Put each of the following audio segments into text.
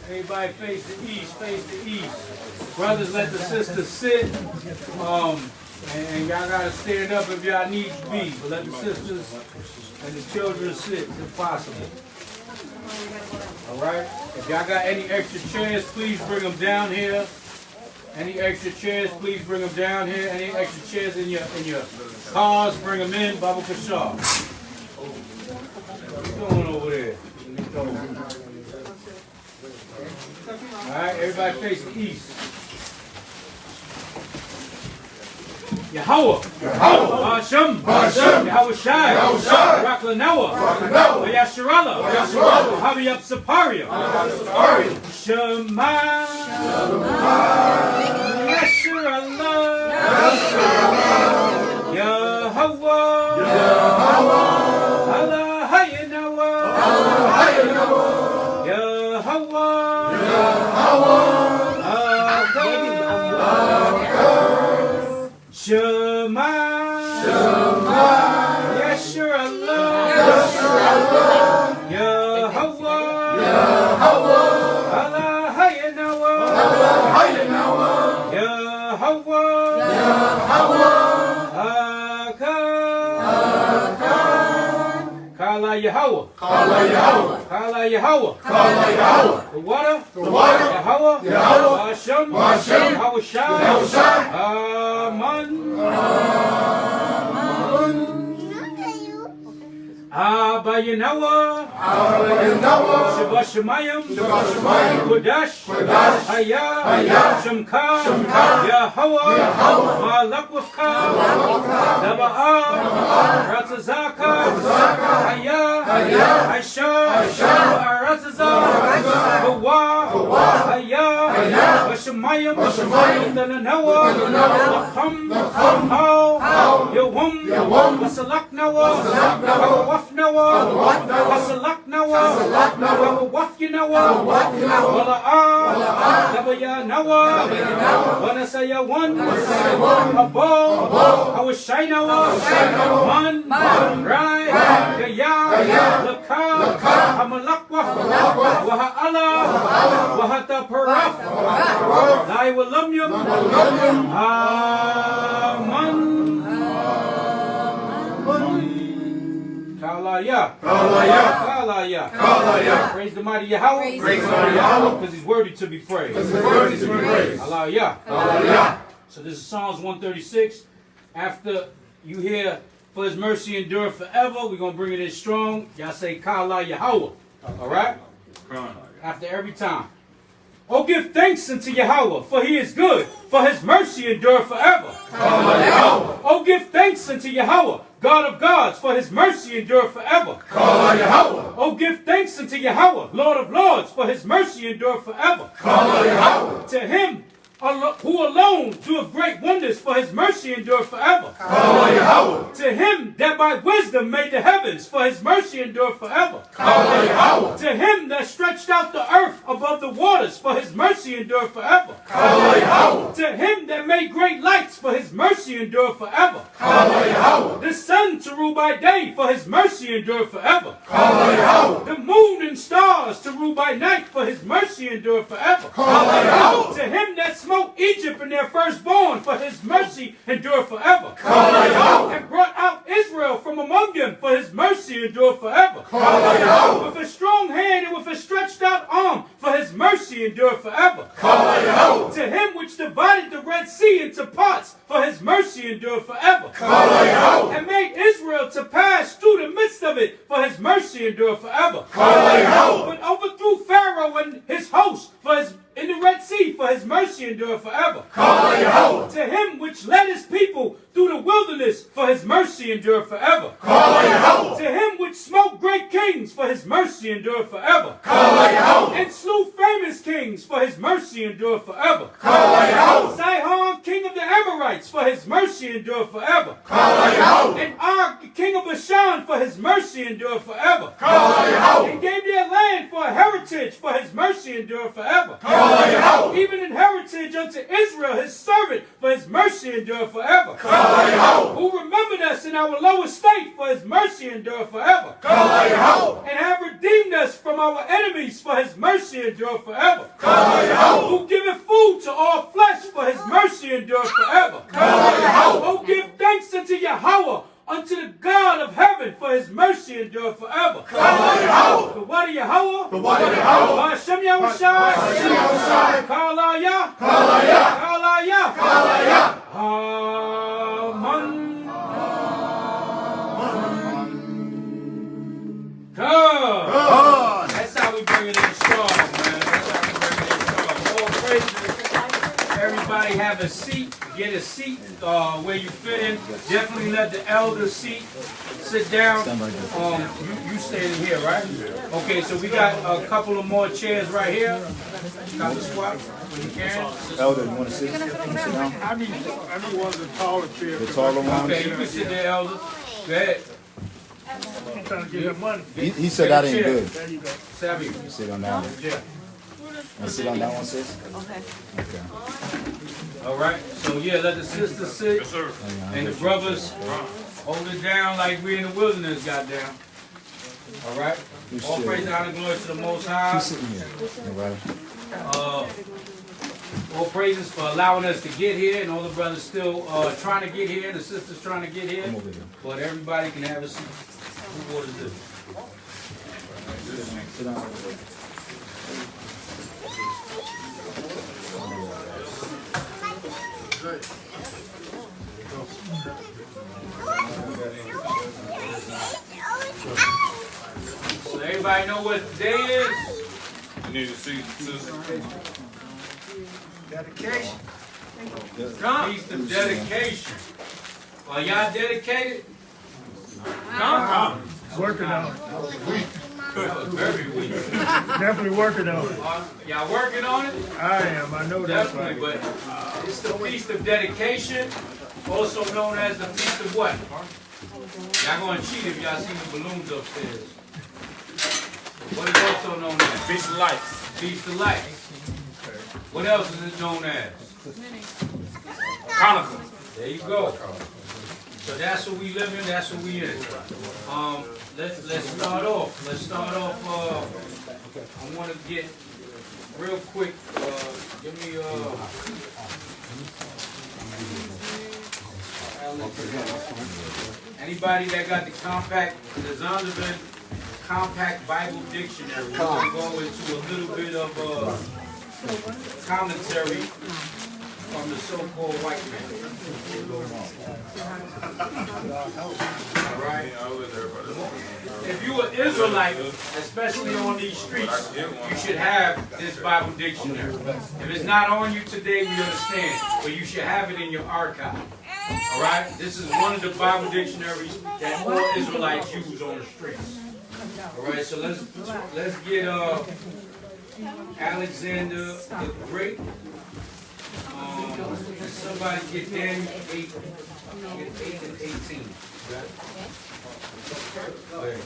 Everybody face the east, face the east. Brothers, let the sisters sit. And y'all gotta stand up if y'all need to be. But let the sisters and the children sit if possible. Alright? If y'all got any extra chairs, please bring them down here. Any extra chairs, please bring them down here. Any extra chairs in your cars, bring them in. Baba Kashar. What's going on over there? Alright, everybody face the east. Yahweh, Hashem, Yahweh Shai, Raklanawa, Yasharala, Habiyab Saparia, Shema, Yasharala, Yahweh, Allah Hayanawa, Shema, Yasharallah, Yahweh, Allah Hayanawa, Yahweh, Kala Yahweh, Kala Yahweh, Thawadah, Yahweh, Hashem, Yahweh Shai, Aman, Abayinawa, Shabbat Shemayim, Kodash, Hayah, Shemka, Yahweh, Malakwafka, Daba'ah, Ratzazaka, Hayah, Aisha, Ratzazah, Hawa, Hayah, Shemayim, Dananawa, Lacham, Hal, Yawum, Wasalaknawa, Wafnawa, Wasalaknawa, Wafyanawa, Wala'ah, Dabayanawa, Wanasayawan, Abo, Hawashainawa, Man, Rai, Gaya, Laka, Hamalakwa, Waha'ala, Wahata Paraf, Lai Walamyam, Aman, Kalaya. Praise the mighty Yahweh. Because he's worthy to be praised. Hallelujah. So this is Psalms 136. After you hear, for his mercy endure forever, we're going to bring it in strong. Y'all say Kala Yahweh. Alright? After every time. Oh, give thanks unto Yahweh, for he is good, for his mercy endure forever. Oh, give thanks unto Yahweh, God of gods, for his mercy endure forever. Oh, give thanks unto Yahweh, Lord of lords, for his mercy endure forever. To him who alone doeth great wonders, for his mercy endure forever. To him that by wisdom made the heavens, for his mercy endure forever. To him that stretched out the earth above the waters, for his mercy endure forever. To him that made great lights, for his mercy endure forever. The sun to rule by day, for his mercy endure forever. The moon and stars to rule by night, for his mercy endure forever. To him that smote Egypt and their firstborn, for his mercy endure forever. And brought out Israel from among them, for his mercy endure forever. With a strong hand and with a stretched out arm, for his mercy endure forever. To him which divided the Red Sea into parts, for his mercy endure forever. And made Israel to pass through the midst of it, for his mercy endure forever. But overthrew Pharaoh and his host, in the Red Sea, for his mercy endure forever. To him which led his people through the wilderness, for his mercy endure forever. To him which smote great kings, for his mercy endure forever. And slew famous kings, for his mercy endure forever. Sihon, king of the Amorites, for his mercy endure forever. And Og, king of Bashan, for his mercy endure forever. And gave their land for a heritage, for his mercy endure forever. Even in heritage unto Israel, his servant, for his mercy endure forever. Who remembered us in our low estate, for his mercy endure forever. And have redeemed us from our enemies, for his mercy endureth forever. Who giveth food to all flesh, for his mercy endureth forever. Oh, give thanks unto Yahweh, unto the God of heaven, for his mercy endureth forever. Thawadah Yahweh. Thawadah Yahweh. Hashem Yahushai. Hashem Yahushai. Kalayah. Kalayah. Kalayah. Kalayah. Amen. God. That's how we bring it in strong, man. That's how we bring it in strong. All praises. Everybody have a seat. Get a seat where you fit in. Definitely let the elders sit down. You stay in here, right? Okay, so we got a couple of more chairs right here. Got the squat when you can. Elder, you want to sit? Sit down? I need one of the taller chairs. The taller ones? Okay, you can sit there, elder. Go ahead. I'm trying to get him money. He said that ain't good. There you go. Savvy. Sit on that one. Yeah. And sit on that one, sis? Okay. Okay. All right. So yeah, let the sisters sit. Yes, sir. And the brothers hold it down like we in the wilderness, goddamn. All right. All praise and honor and glory to the Most High. Who's sitting here? All right. All praises for allowing us to get here, and all the brothers still trying to get here, and the sisters trying to get here. Come over here. But everybody can have a seat. Who orders this? Sit down. So everybody know what today is? You need to see, sister. Dedication. Feast of dedication. Are y'all dedicated? Working on it. That was very weak. Definitely working on it. Y'all working on it? I am. I know that's Definitely, right. but it's the Feast of Dedication, also known as the Feast of what? Y'all gonna cheat if y'all see the balloons upstairs. What is also known as? Feast of Lights. Feast of Lights. What else is it known as? Chanukkah. There you go. So that's what we live in, that's what we in. Let's start off. Let's start off. I want to get real quick. Give me anybody that got the the Zondervan Compact Bible Dictionary. We're going to go into a little bit of commentary from the so-called white man. All right. If you're an Israelite, especially on these streets, you should have this Bible dictionary. If it's not on you today, we understand, but you should have it in your archive. All right. This is one of the Bible dictionaries that all Israelites use on the streets. All right. So let's get Alexander the Great. Somebody get Daniel 8 and 18. Go ahead.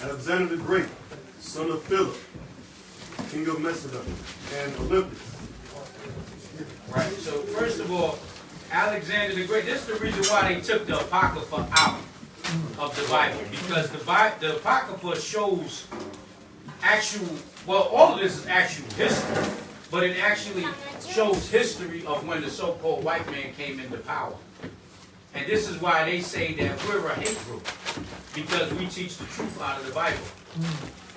Alexander the Great, son of Philip, king of Macedon, and Olympus. Right. So first of all, Alexander the Great. This is the reason why they took the Apocrypha out of the Bible, because the Apocrypha shows actual, well, all of this is actual history, but it actually shows history of when the so-called white man came into power. And this is why they say that we're a hate group, because we teach the truth out of the Bible.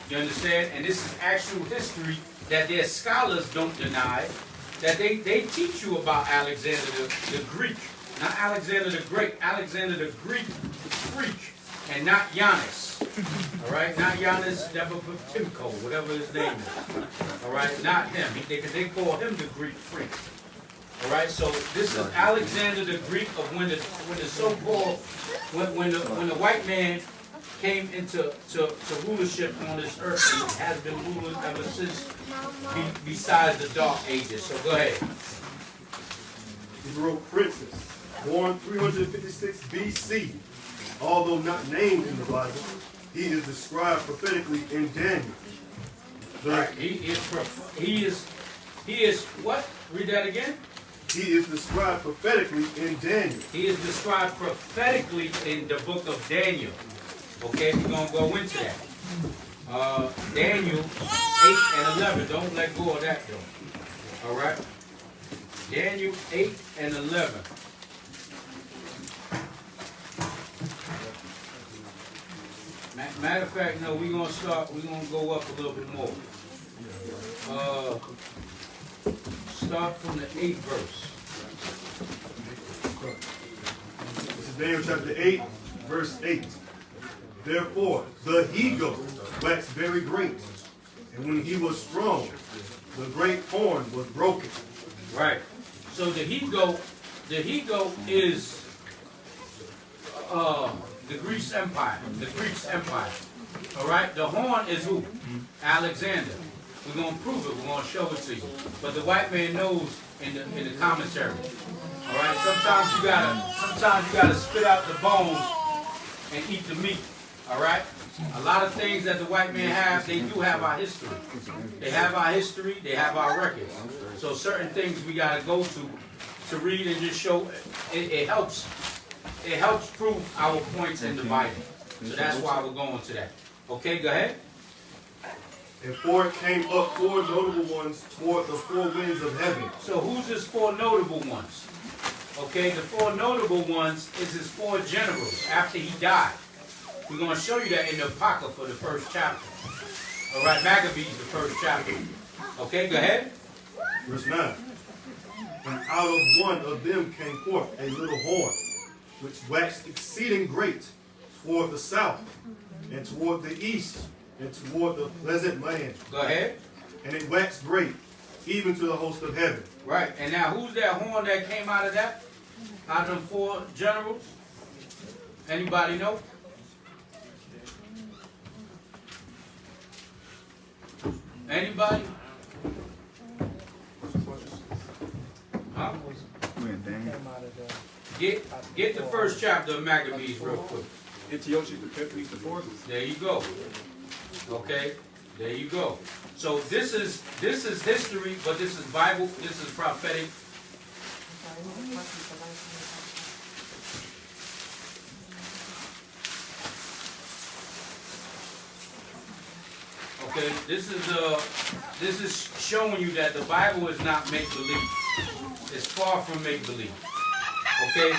You understand? And this is actual history that their scholars don't deny, that they teach you about Alexander the Greek. Not Alexander the Great, Alexander the Greek freak, and not Giannis. All right, not Giannis Timko, whatever his name is. All right, not him. They call him the Greek freak. All right, so this is Alexander the Greek of when the so-called when the white man came into rulership on this earth, and has been ruling ever since. Besides the Dark Ages. So go ahead. He wrote Princess, born 356 BC. Although not named in the Bible, he is described prophetically in Daniel. Right. He is what? Read that again. He is described prophetically in Daniel. He is described prophetically in the book of Daniel. Okay, we're going to go into that. Daniel 8 and 11. Don't let go of that, though. All right? Daniel 8 and 11. Matter of fact, no, we're going to go up a little bit more. Start from the 8th verse. This is Daniel chapter 8, verse 8. Therefore, the he-goat waxed very great, and when he was strong, the great horn was broken. Right. So the he-goat is the Greek Empire. The Greek Empire. All right. The horn is who? Alexander. We're gonna prove it. We're gonna show it to you. But the white man knows in the commentary. All right. Sometimes you gotta spit out the bones and eat the meat. All right. A lot of things that the white man have, they do have our history. They have our history. They have our records. So certain things we gotta go to read and just show. It helps prove our points in the Bible. So that's why we're going to that. Okay, go ahead. And forth came up 4 notable ones toward the 4 winds of heaven. So who's his 4 notable ones? Okay, the 4 notable ones is his 4 generals after he died. We're going to show you that in the Apocrypha, the 1st chapter. All right, Maccabees, the 1st chapter. Okay, go ahead. Verse 9. And out of one of them came forth a little horn, which waxed exceeding great toward the south, and toward the east, and toward the pleasant land. Go ahead. And it waxed great, even to the host of heaven. Right, and now who's that horn that came out of that? Out of them 4 generals? Anybody know? Anybody? Huh? Get the 1st chapter of Maccabees real quick. Antiochus Epiphanes IV. There you go. Okay, there you go. So this is history, but this is Bible. This is prophetic. Okay, this is showing you that the Bible is not make believe. It's far from make believe. Okay,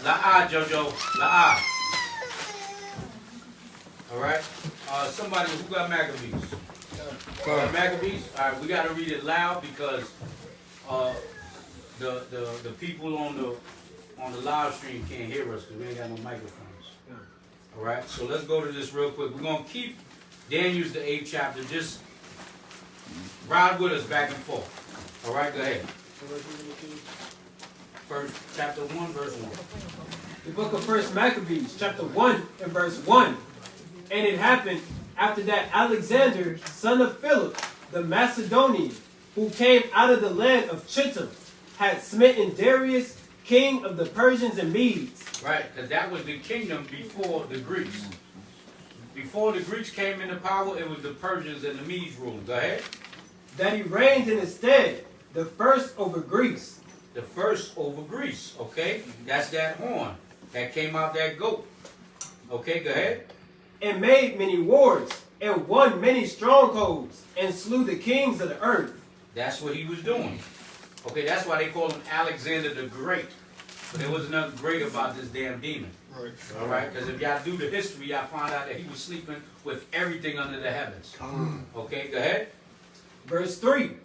la'ah, Jojo, la'ah. All right. Somebody who got Maccabees? Maccabees. All right, we got to read it loud because the people on the live stream can't hear us because we ain't got no microphones. All right. So let's go to this real quick. We're gonna keep Daniel's the 8th chapter. Just ride with us back and forth. All right. Go ahead. 1st chapter 1, verse 1. The book of 1st Maccabees, chapter 1 and verse 1. And it happened after that Alexander, son of Philip, the Macedonian, who came out of the land of Chittim, had smitten Darius, king of the Persians and Medes. Right, because that was the kingdom before the Greeks. Before the Greeks came into power, it was the Persians and the Medes ruling. Go ahead. That he reigned in his stead, the first over Greece. The first over Greece, okay? That's that horn that came out that goat. Okay, go ahead. And made many wars, and won many strongholds, and slew the kings of the earth. That's what he was doing. Okay, that's why they call him Alexander the Great. But there was nothing great about this damn demon. Right. All right, because if y'all do the history, y'all find out that he was sleeping with everything under the heavens. Okay, go ahead. Verse 3.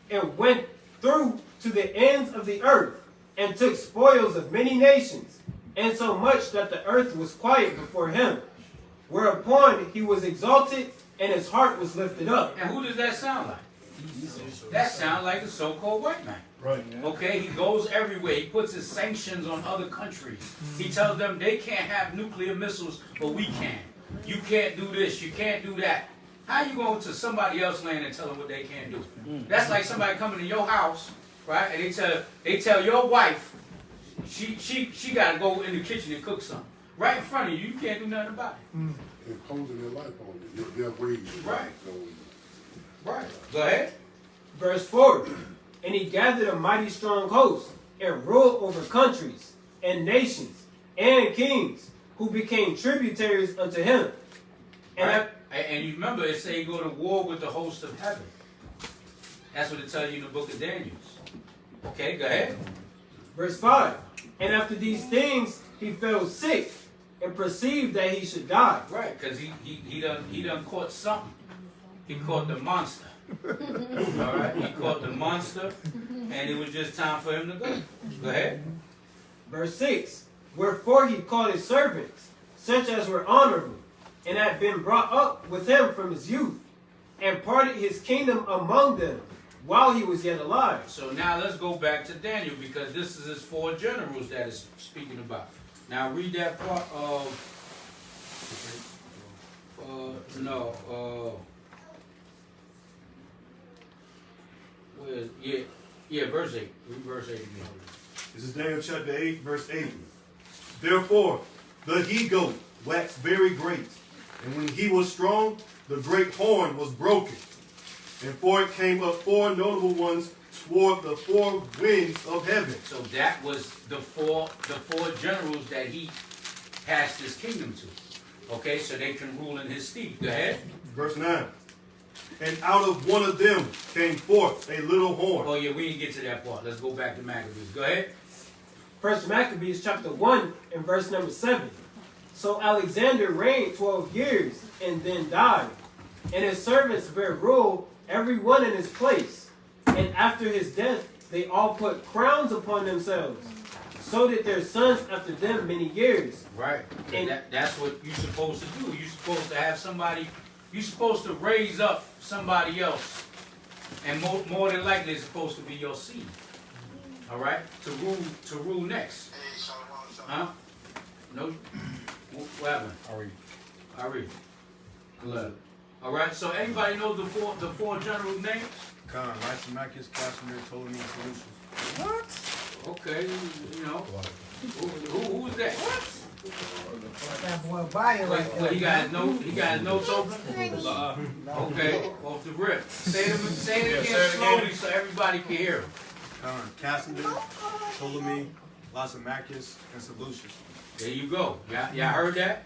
And went through to the ends of the earth, and took spoils of many nations, and so much that the earth was quiet before him. Whereupon he was exalted, and his heart was lifted up. And who does that sound like? That sounds like the so-called white man. Right. Okay, he goes everywhere. He puts his sanctions on other countries. He tells them they can't have nuclear missiles, but we can. You can't do this. You can't do that. How you going to somebody else's land and tell them what they can't do? That's like somebody coming to your house, right? And they tell your wife she got to go in the kitchen and cook something right in front of you. You can't do nothing about it. Imposing their life on you, their ways. Right. Right. Go ahead. Verse 4. And he gathered a mighty strong host, and ruled over countries, and nations, and kings, who became tributaries unto him. And, And you remember, it say he go to war with the host of heaven. That's what it tells you in the book of Daniel. Okay, go ahead. Verse 5. And after these things he fell sick, and perceived that he should die. Right, because he done caught something. He caught the monster. All right, he caught the monster, and it was just time for him to go. Go ahead. Verse 6. Wherefore he called his servants, such as were honorable, and had been brought up with him from his youth, and parted his kingdom among them, while he was yet alive. So now let's go back to Daniel, because this is his 4 generals that is speaking about. Now read that part of, verse 8. Read verse 8 again. This is Daniel chapter 8, verse 8. Therefore, the he-goat waxed very great, and when he was strong, the great horn was broken. And for it came up 4 notable ones toward the 4 winds of heaven. So that was the four generals that he passed his kingdom to. Okay, so they can rule in his stead. Go ahead. Verse 9. And out of one of them came forth a little horn. Oh yeah, we didn't get to that part. Let's go back to Maccabees. Go ahead. First Maccabees chapter 1 and verse number 7. So Alexander reigned 12 years, and then died. And his servants bare rule, every one in his place. And after his death, they all put crowns upon themselves, so that their sons after them many years. Right. And that's what you're supposed to do. You're supposed to have somebody, you're supposed to raise up somebody else. And more than likely it's supposed to be your seed. All right? To rule next. Huh? No? What happened? I read. All right, so anybody know the four general names? Khan, Lysimachus, Casimir, Ptolemy, Seleucus. What? Okay, you know. Who's that? That boy bio right there. He got his notes open? Okay, off the rip. Say it again slowly so everybody can hear. Khan, Casimir, Ptolemy, Lysimachus, and Seleucus. There you go. Y'all heard that?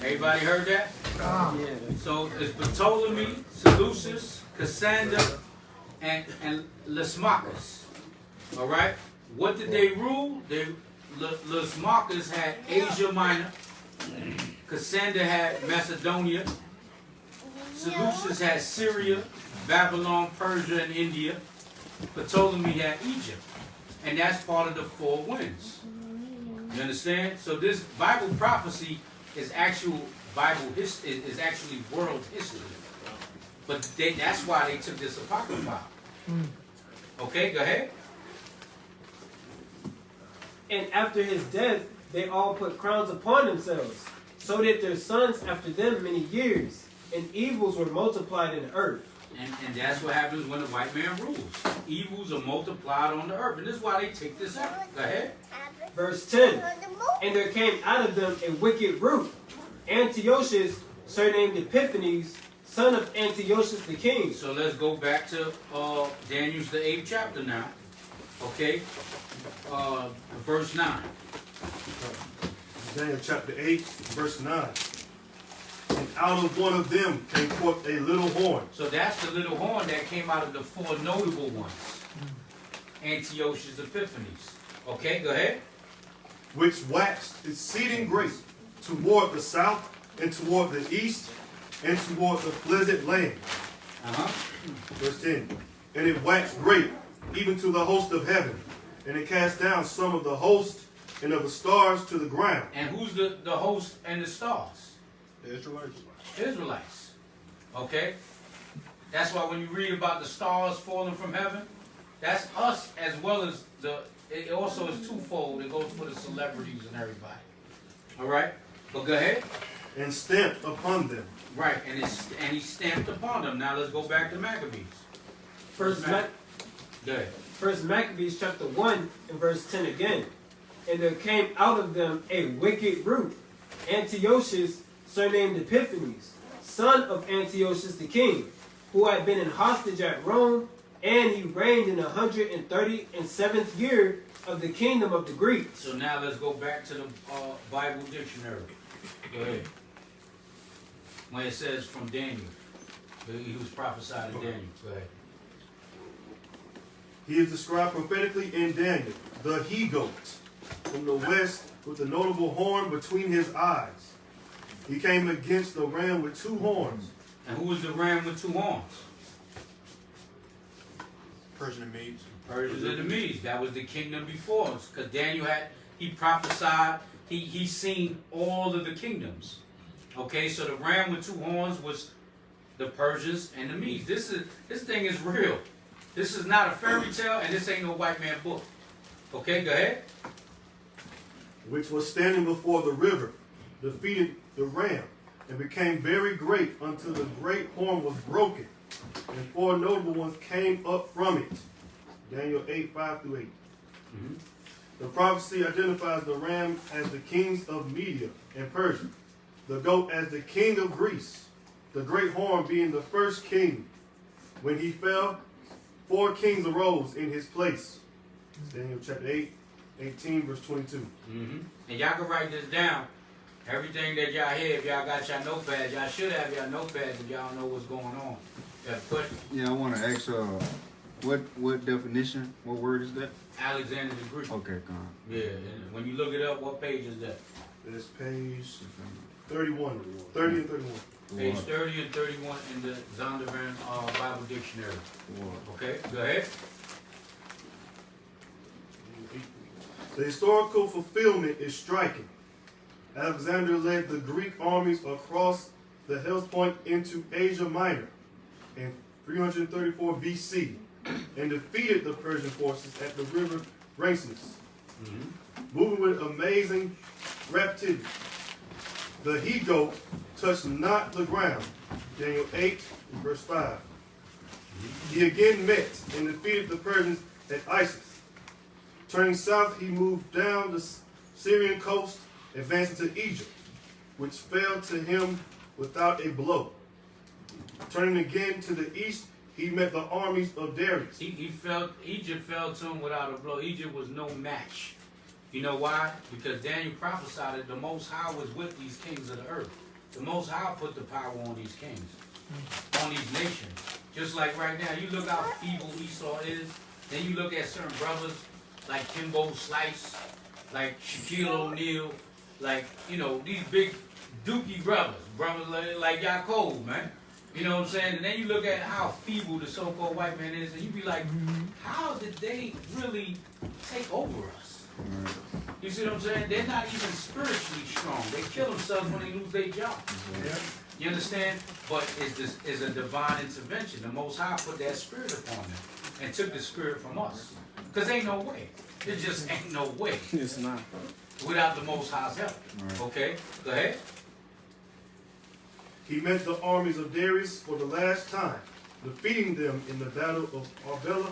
Everybody heard that? Yeah. So it's Ptolemy, Seleucus, Cassander, and Lysimachus. All right. What did they rule? Lysimachus had Asia Minor. Cassander had Macedonia. Seleucus had Syria, Babylon, Persia, and India. Ptolemy had Egypt, and that's part of the 4 winds. You understand? So this Bible prophecy is actual Bible history, is actually world history. But that's why they took this Apocrypha. Okay, go ahead. And after his death, they all put crowns upon themselves, so that their sons after them many years, and evils were multiplied in the earth. And that's what happens when the white man rules. Evils are multiplied on the earth. And this is why they take this out. Go ahead. Verse 10. And there came out of them a wicked root, Antiochus, surnamed Epiphanes, son of Antiochus the king. So let's go back to Daniel's the 8th chapter now. Okay. Verse 9. Daniel chapter 8, verse 9. And out of one of them came forth a little horn. So that's the little horn that came out of the 4 notable ones. Antiochus Epiphanes. Okay, go ahead. Which waxed exceeding great toward the south, and toward the east, and toward the pleasant land. Verse 10. And it waxed great, even to the host of heaven. And it cast down some of the host and of the stars to the ground. And who's the host and the stars? The Israelites. Israelites. Okay? That's why when you read about the stars falling from heaven, that's us as well as it also is twofold. It goes for the celebrities and everybody. All right? But go ahead. And stamped upon them. Right, and he stamped upon them. Now let's go back to Maccabees. First Maccabees chapter 1 and verse 10 again. And there came out of them a wicked root, Antiochus, surnamed Epiphanes, son of Antiochus the king, who had been in hostage at Rome, And he reigned in the 137th year of the kingdom of the Greeks. So now let's go back to the Bible dictionary. Go ahead. When it says from Daniel, he was prophesied in Daniel. Go ahead. He is described prophetically in Daniel, the he-goat, from the west with a notable horn between his eyes. He came against the ram with 2 horns. And who was the ram with 2 horns? Persian and Medes. Persians and the Medes. That was the kingdom before us. Because Daniel he prophesied, he seen all of the kingdoms. Okay, so the ram with 2 horns was the Persians and the Medes. This thing is real. This is not a fairy tale, and this ain't no white man book. Okay, go ahead. Which was standing before the river, defeated the ram, and became very great until the great horn was broken, and 4 notable ones came up from it. Daniel 8:5-8. The prophecy identifies the ram as the kings of Media and Persia, the goat as the king of Greece, the great horn being the first king. When he fell, 4 kings arose in his place. Daniel chapter 8:18, verse 22. And y'all can write this down. Everything that y'all hear, if y'all got y'all notepad, y'all should have y'all notepads if y'all know what's going on. Yeah, I want to ask, what definition, what word is that? Alexander the Greek. Okay, come on. Yeah, and when you look it up, what page is that? It's page 31, 30 and 31. Page 30 and 31 in the Zondervan Bible Dictionary. Okay, go ahead. The historical fulfillment is striking. Alexander led the Greek armies across the Hellespont into Asia Minor in 334 BC and defeated the Persian forces at the river Racinus, moving with amazing rapidity. The he-goat touched not the ground. Daniel 8, verse 5. He again met and defeated the Persians at Isis. Turning south, he moved down the Syrian coast, advancing to Egypt, which fell to him without a blow. Turning again to the east, he met the armies of Darius. Egypt fell to him without a blow. Egypt was no match. You know why? Because Daniel prophesied that the Most High was with these kings of the earth. The Most High put the power on these kings, on these nations. Just like right now, you look how feeble Esau is. Then you look at certain brothers like Kimbo Slice, like Shaquille O'Neal, like, you know, these big dookie brothers like Yaakov, man. You know what I'm saying? And then you look at how feeble the so-called white man is, and you be like, how did they really take over us? You see what I'm saying? They're not even spiritually strong. They kill themselves when they lose their job. You understand? But it's a divine intervention. The Most High put that spirit upon them and took the spirit from us. Because ain't no way. There just ain't no way. It's not. Without the Most High's help. Okay? Go ahead. He met the armies of Darius for the last time, defeating them in the battle of Arbela,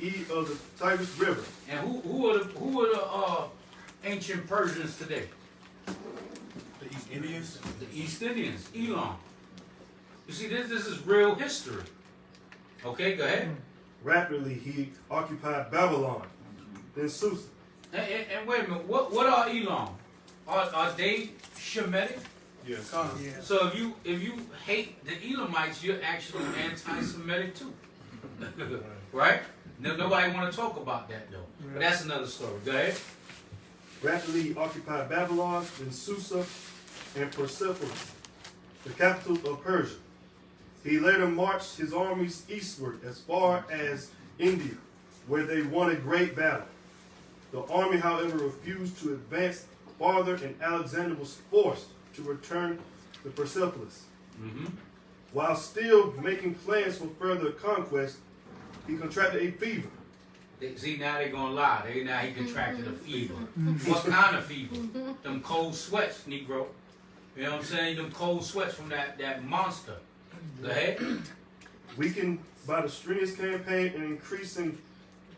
east of the Tigris River. And who are the ancient Persians today? The East Indians. The East Indians, Elam. You see, this is real history. Okay, go ahead. Rapidly, he occupied Babylon, then Susa. And wait a minute, what are Elam? Are they Shemitic? Yes. So if you hate the Elamites, you're actually anti-Semitic too, right? Nobody want to talk about that though. But that's another story. Go ahead. Rapidly, he occupied Babylon, then Susa, and Persepolis, the capitals of Persia. He later marched his armies eastward as far as India, where they won a great battle. The army, however, refused to advance farther, and Alexander was forced to return to Persepolis. While still making plans for further conquest, he contracted a fever. See, now they're going to lie. He contracted a fever. What kind of fever? Them cold sweats, Negro. You know what I'm saying? Them cold sweats from that monster. Go ahead. Weakened by the strenuous campaign and increasing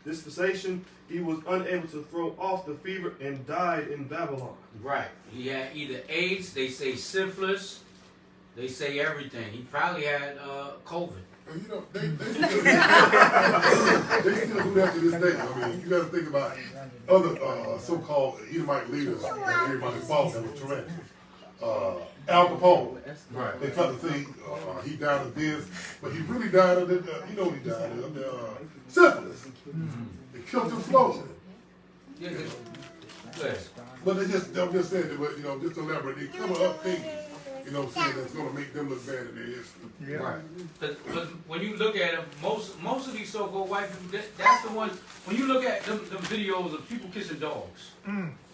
dispensation, he was unable to throw off the fever and died in Babylon. Right. He had either AIDS, they say syphilis, they say everything. He probably had COVID. Well, you know, they still do that to this day. I mean, you got to think about other so-called Edomite leaders that everybody fought that was tyrannical. Al Capone. Right. They try to say he died of this, but he really died of you know what he died of? Syphilis. They killed him slowly. Yeah, good. But I'm just saying that, but, you know, just elaborate. They cover up things, you know, saying that's going to make them look bad in their history. Yeah. Right. But when you look at them, most of these so-called white people, that's the ones, when you look at them videos of people kissing dogs,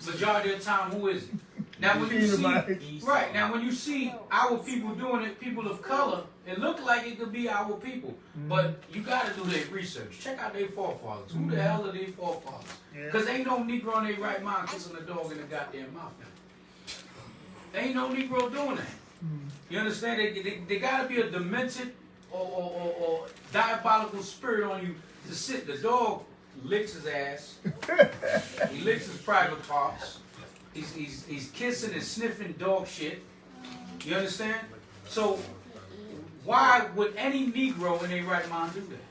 majority of the time, who is it? Now when you see, right, now when you see our people doing it, people of color, it look like it could be our people. But you gotta do their research. Check out their forefathers. Who the hell are their forefathers? Because ain't no Negro in their right mind kissing a dog in the goddamn mouth now. There ain't no Negro doing that. You understand? They gotta be a demented or diabolical spirit on you to sit. The dog licks his ass. He licks his private parts. He's kissing and sniffing dog shit. You understand? So why would any Negro in their right mind do that?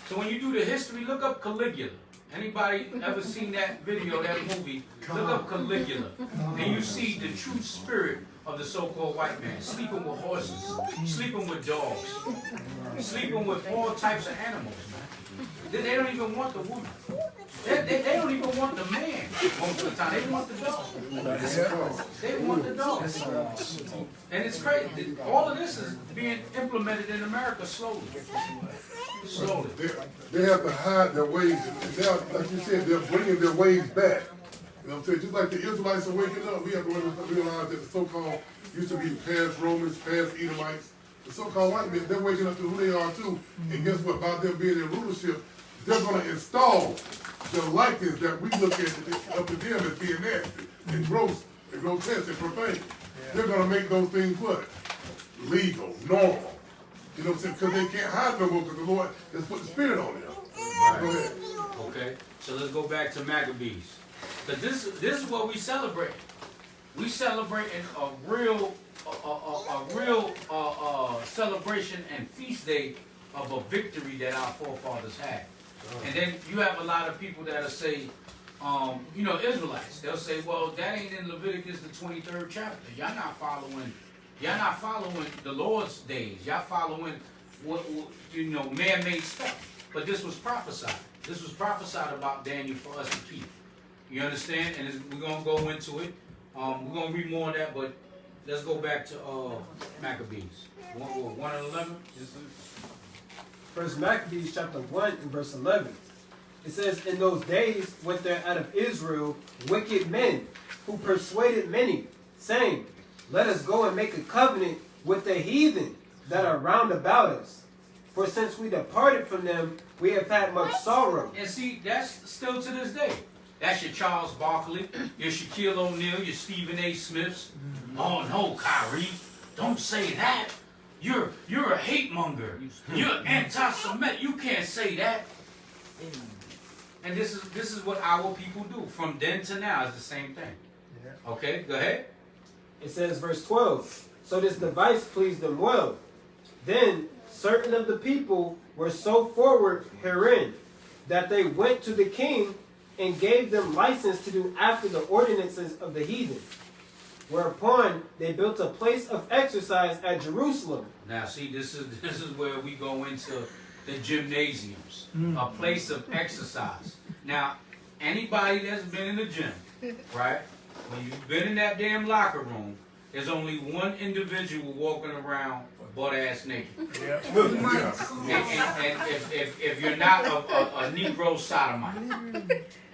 So when you do the history, look up Caligula. Anybody ever seen that video, that movie? Look up Caligula. And you see the true spirit of the so-called white man. Sleeping with horses, sleeping with dogs, sleeping with all types of animals, man. They don't even want the woman. They don't even want the man most of the time. They want the dog. They want the dog. And it's crazy. All of this is being implemented in America slowly. Slowly. They have to hide their ways, and now, like you said, they're bringing their ways back. You know what I'm saying? Just like the Israelites are waking up, we have to realize that the so-called used to be past Romans, past Edomites, the so-called white men, they're waking up to who they are too. And guess what? By them being in rulership, they're going to install the likeness that we look at up to them as being nasty and gross and grotesque and profane. They're going to make those things what? Legal, normal. You know what I'm saying? Because they can't hide no more because the Lord has put the Spirit on them. Right. Go ahead. Okay, so let's go back to Maccabees. But this is what we celebrate. We celebrating a real celebration and feast day of a victory that our forefathers had. And then you have a lot of people that'll say, you know, Israelites. They'll say, well, that ain't in Leviticus the 23rd chapter. Y'all not following the Lord's days. Y'all following what you know, man-made stuff. But this was prophesied. This was prophesied about Daniel for us to keep. You understand? And we're gonna go into it. We're gonna read more of that, but let's go back to Maccabees. 1 and 11. First Maccabees chapter 1 and verse 11. It says, in those days went there out of Israel wicked men who persuaded many, saying, let us go and make a covenant with the heathen that are round about us. For since we departed from them, we have had much sorrow. And see, that's still to this day. That's your Charles Barkley, your Shaquille O'Neal, your Stephen A. Smiths. Oh no, Kyrie, don't say that. You're a hate monger. You're anti-Semitic. You can't say that. And this is what our people do. From then to now, it's the same thing. Okay, go ahead. It says, verse 12, so this device pleased them well. Then certain of the people were so forward herein that they went to the king and gave them license to do after the ordinances of the heathen. Whereupon they built a place of exercise at Jerusalem. Now, see, this is where we go into the gymnasiums, a place of exercise. Now, anybody that's been in the gym, right? When you've been in that damn locker room, there's only one individual walking around butt-ass naked. And if you're not a Negro sodomite,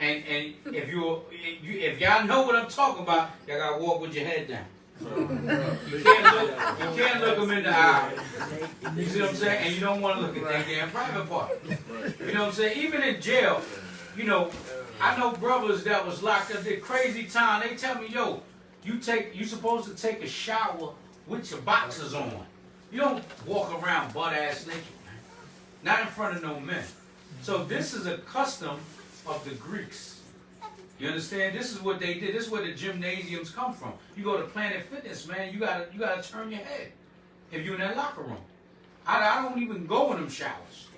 and if y'all know what I'm talking about, y'all gotta walk with your head down. You can't look them in the eye. You see what I'm saying? And you don't want to look at that damn private part. You know what I'm saying? Even in jail, you know, I know brothers that was locked up, did crazy time. They tell me, yo, you supposed to take a shower with your boxers on. You don't walk around butt-ass naked, man. Not in front of no men. So this is a custom of the Greeks. You understand? This is what they did. This is where the gymnasiums come from. You go to Planet Fitness, man, you gotta turn your head if you're in that locker room. I don't even go in them showers.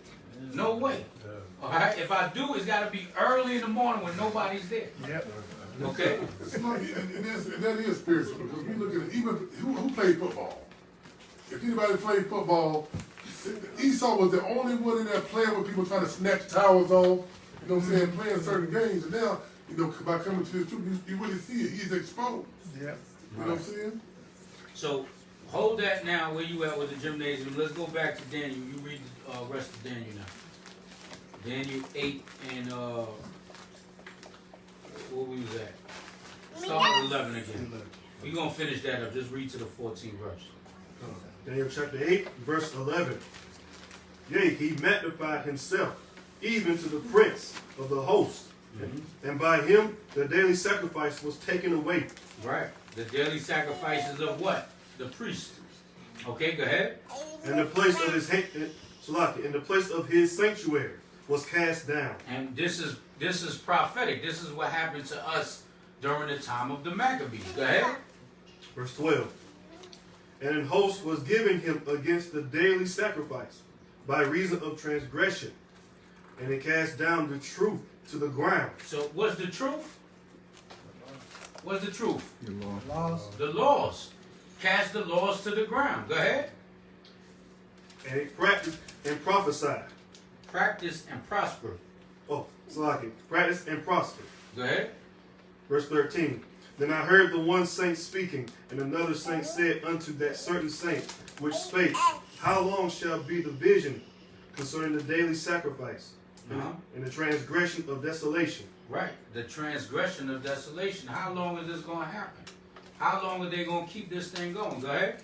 No way. All right. If I do, it's got to be early in the morning when nobody's there. Yep. Okay. And that is spiritual, because we look at it, even who played football. If anybody played football, Esau was the only one in there playing with people trying to snatch towers off, you know what I'm saying, playing certain games. And now, you know, by coming to this truth, you really see it. He's exposed. Yep. You know what I'm saying? So hold that now where you at with the gymnasium. Let's go back to Daniel. You read the rest of Daniel now. Daniel 8 and where we was at? Start with 11 again. We're going to finish that up. Just read to the 14th verse. Daniel chapter 8, verse 11. Yea, he magnified himself, even to the prince of the host. And by him the daily sacrifice was taken away. Right. The daily sacrifices of what? The priest. Okay, go ahead. And the place of his and the place of his sanctuary was cast down. And this is prophetic. This is what happened to us during the time of the Maccabees. Go ahead. Verse 12. And an host was given him against the daily sacrifice by reason of transgression. And it cast down the truth to the ground. So what's the truth? What's the truth? The law. Laws. The laws. Cast the laws to the ground. Go ahead. And it practiced and prophesied. Practice and prosper. Oh, Salaki. Practice and prosper. Go ahead. Verse 13. Then I heard the one saint speaking, and another saint said unto that certain saint which spake, How long shall be the vision concerning the daily sacrifice and the transgression of desolation? Right. The transgression of desolation. How long is this going to happen? How long are they going to keep this thing going? Go ahead.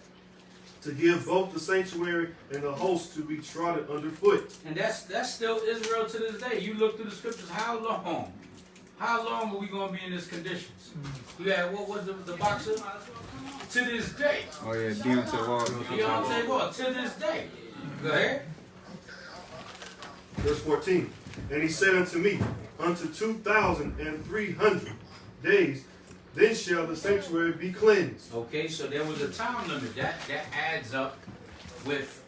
To give both the sanctuary and the host to be trodden underfoot. And that's still Israel to this day. You look through the scriptures, how long? How long are we going to be in this conditions? You had, what was the boxer? To this day. Oh yeah, Deontay Wall. Deontay Wall, to this day. Go ahead. Verse 14. And he said unto me, unto 2,300 days, then shall the sanctuary be cleansed. Okay, so there was a time limit. That adds up with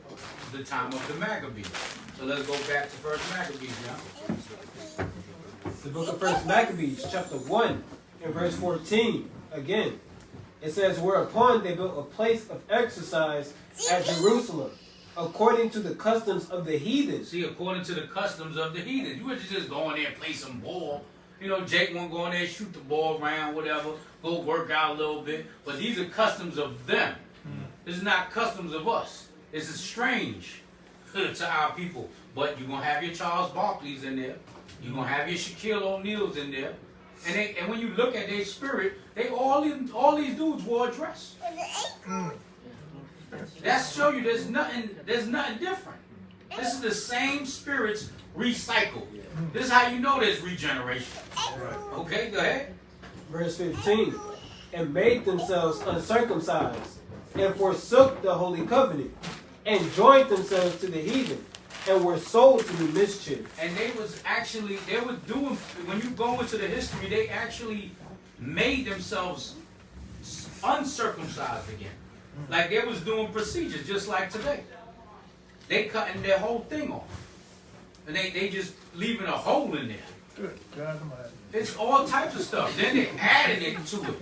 the time of the Maccabees. So let's go back to First Maccabees now. The book of First Maccabees, chapter 1, and verse 14. Again, it says, Whereupon they built a place of exercise at Jerusalem, according to the customs of the heathen. See, according to the customs of the heathen. You would just go in there and play some ball. You know, Jake won't go in there, shoot the ball around, whatever, go work out a little bit. But these are customs of them. This is not customs of us. This is strange to our people. But you're going to have your Charles Barkley's in there. You're going to have your Shaquille O'Neal's in there. And when you look at their spirit, all these dudes wore a dress. That show you there's nothing different. This is the same spirits recycled. This is how you know there's regeneration. Okay, go ahead. Verse 15. And made themselves uncircumcised, and forsook the holy covenant, and joined themselves to the heathen, and were sold to do mischief. And they were doing, when you go into the history, they actually made themselves uncircumcised again. Like they was doing procedures just like today. They cutting their whole thing off. And they just leaving a hole in there. Good God Almighty. It's all types of stuff. Then they added it to it.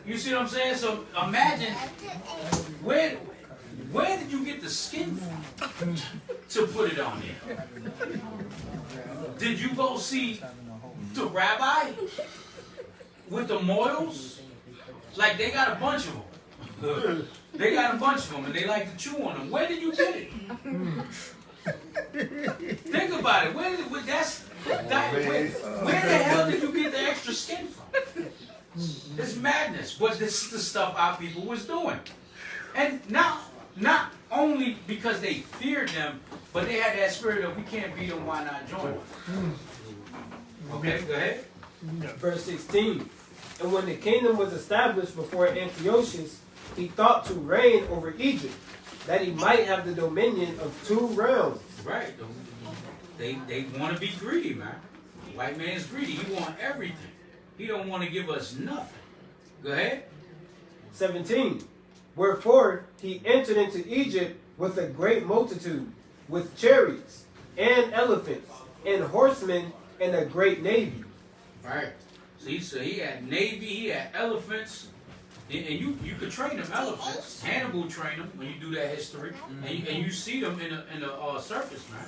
You see what I'm saying? So imagine, where did you get the skin from to put it on there? Did you go see the rabbi with the moils? Like they got a bunch of them. They got a bunch of them and they like to chew on them. Where did you get it? Think about it. Where the hell did you get the extra skin from? It's madness. But this is the stuff our people was doing. And not only because they feared them, but they had that spirit of we can't beat them, why not join them? Okay, go ahead. Verse 16. And when the kingdom was established before Antiochus, he thought to reign over Egypt, that he might have the dominion of 2 realms. Right. They want to be greedy, man. The white man's greedy. He want everything. He don't want to give us nothing. Go ahead. 17. Wherefore he entered into Egypt with a great multitude, with chariots and elephants and horsemen and a great navy. Right. See, so he had navy, he had elephants, and you could train them elephants. Hannibal trained them when you do that history, and you see them in the circus, man.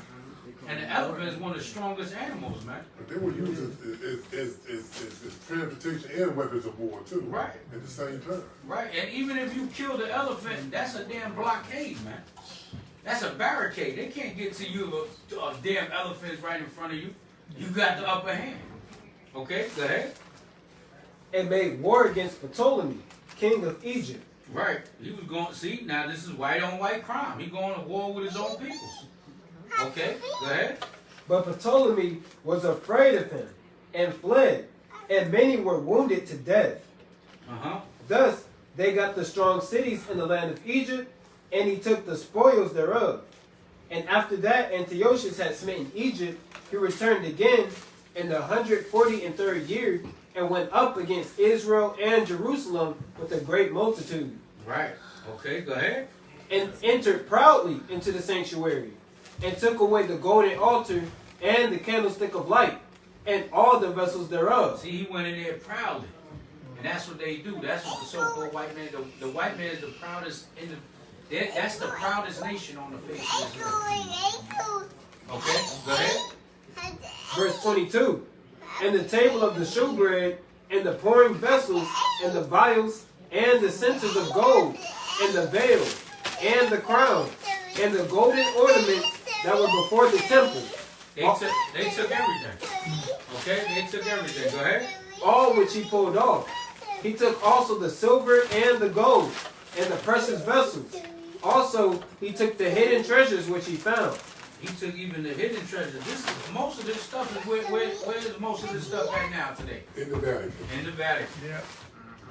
And the elephant is one of the strongest animals, man. But they were used as transportation and weapons of war too. Right. At the same time. Right, and even if you kill the elephant, that's a damn blockade, man. That's a barricade. They can't get to you. A damn elephant is right in front of you. You got the upper hand. Okay, go ahead. And made war against Ptolemy, king of Egypt. Right. He was going, see, now this is white on white crime. He going to war with his own peoples. Okay, go ahead. But Ptolemy was afraid of him and fled, and many were wounded to death. Thus they got the strong cities in the land of Egypt, and he took the spoils thereof. And after that Antiochus had smitten Egypt, he returned again in the 143rd year, and went up against Israel and Jerusalem with a great multitude. Right. Okay, go ahead. And entered proudly into the sanctuary, and took away the golden altar and the candlestick of light, and all the vessels thereof. See, he went in there proudly. And that's what they do. That's what the so-called white man, the white man is the proudest that's the proudest nation on the face of this earth. Okay, go ahead. Verse 22. And the table of the showbread, and the pouring vessels, and the vials, and the censers of gold, and the veil, and the crown, and the golden ornaments that were before the temple. They took everything. Okay, they took everything. Go ahead. All which he pulled off. He took also the silver and the gold, and the precious vessels. Also, he took the hidden treasures which he found. He took even the hidden treasure. Most of this stuff is where's most of this stuff at now today? In the Vatican. In the Vatican. Yeah.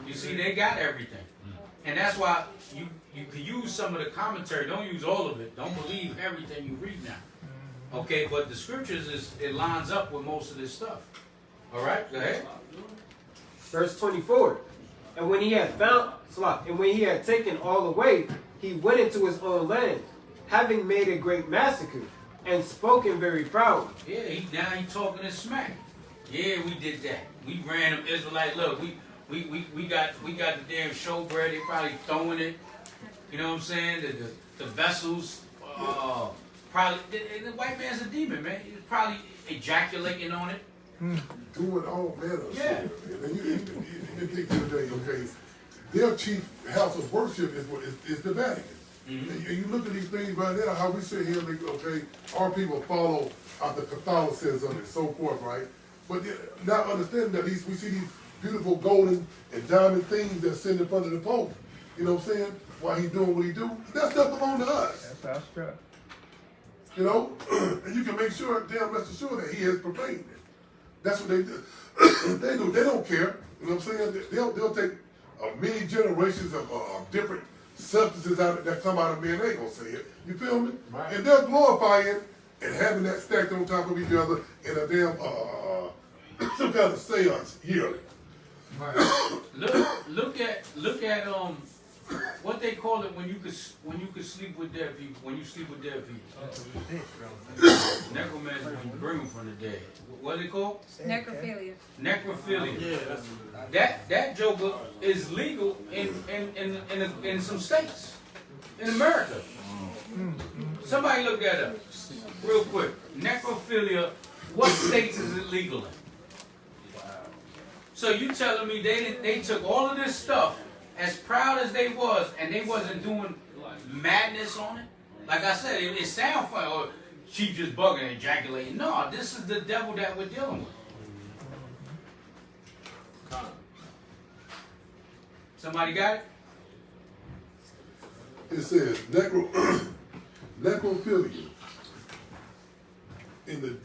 You see, they got everything. And that's why you can use some of the commentary. Don't use all of it. Don't believe everything you read now. Okay, but the scriptures, it lines up with most of this stuff. All right, go ahead. Verse 24. And when he had taken all away, he went into his own land, having made a great massacre, and spoken very proud. Yeah, now he talking this smack. Yeah, we did that. We ran them Israelites. Look, we got the damn showbread. They probably throwing it. You know what I'm saying? The vessels. Probably the white man's a demon, man. He's probably ejaculating on it. Doing all manner of Yeah. shit. And you think today, okay, their chief house of worship is the Vatican. And you look at these things right now, how we sit here and think, okay, our people follow the Catholicism and so forth, right? But not understanding that we see these beautiful golden and diamond things that sit in front of the Pope. You know what I'm saying? While he's doing what he do, that stuff belongs to us. That's our stuff. You know? And you can make sure, damn rest assured that he has profaned it. That's what they do. They do. They don't care. You know what I'm saying? They'll take many generations of different substances that come out of men. They ain't gonna say it. You feel me? Right. And they're glorifying and having that stacked on top of each other in a damn some kind of seance yearly. Right. Look at what they call it when you could sleep with dead people. When you sleep with dead people, necromancy when you bring them from the dead. What is it called? Necrophilia. Necrophilia. Yeah, that joker is legal in some states in America. Somebody look that up real quick. Necrophilia. What states is it legal in? So you telling me they took all of this stuff, as proud as they was, and they wasn't doing madness on it? Like I said, it sound funny, or she just bugging and ejaculating. No, this is the devil that we're dealing with. Somebody got it? It says necrophilia. In the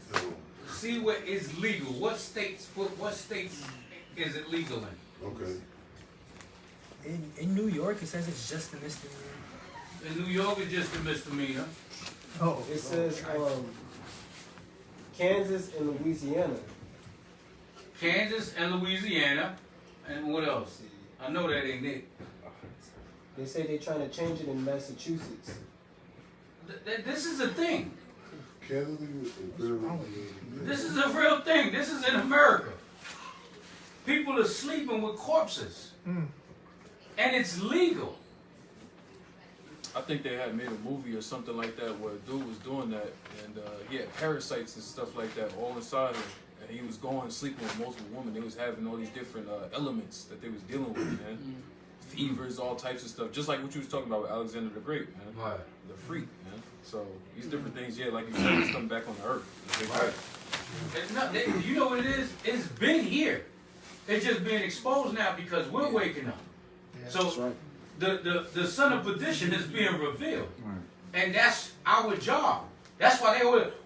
See what is legal. What states is it legal in? okay. In New York, it says it's just a misdemeanor. In New York, it's just a misdemeanor. Oh. It says Kansas and Louisiana. Kansas and Louisiana. And what else? I know that ain't it. They say they're trying to change it in Massachusetts. this is a thing. Canada This is a real thing. This is in America. People are sleeping with corpses. And it's legal. I think they had made a movie or something like that where a dude was doing that, and he had parasites and stuff like that all inside him, and he was going sleeping with multiple women. They was having all these different elements that they was dealing with, man. Fevers, all types of stuff, just like what you was talking about with Alexander the Great, man. Right. The freak, man. So these different things, yeah, like you said, it's coming back on the earth. Right. It's not, you know what it is? It's been here. It's just being exposed now because we're waking up. So right. the son of perdition is being revealed. And that's our job. That's why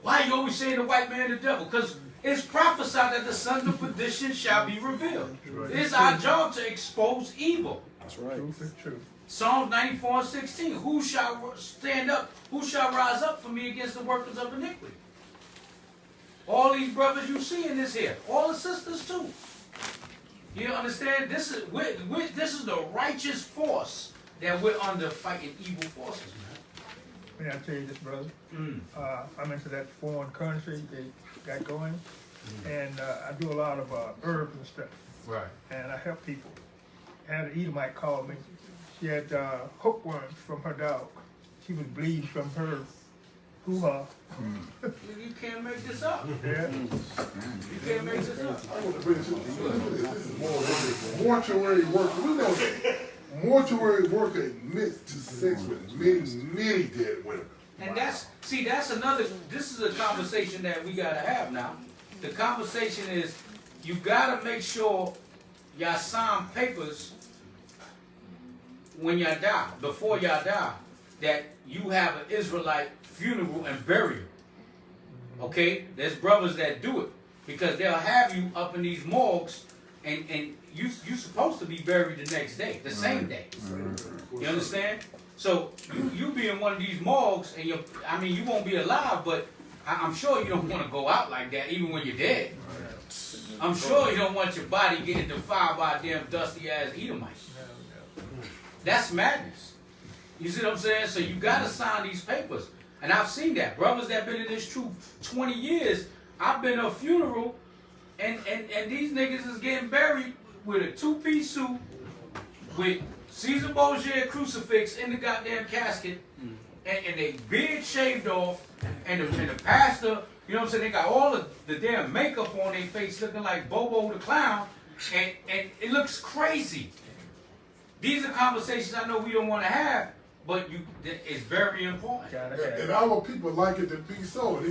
why are you always saying the white man the devil? Because it's prophesied that the son of perdition shall be revealed. It's our job to expose evil. That's right. Truth is true. Psalms 94:16. Who shall stand up? Who shall rise up for me against the workers of iniquity? All these brothers you see in this here. All the sisters too. You understand? This is this is the righteous force that we're under fighting evil forces, man. May I tell you this, brother? I'm into that foreign country they got going, and I do a lot of herbs and stuff. Right. And I help people. I had an Edomite call me. She had hookworms from her dog. She was bleeding from her hoo-ha. You can't make this up. Yeah. You can't make this up. I want to bring this is more than mortuary work. We know that mortuary worker admits to sex with many dead women. And that's another, this is a conversation that we gotta have now. The conversation is, you gotta make sure y'all sign papers when y'all die, before y'all die, that you have an Israelite funeral and burial. Okay? There's brothers that do it. Because they'll have you up in these morgues and you're supposed to be buried the next day, the same day. You understand? So you be in one of these morgues and you won't be alive, but I'm sure you don't want to go out like that even when you're dead. I'm sure you don't want your body getting defiled by a damn dusty ass Edomite. That's madness. You see what I'm saying? So you gotta sign these papers. And I've seen that. Brothers that been in this truth 20 years, I've been to a funeral and these niggas is getting buried with a two-piece suit with Caesar Borgia crucifix in the goddamn casket and they beard shaved off and the pastor, you know what I'm saying, they got all of the damn makeup on their face looking like Bobo the Clown and it looks crazy. These are conversations I know we don't want to have, but it's very important. And our people like it to be so.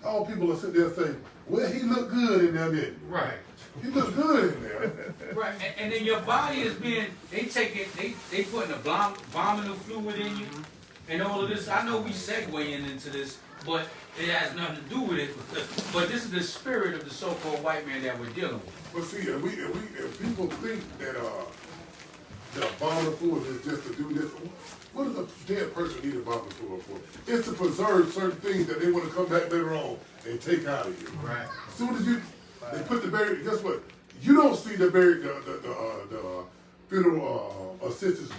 Our people will sit there and say, well, he looked good in there, didn't he? Right. He looked good in there. Right. And then your body is being, they putting a vomiting fluid in you and all of this. I know we segueing into this, but it has nothing to do with it. But this is the spirit of the so-called white man that we're dealing with. But see, if people think that the vomiting fluid is just to do this, what does a dead person need a vomiting fluid for? It's to preserve certain things that they want to come back later on and take out of you. Right. As soon as they put the buried, guess what? You don't see the funeral assistants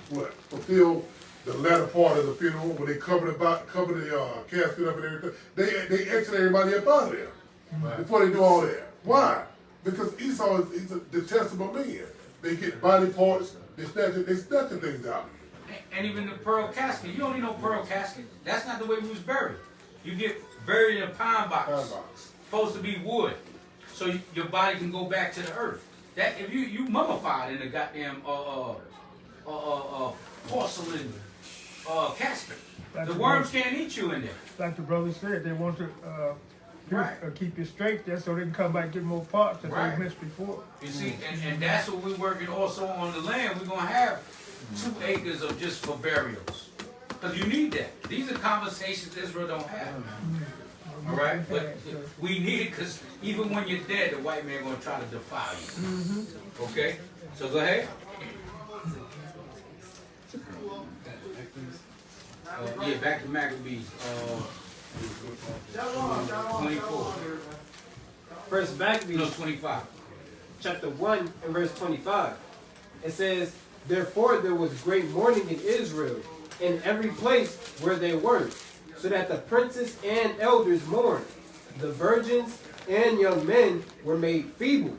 fulfill the latter part of the funeral when they cover the casket up and everything. They exit everybody up out of there before they do all that. Why? Because Esau is a detestable man. They get body parts. They snatching things out. And even the pearl casket. You don't need no pearl casket. That's not the way we was buried. You get buried in a pine box. Supposed to be wood. So your body can go back to the earth. That if you mummified in a goddamn porcelain casket. The worms can't eat you in there. Like the brother said, they want to keep you straight there so they can come back and get more parts that they missed before. You see, and that's what we're working also on the land. We're going to have 2 acres of just for burials. Because you need that. These are conversations Israel don't have. All right? But we need it because even when you're dead, the white man going to try to defile you. Okay? So go ahead. Yeah, back to Maccabees. 24. First Maccabees. No, 25. Chapter 1 and verse 25. It says, therefore there was great mourning in Israel, in every place where they were, so that the princes and elders mourned. The virgins and young men were made feeble,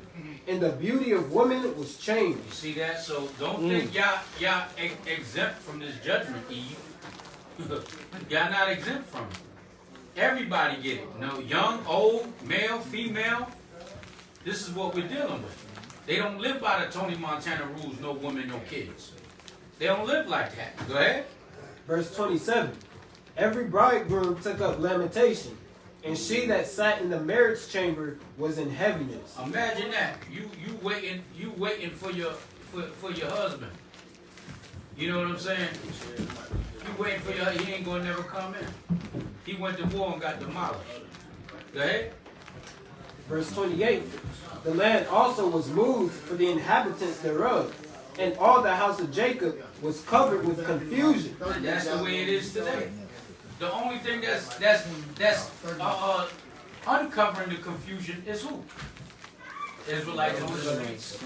and the beauty of women was changed. You see that? So don't think y'all exempt from this judgment, Eve. Y'all not exempt from it. Everybody get it. No, young, old, male, female. This is what we're dealing with. They don't live by the Tony Montana rules, no women, no kids. They don't live like that. Go ahead. Verse 27. Every bridegroom took up lamentation, and she that sat in the marriage chamber was in heaviness. Imagine that. You waiting for your husband. You know what I'm saying? You waiting for your, he ain't gonna never come in. He went to war and got demolished. Go ahead. Verse 28. The land also was moved for the inhabitants thereof, and all the house of Jacob was covered with confusion. And that's the way it is today. The only thing that's uncovering the confusion is who? Israelites on the streets.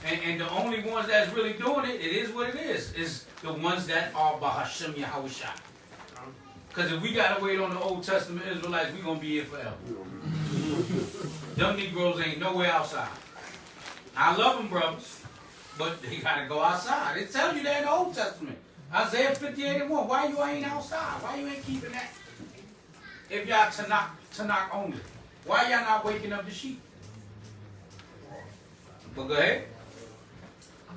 And the only ones that's really doing it, it is what it is the ones that are Bahashem Yahushua. Because if we gotta wait on the Old Testament Israelites, we're gonna be here forever. Them Negroes ain't nowhere outside. I love them, brothers, but they gotta go outside. It tells you that in the Old Testament. Isaiah 58:1. Why you ain't outside? Why you ain't keeping that? If y'all Tanakh only, why y'all not waking up the sheep? But go ahead.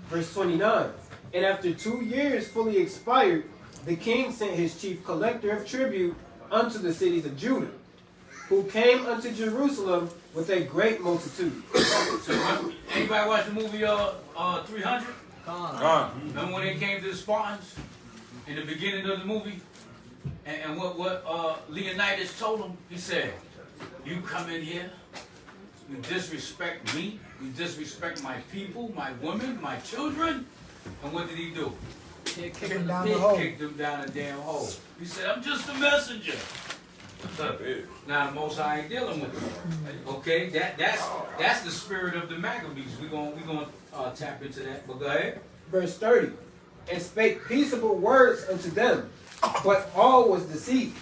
Verse 29. And after 2 years fully expired, the king sent his chief collector of tribute unto the cities of Judah, who came unto Jerusalem with a great multitude. So, anybody watch the movie 300? Remember when they came to the Spartans in the beginning of the movie? And what Leonidas told them? He said, you come in here, you disrespect me, you disrespect my people, my women, my children. And what did he do? Kick him down the hole. Kicked him down the damn hole. He said, I'm just a messenger. Now the Most High ain't dealing with them. Okay, that's the spirit of the Maccabees. We're gonna tap into that. But go ahead. Verse 30. And spake peaceable words unto them, but all was deceit.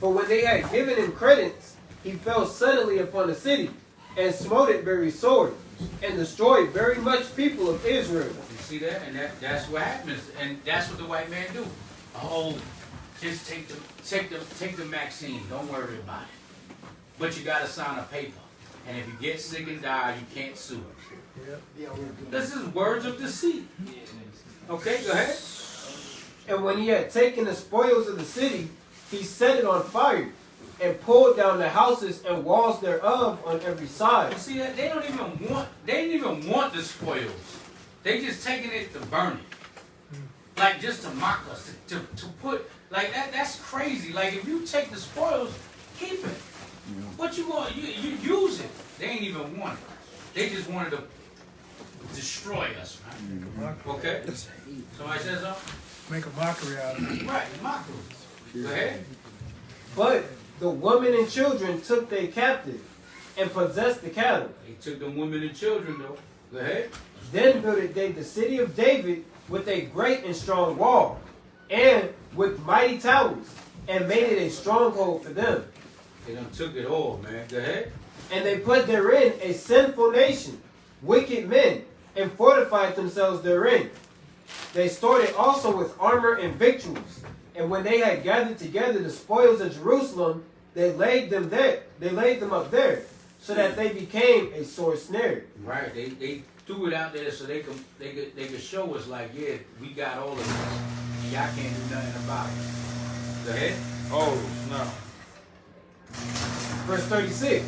For when they had given him credence, he fell suddenly upon the city, and smote it very sore, and destroyed very much people of Israel. You see that? And that's what happens. And that's what the white man do. Oh, just take the vaccine. Don't worry about it. But you gotta sign a paper. And if you get sick and die, you can't sue. This is words of deceit. Okay, go ahead. And when he had taken the spoils of the city, he set it on fire, and pulled down the houses and walls thereof on every side. You see that? They didn't even want the spoils. They just taking it to burn it. Like just to mock us, to put like that's crazy. Like if you take the spoils, keep it. What you want? You use it. They ain't even want it. They just wanted to destroy us, right? Okay? Somebody says something? Make a mockery out of it. Right, mockery. Go ahead. But the women and children took they captive, and possessed the cattle. They took the women and children though. Go ahead. Then builded they the city of David with a great and strong wall, and with mighty towers, and made it a stronghold for them. They done took it all, man. Go ahead. And they put therein a sinful nation, wicked men, and fortified themselves therein. They stored it also with armor and victuals. And when they had gathered together the spoils of Jerusalem, they laid them there. They laid them up there, so that they became a sore snare. Right. They threw it out there so they could show us like, yeah, we got all of this. And y'all can't do nothing about it. Go ahead. Oh, no. Verse 36.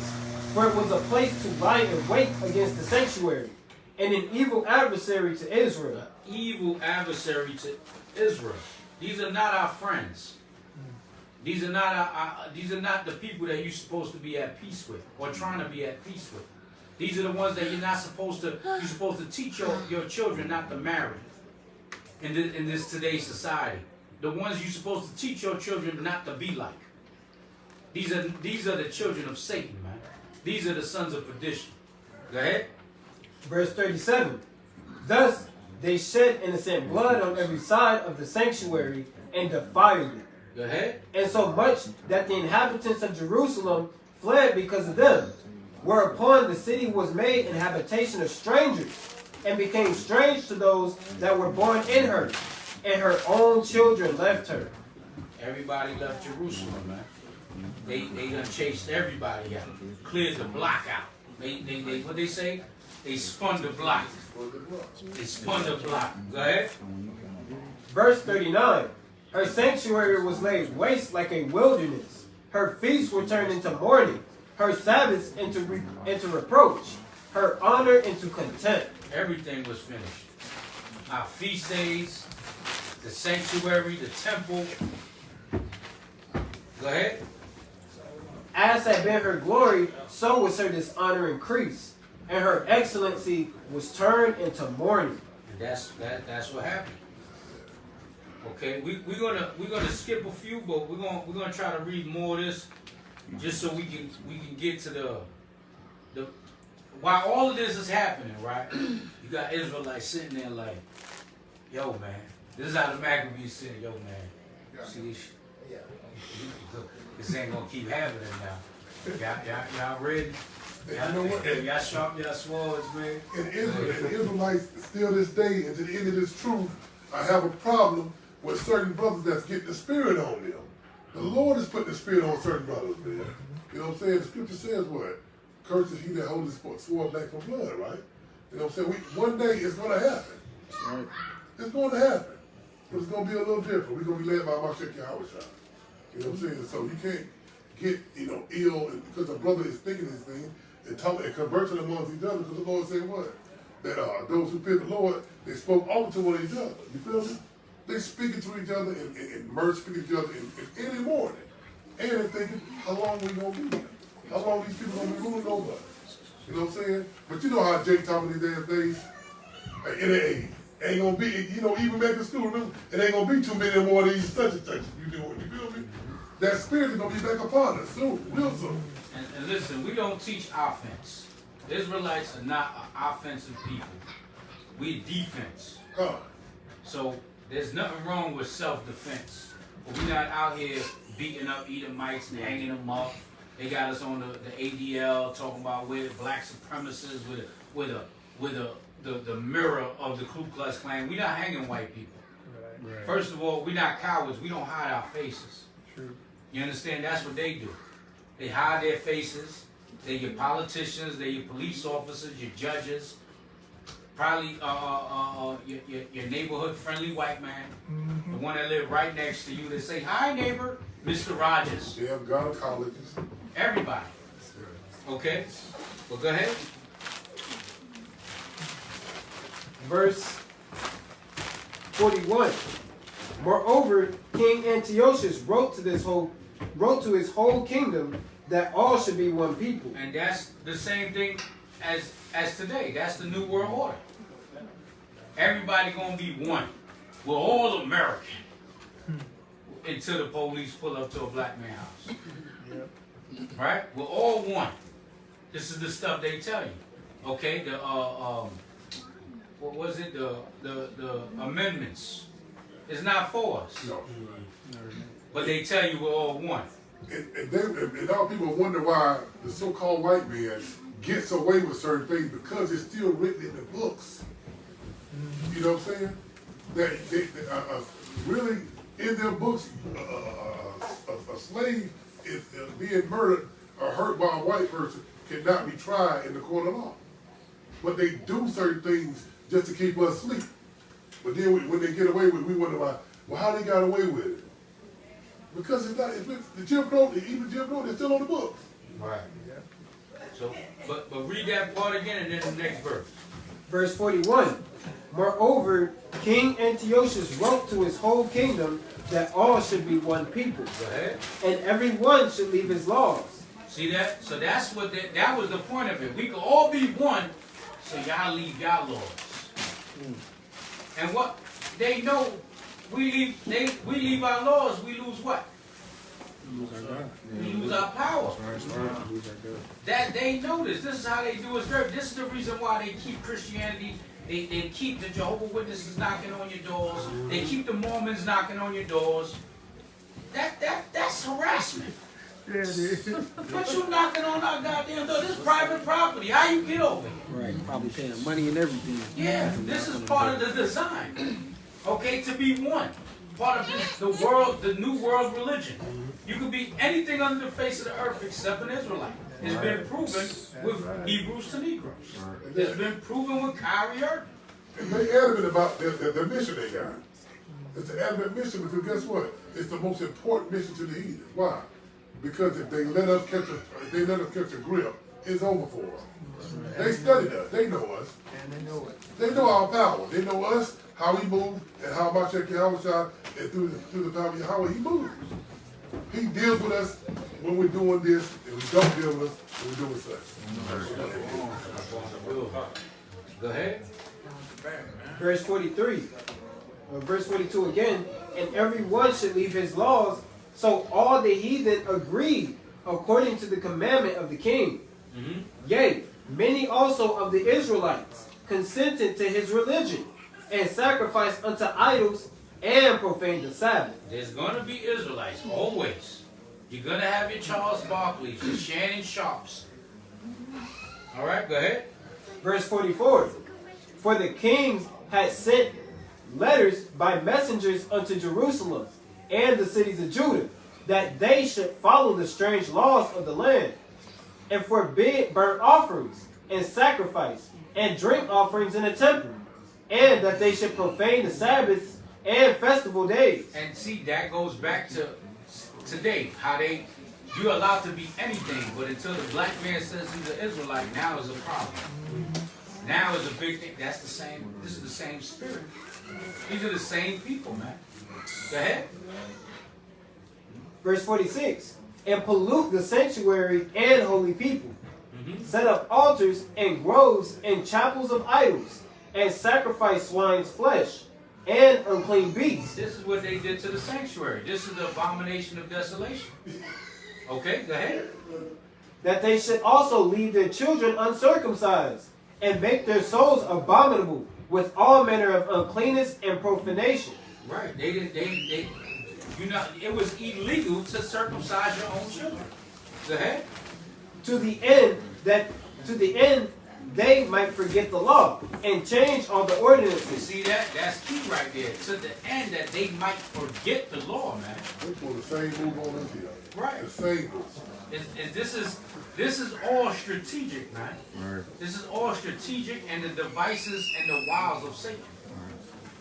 For it was a place to lie in wait against the sanctuary, and an evil adversary to Israel. Evil adversary to Israel. These are not our friends. These are not these are not the people that you're supposed to be at peace with or trying to be at peace with. These are the ones that you're not supposed to. You're supposed to teach your children not to marry. In this today's society, the ones you're supposed to teach your children not to be like. These are the children of Satan, man. These are the sons of perdition. Go ahead. Verse 37. Thus they shed innocent blood on every side of the sanctuary, and defiled it. Go ahead. And so much that the inhabitants of Jerusalem fled because of them. Whereupon the city was made an habitation of strangers, and became strange to those that were born in her, and her own children left her. Everybody left Jerusalem, man. They done chased everybody out, cleared the block out. They what they say? They spun the block. They spun the block. Go ahead. Verse 39. Her sanctuary was laid waste like a wilderness. Her feasts were turned into mourning. Her Sabbaths into reproach. Her honor into contempt. Everything was finished. Our feast days, the sanctuary, the temple. Go ahead. As had been her glory, so was her dishonor increased, and her excellency was turned into mourning. And that's what happened. Okay, we're gonna skip a few, but we're gonna try to read more of this, just so we can get to the while all of this is happening, right? You got Israelites sitting there like, yo man, this is how the Maccabees said, yo man, see this ain't gonna keep happening now. Y'all ready? You know what? Y'all sharp y'all swords, man. And Israelites still this day, and to the end of this truth, I have a problem with certain brothers that's getting the spirit on them. The Lord is putting the spirit on certain brothers, man. You know what I'm saying? The scripture says what? Curses he that holds his sword back from blood, right? You know what I'm saying? One day it's going to happen. Right. It's going to happen. But it's going to be a little different. We're going to be led by H.O.I. You know what I'm saying? So you can't get, ill because the brother is thinking this thing and talking and conversing amongst each other, because the Lord said what? That those who fear the Lord, they spoke often to one another. You feel me? They speaking to each other and merge speaking to each other in the morning. And they're thinking, how long we going to be here? How long these people going to be ruling over us? You know what I'm saying? But you know how Jake talking these damn days? It ain't going to be, even back in school, it ain't going to be too many more of these such and such. You feel me? That spirit is going to be back upon us soon, real soon. And listen, we don't teach offense. Israelites are not an offensive people. We defense. So there's nothing wrong with self-defense. But we're not out here beating up Edomites and hanging them up. They got us on the ADL talking about we're black supremacists with the mirror of the Ku Klux Klan. We're not hanging white people. Right. First of all, we're not cowards. We don't hide our faces. True. You understand? That's what they do. They hide their faces. They're your politicians. They're your police officers, your judges. Probably your neighborhood-friendly white man. Mm-hmm. The one that live right next to you. They say, hi, neighbor, Mr. Rogers. Yeah, I've gone to colleges. Everybody. Okay? Well, go ahead. Verse 41. Moreover, King Antiochus wrote to his whole kingdom that all should be one people. And that's the same thing as today. That's the New World Order. Everybody gonna be one. We're all American. Until the police pull up to a black man's house. Yep. Right? We're all one. This is the stuff they tell you. Okay? The what was it? The amendments. It's not for us. No. But they tell you we're all one. And all people wonder why the so-called white man gets away with certain things, because it's still written in the books. You know what I'm saying? That they really in their books, a slave is being murdered or hurt by a white person cannot be tried in the court of law. But they do certain things just to keep us asleep. But then when they get away with it, we wonder why. Well, how they got away with it? Because it's not. The Jim Crow, even Jim Crow, they're still on the books. Right. So, but read that part again, and then the next verse. Verse 41. Moreover, King Antiochus wrote to his whole kingdom that all should be one people. Go ahead. And every one should leave his laws. See that? So that's what that was the point of it. We could all be one, so y'all leave y'all laws. And what they know, we leave our laws, we lose what? We lose our power. That they know this. This is how they do it. This is the reason why they keep Christianity. They keep the Jehovah's Witnesses knocking on your doors. They keep the Mormons knocking on your doors. That's harassment. Yeah, it is. But you knocking on our goddamn door. This is private property. How you get over here? Right, probably paying money and everything. Yeah, this is part of the design. Okay, to be one. Part of this, the world, the new world religion. You could be anything under the face of the earth except an Israelite. It's been proven with Hebrews to Negroes. It's been proven with Kyrie Irving. And they adamant about the mission they got. It's an adamant mission because guess what? It's the most important mission to the heathen. Why? Because if they let us catch a grip, it's over for them. They studied us. They know us. And they know it. They know our power. They know us, how we move, and how much Yahweh and through the power of Yahweh, he moves. He deals with us when we're doing this, and he don't deal with us when we're doing such. Go ahead. Verse 43, verse 42 again, and every one should leave his laws. So all the heathen agreed according to the commandment of the king. Yea, many also of the Israelites consented to his religion, and sacrificed unto idols, and profaned the Sabbath. There's going to be Israelites, always. You're going to have your Charles Barkleys, your Shannon Sharps. All right, go ahead. Verse 44, for the kings had sent letters by messengers unto Jerusalem and the cities of Judah, that they should follow the strange laws of the land, and forbid burnt offerings, and sacrifice, and drink offerings in the temple, and that they should profane the Sabbaths and festival days. And see, that goes back to today, how you're allowed to be anything, but until the black man says he's an Israelite, now is a problem. Now is a big thing. That's the same, this is the same spirit. These are the same people, man. Go ahead. Verse 46, and pollute the sanctuary and holy people, set up altars and groves and chapels of idols, and sacrifice swine's flesh and unclean beasts. This is what they did to the sanctuary. This is the abomination of desolation. Okay, go ahead. That they should also leave their children uncircumcised, and make their souls abominable with all manner of uncleanness and profanation. Right. It was illegal to circumcise your own children. Go ahead. To the end they might forget the law and change all the ordinances. You see that? That's key right there. To the end that they might forget the law, man. We pull the same move on us here. Right. The same move. This is all strategic, man. Right. This is all strategic and the devices and the wiles of Satan.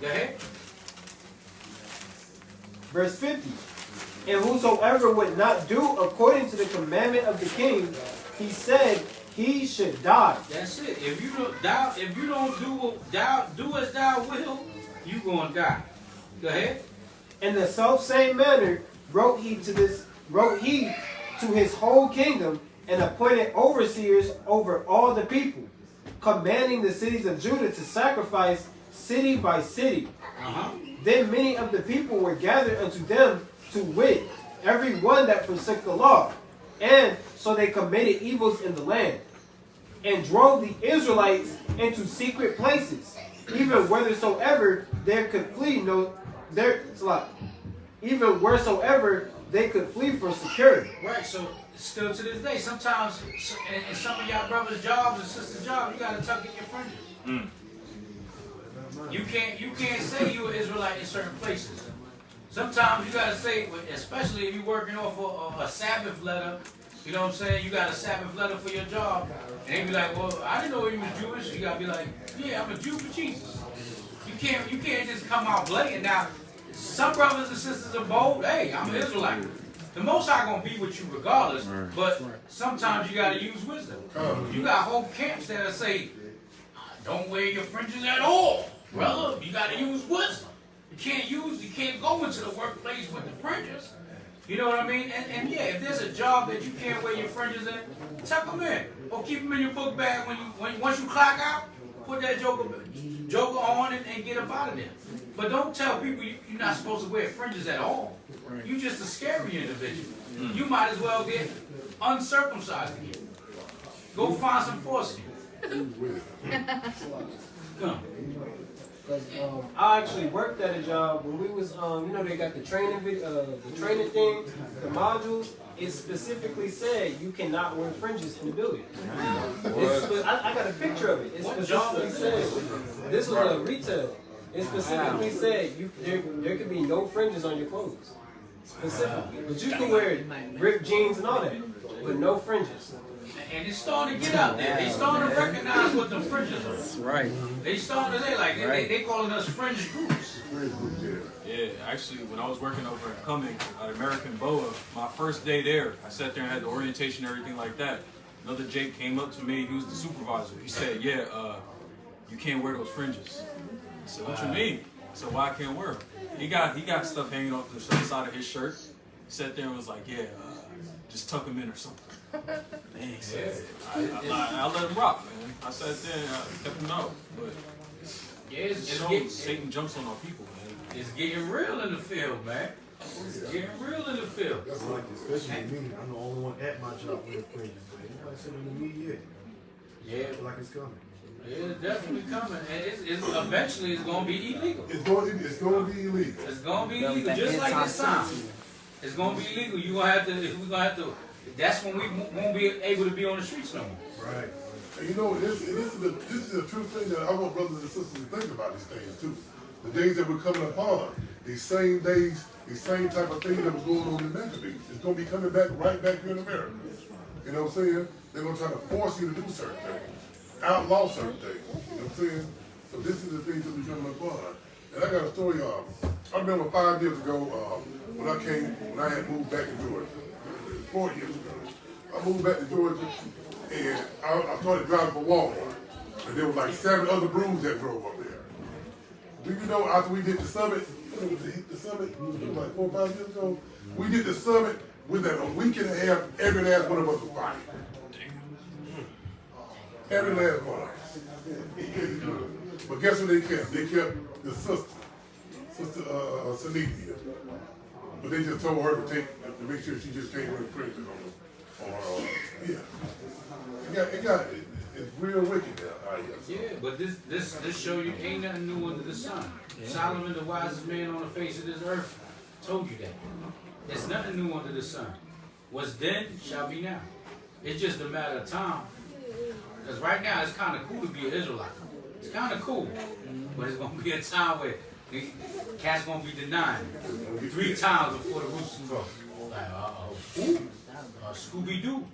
Go ahead. Verse 50. And whosoever would not do according to the commandment of the king, he said he should die. That's it. If you don't do as thou will, you gonna die. Go ahead. In the self same manner wrote he to his whole kingdom, and appointed overseers over all the people, commanding the cities of Judah to sacrifice city by city. Then many of the people were gathered unto them, to wit, every one that forsook the law. And so they committed evils in the land, and drove the Israelites into secret places, even whithersoever they could flee even wheresoever they could flee for security. Right, so still to this day, sometimes in some of y'all brothers' jobs and sisters' jobs, you gotta tuck in your fringes. You can't say you're an Israelite in certain places. Sometimes you gotta say, especially if you're working off a Sabbath letter, you know what I'm saying? You got a Sabbath letter for your job, and they be like, well, I didn't know he was Jewish. You gotta be like, yeah, I'm a Jew for Jesus. You can't just come out blatant. Now, some brothers and sisters are bold. Hey, I'm an Israelite. The Most High gonna be with you regardless, but sometimes you gotta use wisdom. You got whole camps that say, don't wear your fringes at all, brother. You gotta use wisdom. You can't go into the workplace with the fringes. You know what I mean? And yeah, if there's a job that you can't wear your fringes in, tuck them in, or keep them in your book bag once you clock out. Put that joker on and get up out of there. But don't tell people you're not supposed to wear fringes at all. You just a scary individual. You might as well get uncircumcised again. Go find some foreskin. Come. Cause I actually worked at a job when we was you know they got the training the training thing, the modules. It specifically said you cannot wear fringes in the building. I got a picture of it. It specifically said this was a retail. It specifically said there could be no fringes on your clothes. Specifically, but you can wear ripped jeans and all that, but no fringes. And it's starting to get out there. They starting to recognize what the fringes are. That's right. They starting to say like they calling us fringe groups. Yeah, actually, when I was working over at Cumming at American Boa, my first day there, I sat there and had the orientation and everything like that. Another Jake came up to me. He was the supervisor. He said, "Yeah, you can't wear those fringes." I said, "What you mean?" So why I can't wear them? He got stuff hanging off the side of his shirt. He sat there and was like, "Yeah, just tuck them in or something." I let him rock, man. I sat there and I kept him out. But Satan jumps on our people, man. It's getting real in the field, man. It's getting real in the field. That's like, especially me. I'm the only one at my job with fringes. Anybody said in the new year? Yeah, I feel like it's coming. it's definitely coming, and it's eventually it's gonna be illegal. It's going to be illegal. It's gonna be illegal, just like this time. It's gonna be illegal. We're gonna have to. That's when we won't be able to be on the streets no more. Right. And you know, this is a true thing that I want brothers and sisters to think about these things too. The days that we're coming upon, these same days, these same type of things that was going on in Maccabees, it's going to be coming back right back here in America. You know what I'm saying? They're going to try to force you to do certain things, outlaw certain things. You know what I'm saying? So this is the things that we're coming upon. And I got a story. I remember 5 years ago when I had moved back to Georgia. 4 years ago, I moved back to Georgia, and I started driving for Walmart. And there were like 7 other brews that drove up there. Do you know, after we did the summit, the summit, like 4 or 5 years ago, we did the summit within a week and a half, every last one of us was fighting. Every last one of us. But guess what they kept? They kept the sister Sanithia. But they just told her to make sure she just can't wear fringes on yeah. It's real wicked now. Yeah, but this show you ain't nothing new under the sun. Yeah. Solomon, the wisest man on the face of this earth, told you that. There's nothing new under the sun. What's then shall be now. It's just a matter of time. Because right now it's kind of cool to be an Israelite. It's kind of cool. But it's going to be a time where the cat's going to be denied 3 times before the rooster crows. Like, Scooby-Doo.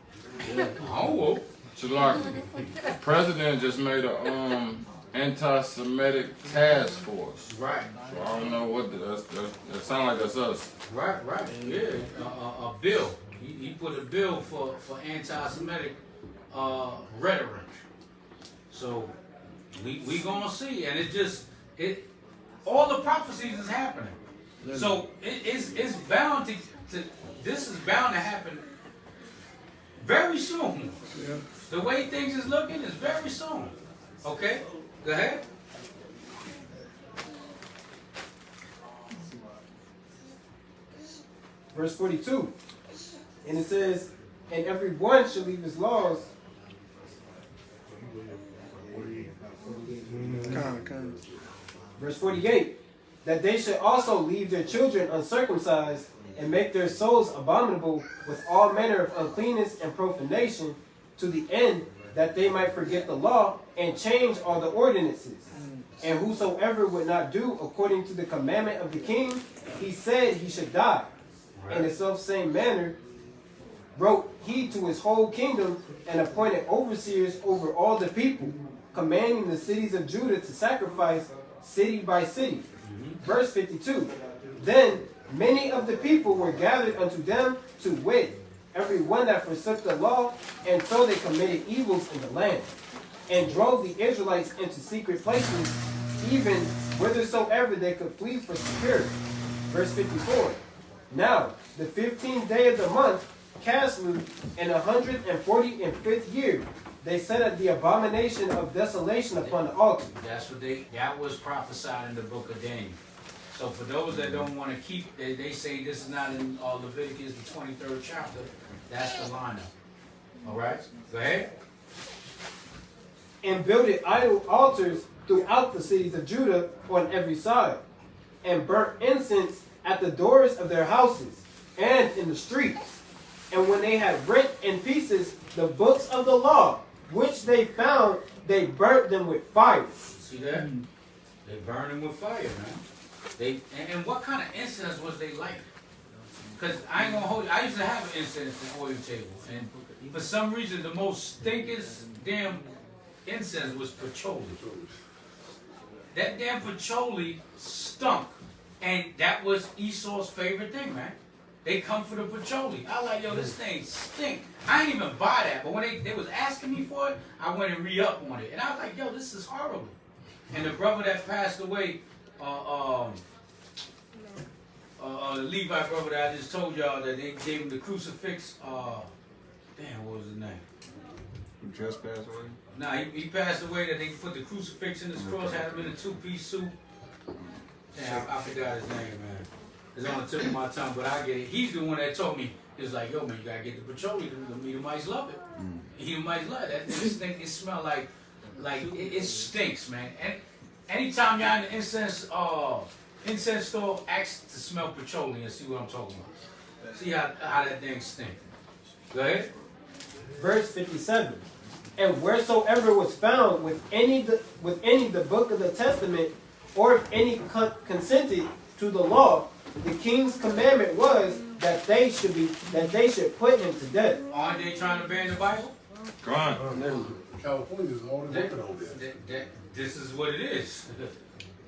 Oh, The president just made a anti-Semitic task force. Right. So I don't know what that sound like that's us. Right. Yeah, a bill. He put a bill for anti-Semitic rhetoric. So we gonna see, and all the prophecies is happening. So it's bound to this is bound to happen very soon. Yeah. The way things is looking is very soon. Okay, go ahead. Verse 42, and it says, "And every one shall leave his laws." Verse 48, "that they should also leave their children uncircumcised, and make their souls abominable with all manner of uncleanness and profanation, to the end that they might forget the law and change all the ordinances. And whosoever would not do according to the commandment of the king, he said he should die. In the selfsame manner wrote he to his whole kingdom, and appointed overseers over all the people, commanding the cities of Judah to sacrifice city by city." Verse 52, "Then many of the people were gathered unto them, to wit, every one that forsook the law, and so they committed evils in the land, and drove the Israelites into secret places, even whithersoever they could flee for security." Verse 54, "Now the 15th day of the month, Caslu, in 145th year, they set up the abomination of desolation upon the altar." That was prophesied in the book of Daniel. So for those that don't want to keep, they say this is not in Leviticus, the 23rd chapter. That's the lineup. All right, go ahead. "And builded idol altars throughout the cities of Judah on every side, and burnt incense at the doors of their houses and in the streets. And when they had rent in pieces the books of the law, which they found, they burnt them with fire. See that? They burn them with fire, man. And what kind of incense was they lighting? Because I ain't gonna hold you. I used to have an incense oil table, and for some reason, the most stinkest damn incense was patchouli. That damn patchouli stunk, and that was Esau's favorite thing, man. They come for the patchouli. I like, yo, this thing stink. I didn't even buy that, but when they was asking me for it, I went and re-up on it, and I was like, yo, this is horrible. And the brother that passed away, the Levi brother that I just told y'all that they gave him the crucifix. Damn, what was his name? He just passed away? Nah, he passed away that they put the crucifix in his cross, had him in a two-piece suit. Damn, I forgot his name, man. It's on the tip of my tongue, but I get it. He's the one that told me, he was like, yo, man, you gotta get the patchouli. The Edomites love it. Edomites love it. That thing, it smell like it stinks, man. And anytime y'all in the incense store, ask to smell patchouli and see what I'm talking about. See how that thing stink. Go ahead. Verse 57. And wheresoever was found with any the book of the testament, or if any consented to the law, the king's commandment was that they should put him to death. Aren't they trying to ban the Bible? Come on. California is already working on that. This is what it is.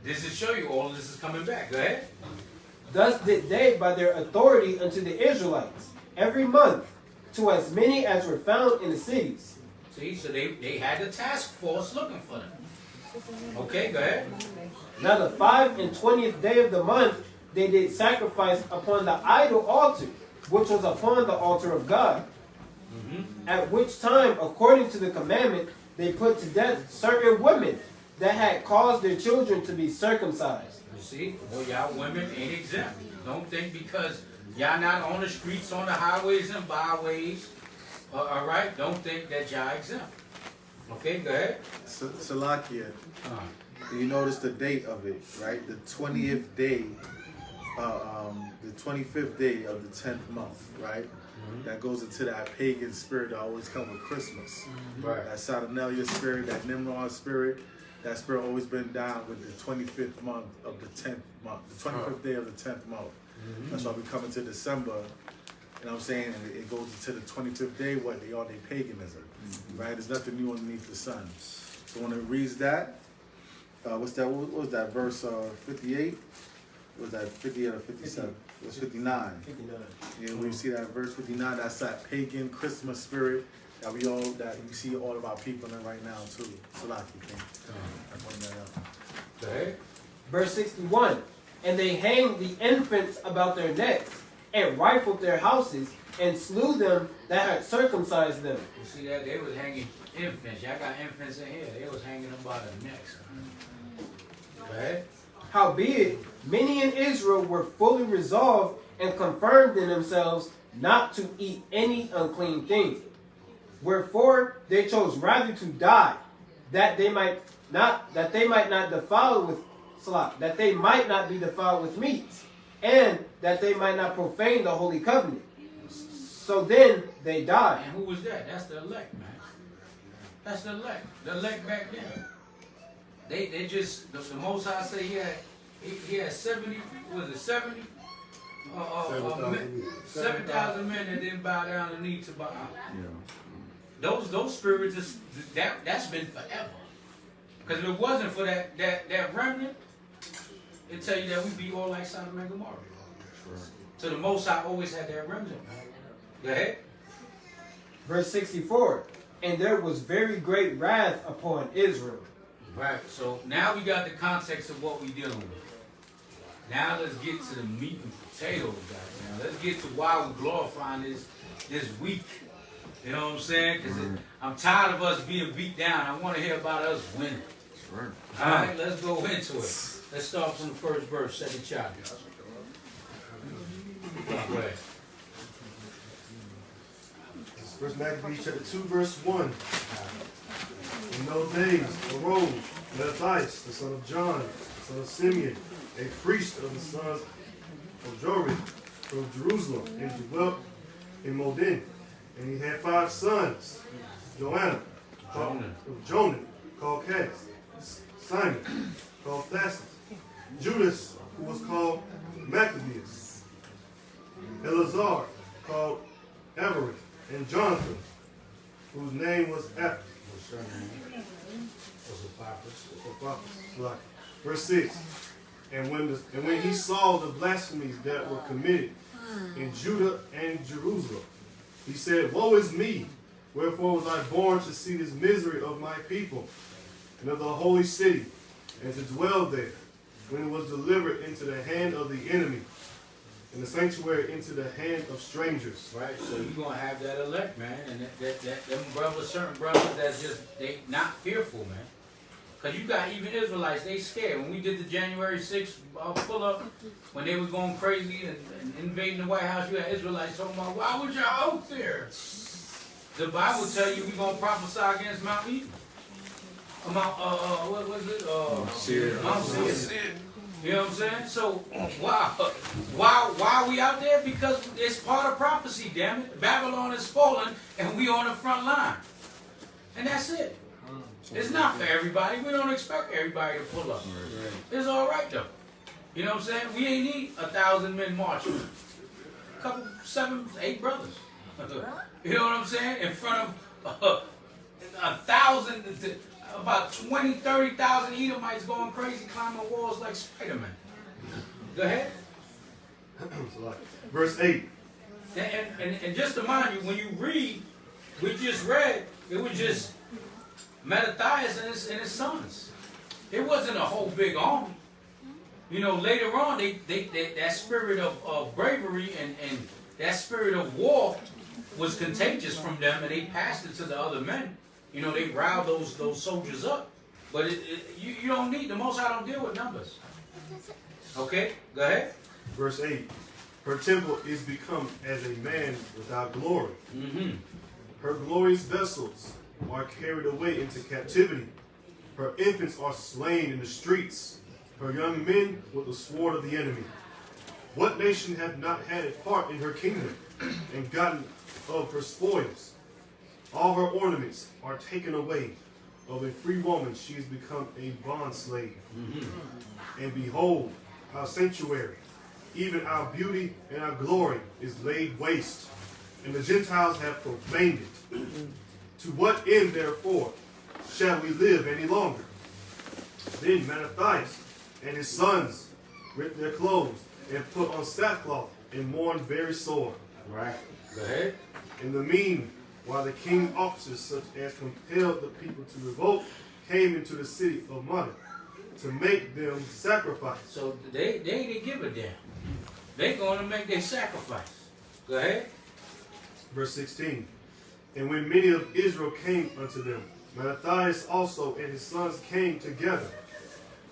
This is show you all of this is coming back. Go ahead. Thus did they by their authority unto the Israelites every month, to as many as were found in the cities. See, so they had the task force looking for them. Okay, go ahead. Now the 25th day of the month they did sacrifice upon the idol altar, which was upon the altar of God. At which time, according to the commandment, they put to death certain women that had caused their children to be circumcised. You see, well, y'all women ain't exempt. Don't think because y'all not on the streets, on the highways and byways, all right, don't think that y'all exempt. Okay, go ahead. Salakia, you notice the date of it, right? The 20th day, the 25th day of the 10th month, right? That goes into that pagan spirit that always comes with Christmas. Right. That Saturnalia spirit, that Nimrod spirit, that spirit always been down with the 25th month of the 10th month, the 25th day of the 10th month. That's why we come into December, you know what I'm saying, and it goes into the 25th day, they all day paganism, right? There's nothing new underneath the sun. So when it reads that, what was that verse 58? Was that 58 or 57? It was 59. 59. Yeah, when you see that verse 59, that's that pagan Christmas spirit that we see all of our people in right now too. Salaki thing. I point that out. Go ahead. Verse 61. And they hanged the infants about their necks, and rifled their houses, and slew them that had circumcised them. You see that? They was hanging infants. Y'all got infants in here. They was hanging them by the necks. Go ahead. Howbeit, many in Israel were fully resolved and confirmed in themselves not to eat any unclean thing. Wherefore they chose rather to die, that they might not be defiled with meats, and that they might not profane the holy covenant. So then they died. And who was that? That's the elect, man. That's the elect. The elect back then. They just, the Most High say he had 70, was it 70? 7,000 men that didn't bow down the knee to Baal. Yeah. Those spirits, that's been forever. Because if it wasn't for that remnant, it tell you that we'd be all like Sodom and Gomorrah. Right. So the Most High always had that remnant. Go ahead. Verse 64. And there was very great wrath upon Israel. Right. So now we got the context of what we're dealing with. Now let's get to the meat and potatoes, guys. Now let's get to why we're glorifying this week. You know what I'm saying? Because I'm tired of us being beat down. I want to hear about us winning. Sure. All right, let's go into it. Let's start from the first verse, second chapter. Go ahead. First Maccabees chapter 2, verse 1. In those days arose Mattathias, the son of John, the son of Simeon, a priest of the sons of Jorim from Jerusalem, and dwelt in Modin. And he had 5 sons, Jonan, called Caz, Simon, called Thassus, Judas, who was called Maccabees, Eleazar, called Ephraim, and Jonathan, whose name was Ephraim. Verse 6. And when he saw the blasphemies that were committed in Judah and Jerusalem, he said, Woe is me! Wherefore was I born to see this misery of my people and of the holy city, and to dwell there, when it was delivered into the hand of the enemy, and the sanctuary into the hand of strangers. Right, so you're going to have that elect, man, and them brothers, certain brothers that's just, they not fearful, man. Because you got even Israelites, they scared. When we did the January 6th pull-up, when they was going crazy and invading the White House, you had Israelites talking about, why would y'all out there? The Bible tell you we're going to prophesy against Mount Eden. What was it? Mount Seir. You know what I'm saying? So, why are we out there? Because it's part of prophecy, damn it. Babylon is fallen, and we on the front line. And that's it. It's not for everybody. We don't expect everybody to pull up. It's all right, though. You know what I'm saying? We ain't need 1,000 men marching. A couple, 7, 8 brothers. You know what I'm saying? In front of 1,000, about 20, 30,000 Edomites going crazy, climbing walls like Spider-Man. Go ahead. Verse 8. And just to mind you, when you read, we just read, it was just Mattathias and his sons. It wasn't a whole big army. You know, later on, that spirit of bravery and that spirit of war was contagious from them, and they passed it to the other men. You know, they riled those soldiers up. But you don't need, the Most High don't deal with numbers. Okay, go ahead. Verse 8. Her temple is become as a man without glory. Her glorious vessels are carried away into captivity. Her infants are slain in the streets. Her young men with the sword of the enemy. What nation hath not had a part in her kingdom and gotten of her spoils? All her ornaments are taken away. Of a free woman she has become a bondslave. And behold, our sanctuary, even our beauty and our glory, is laid waste, and the Gentiles have profaned it. To what end, therefore, shall we live any longer? Then Mattathias and his sons rent their clothes and put on sackcloth and mourned very sore. Right. Go ahead. In the mean, while the king's officers, such as compelled the people to revolt, came into the city of Mother to make them sacrifice. So they didn't give a damn. They're going to make their sacrifice. Go ahead. Verse 16. And when many of Israel came unto them, Mattathias also and his sons came together.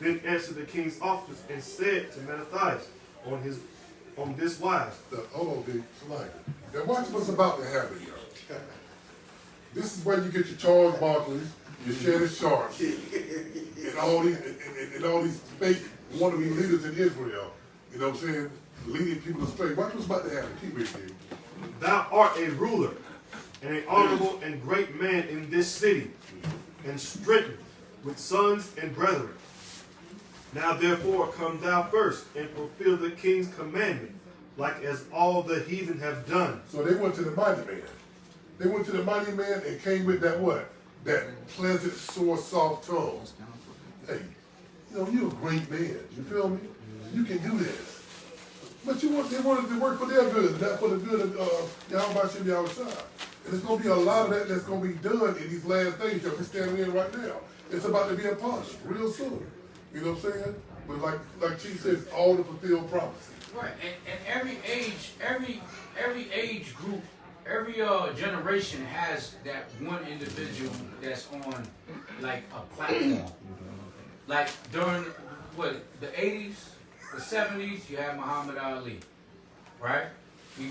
Then answered the king's officers and said to Mattathias on this wise. Hold on, dude. Now watch what's about to happen here. This is where you get your Charles Barkley, your Shannon Sharp, and all these fake wannabe leaders in Israel. You know what I'm saying? Leading people astray. Watch what's about to happen. Keep reading. Thou art a ruler and an honorable and great man in this city, and strengthened with sons and brethren. Now therefore come thou first, and fulfill the king's commandment, like as all the heathen have done. So they went to the mighty man. They went to the mighty man and came with that what? That pleasant, sore, soft tongue. Hey, you know, you're a great man. You feel me? You can do this. But they wanted to work for their good, not for the good of Yahweh. And there's going to be a lot of that that's going to be done in these last days that we're standing in right now. It's about to be accomplished real soon. You know what I'm saying? But like Chief says, all the fulfilled prophecy. Right, and every age group, every generation has that one individual that's on like a platform. Like during the 80s, the 70s, you have Muhammad Ali, right? You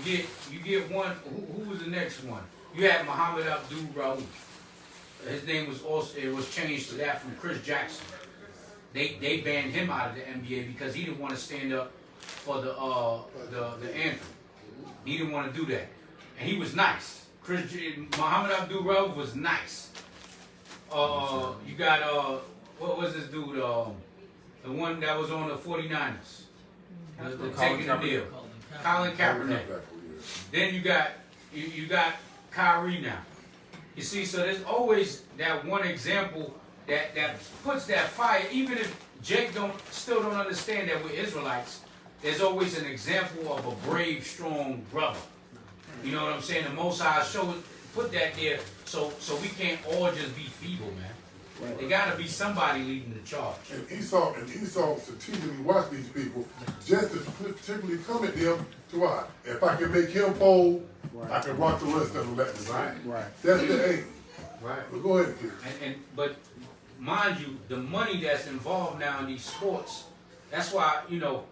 get one. Who was the next one? You had Muhammad Abdul Rauf. his name was also, it was changed to that from Chris Jackson. They banned him out of the NBA because he didn't want to stand up for the anthem. He didn't want to do that, and he was nice. Muhammad Abdul-Rauf was nice. You got what was this dude? The one that was on the 49ers, the taking the deal. Colin Kaepernick. Then you got Kyrie now. You see, so there's always that one example that puts that fire. Even if Jake still don't understand that we're Israelites, there's always an example of a brave, strong brother. You know what I'm saying? The Most High put that there so we can't all just be feeble, man. Right. There gotta be somebody leading the charge. And Esau strategically watch these people just to particularly come at them to why? If I can make him bold, I can rock the rest of them back to right. That's the aim. Right. But go ahead, kid. But mind you, the money that's involved now in these sports, that's why, you know,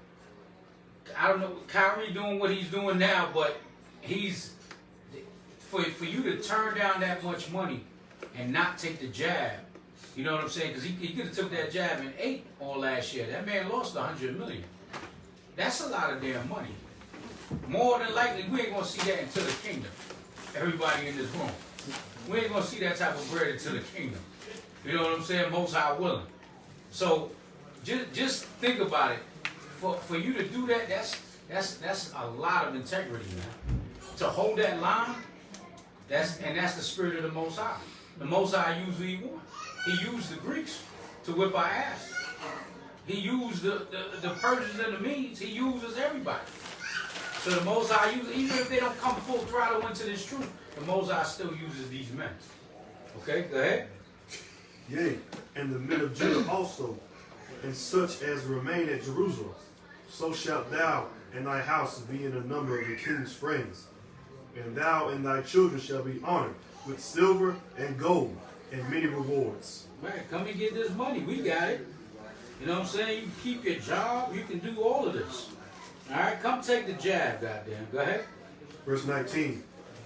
I don't know, Kyrie doing what he's doing now, but he's, for you to turn down that much money and not take the jab, you know what I'm saying? Because he could have took that jab and ate all last year. That man lost $100 million. That's a lot of damn money. More than likely, we ain't gonna see that into the kingdom. Everybody in this room, we ain't gonna see that type of bread into the kingdom. You know what I'm saying? Most High willing. So just think about it. For you to do that, that's a lot of integrity, man. To hold that line, that's the spirit of the Most High. The Most High used who he wanted. He used the Greeks to whip our ass. He used the Persians and the Medes. He uses everybody. So the Most High uses, even if they don't come full throttle into this truth, the Most High still uses these men. Okay, go ahead. Yea, and the men of Judah also, and such as remain at Jerusalem, so shalt thou and thy house be in the number of the king's friends. And thou and thy children shall be honored with silver and gold and many rewards. Right, come and get this money. We got it. You know what I'm saying? You can keep your job. You can do all of this. All right, come take the jab, goddamn. Go ahead. Verse 19.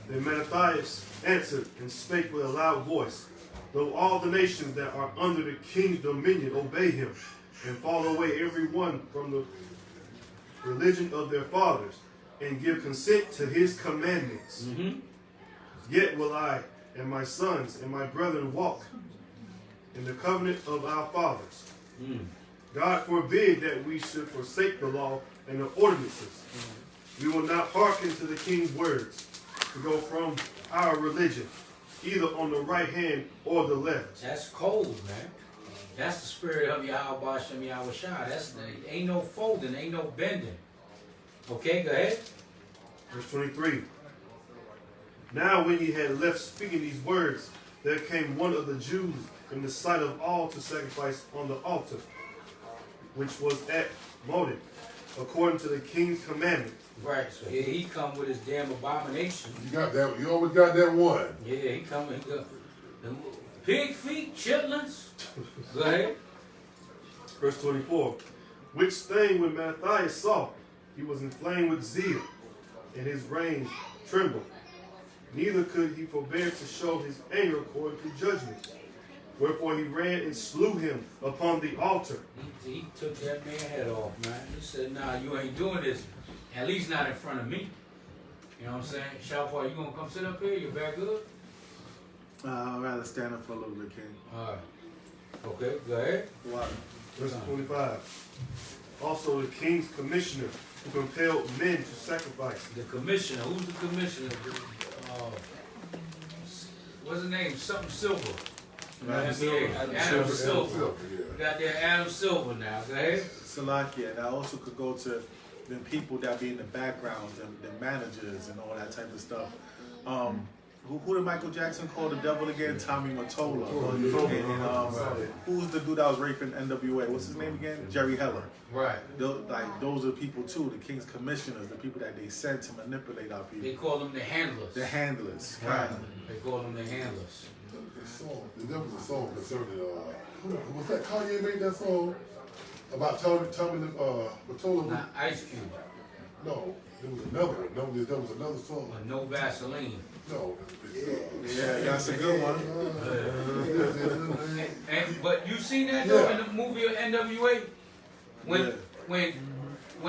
Then Mattathias answered and spake with a loud voice, though all the nations that are under the king's dominion obey him, and fall away every one from the religion of their fathers, and give consent to his commandments. Yet will I and my sons and my brethren walk in the covenant of our fathers. God forbid that we should forsake the law and the ordinances. We will not hearken to the king's words to go from our religion, either on the right hand or the left. That's cold, man. That's the spirit of Yahweh Shem Yahweh Shai. Ain't no folding, ain't no bending. Okay, go ahead. Verse 23. Now when he had left speaking these words, there came one of the Jews in the sight of all to sacrifice on the altar, which was at Modin, according to the king's commandment. Right, so here he come with his damn abomination. You got that. You always got that one. Yeah, he come. Pig feet, chitlins. Go ahead. Verse 24. Which thing when Mattathias saw, he was inflamed with zeal, and his reins trembled. Neither could he forbear to show his anger according to judgment. Wherefore he ran and slew him upon the altar. He took that man's head off, man. He said, nah, you ain't doing this. At least not in front of me. You know what I'm saying? Shalpar, you gonna come sit up here? You back good? I'd rather stand up for a little bit, King. All right. Okay, go ahead. Wow. Verse 25. Also the king's commissioner who compelled men to sacrifice. The commissioner. Who's the commissioner? What's his name? Something Silver. Adam Silver. Got there Adam Silver now. Go ahead. Salakia. And I also could go to the people that be in the background, the managers and all that type of stuff. Who did Michael Jackson call the devil again? Tommy Mottola. And who's the dude that was raping NWA? What's his name again? Jerry Heller. Right. Those are people too, the king's commissioners, the people that they sent to manipulate our people. They call them the handlers. The handlers. Right. They call them the handlers. There was a song concerning, was that Kanye made that song? About Tommy Mottola? Not Ice Cube. No, There was another one. No, there was another song. No Vaseline. No. Yeah, that's a good one. But you seen that though in the movie of NWA? When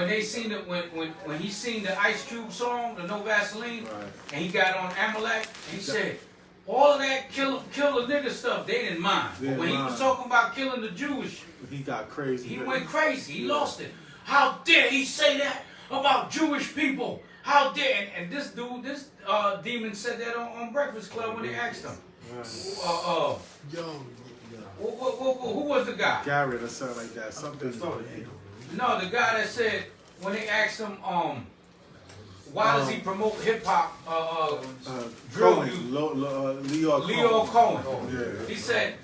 they seen the when he seen the Ice Cube song, the No Vaseline, and he got on Amalek, and he said, all of that kill the nigga stuff, they didn't mind. But when he was talking about killing the Jewish, he got crazy. He went crazy. He lost it. How dare he say that about Jewish people? How dare? And this dude, this demon said that on Breakfast Club when they asked him. Who was the guy? Garrett or something like that. Something. No, the guy that said when they asked him, why does he promote hip hop? Drill music. Leo Cohen. Yeah. He said,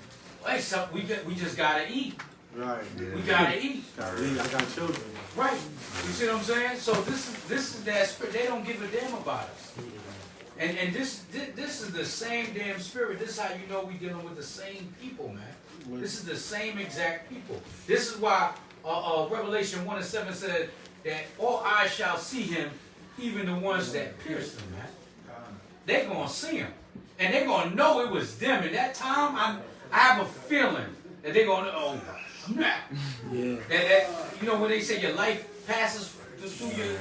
"Hey, son, we just gotta eat. Right. Yeah. We gotta eat. I got children. Right. You see what I'm saying? So this is that spirit. They don't give a damn about us. And this is the same damn spirit. This is how you know we dealing with the same people, man. This is the same exact people. This is why Revelation 1:7 said that all eyes shall see him, even the ones that pierced him, man. They're gonna see him, and they're gonna know it was them. In that time, I have a feeling that they're gonna know. Yeah. That you know when they say your life passes through you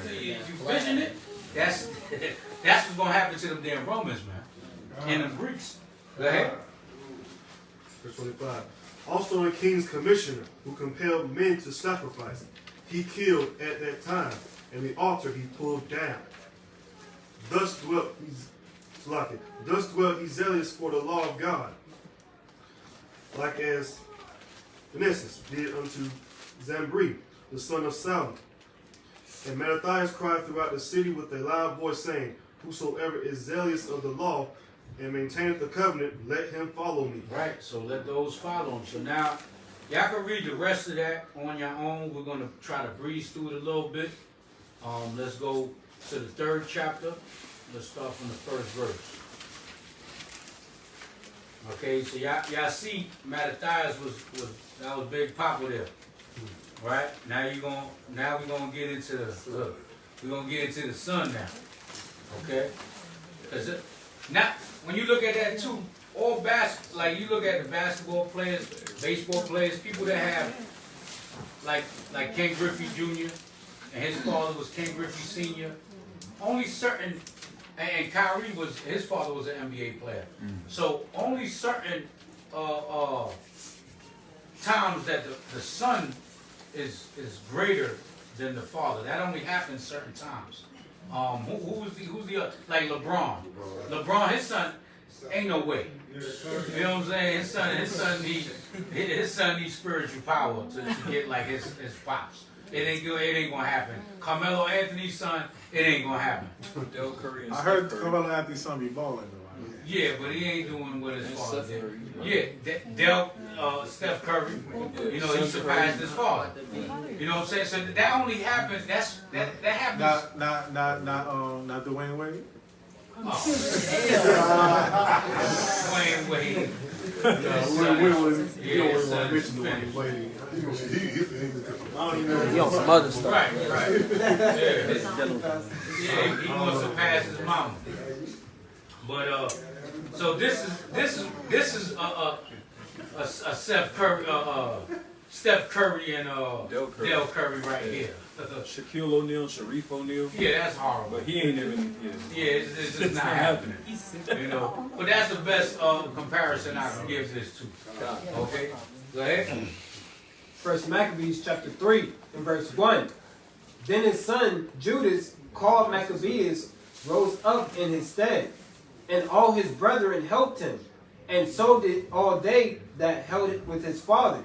vision it. That's what's gonna happen to them damn Romans, man, and them Greeks. Go ahead. Verse 25. Also a king's commissioner who compelled men to sacrifice, he killed at that time, and the altar he pulled down. Thus dwelt he zealous for the law of God, like as Phinehas did unto Zambri, the son of Salmon. And Mattathias cried throughout the city with a loud voice, saying, whosoever is zealous of the law and maintaineth the covenant, let him follow me. Right, so let those follow him. So now, y'all can read the rest of that on your own. We're going to try to breeze through it a little bit. Let's go to the 3rd chapter. Let's start from the 1st verse. Okay, so y'all see Mattathias was Big Papa there. Right? Now we're gonna get into the sun now. Okay? Because now when you look at that too, all like you look at the basketball players, baseball players, people that have like Ken Griffey Jr. and his father was Ken Griffey Sr. Only certain and Kyrie his father was an NBA player. So only certain times that the son is greater than the father. That only happens certain times. Who's the like LeBron? LeBron, his son ain't no way. You know what I'm saying? His son needs spiritual power to get like his pops. It ain't gonna happen. Carmelo Anthony's son, it ain't gonna happen. Del Curry and I heard Carmelo Anthony's son be balling though. Yeah, but he ain't doing what his father did. Steph Curry, you know, he surpassed his father. You know what I'm saying? So that only happens. That happens. Not Dwayne Wade. Dwayne Wade. He on some other stuff. Right. Yeah, he wants to pass his mama. But so this is a Steph Curry and Del Curry right here. Shaquille O'Neal, Sharif O'Neal. Yeah, that's horrible. But he ain't even. Yeah, it's just not happening. You know, but that's the best comparison I can give this to. Okay, go ahead. 1 Maccabees chapter 3 and verse 1. Then his son Judas, called Maccabees, rose up in his stead, and all his brethren helped him, and so did all they that held it with his father.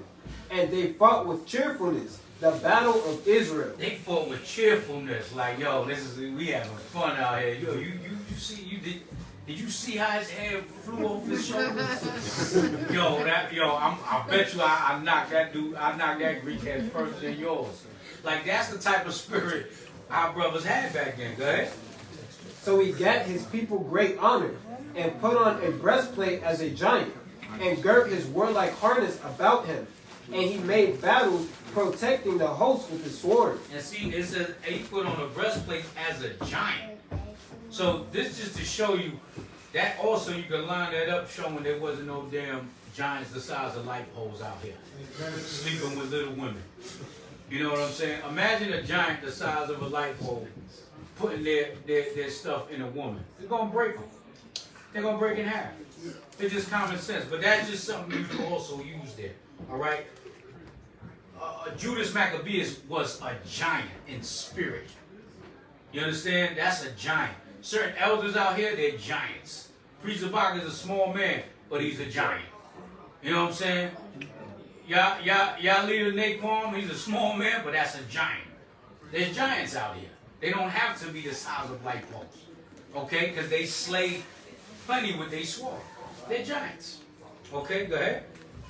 And they fought with cheerfulness the battle of Israel. They fought with cheerfulness, like, yo, we having fun out here. Yo, did you see how his hair flew over his shoulders? I bet you I knocked that Greek head further than yours. Like, that's the type of spirit our brothers had back then. Go ahead. So he gat his people great honor, and put on a breastplate as a giant, and girt his warlike harness about him. and he made battles, protecting the host with his sword. And see, it says he put on a breastplate as a giant. So this just to show you that also you can line that up showing there wasn't no damn giants the size of light poles out here sleeping with little women. You know what I'm saying? Imagine a giant the size of a light pole putting their stuff in a woman. They're going to break them. They're going to break in half. It's just common sense. But that's just something you can also use there. All right? Judas Maccabees was a giant in spirit. You understand? That's a giant. Certain elders out here, they're giants. Priest Zabak is a small man, but he's a giant. You know what I'm saying? Y'all leader Naquan, he's a small man, but that's a giant. There's giants out here. They don't have to be the size of light poles. Okay? Because they slay plenty with their sword. They're giants. Okay, go ahead.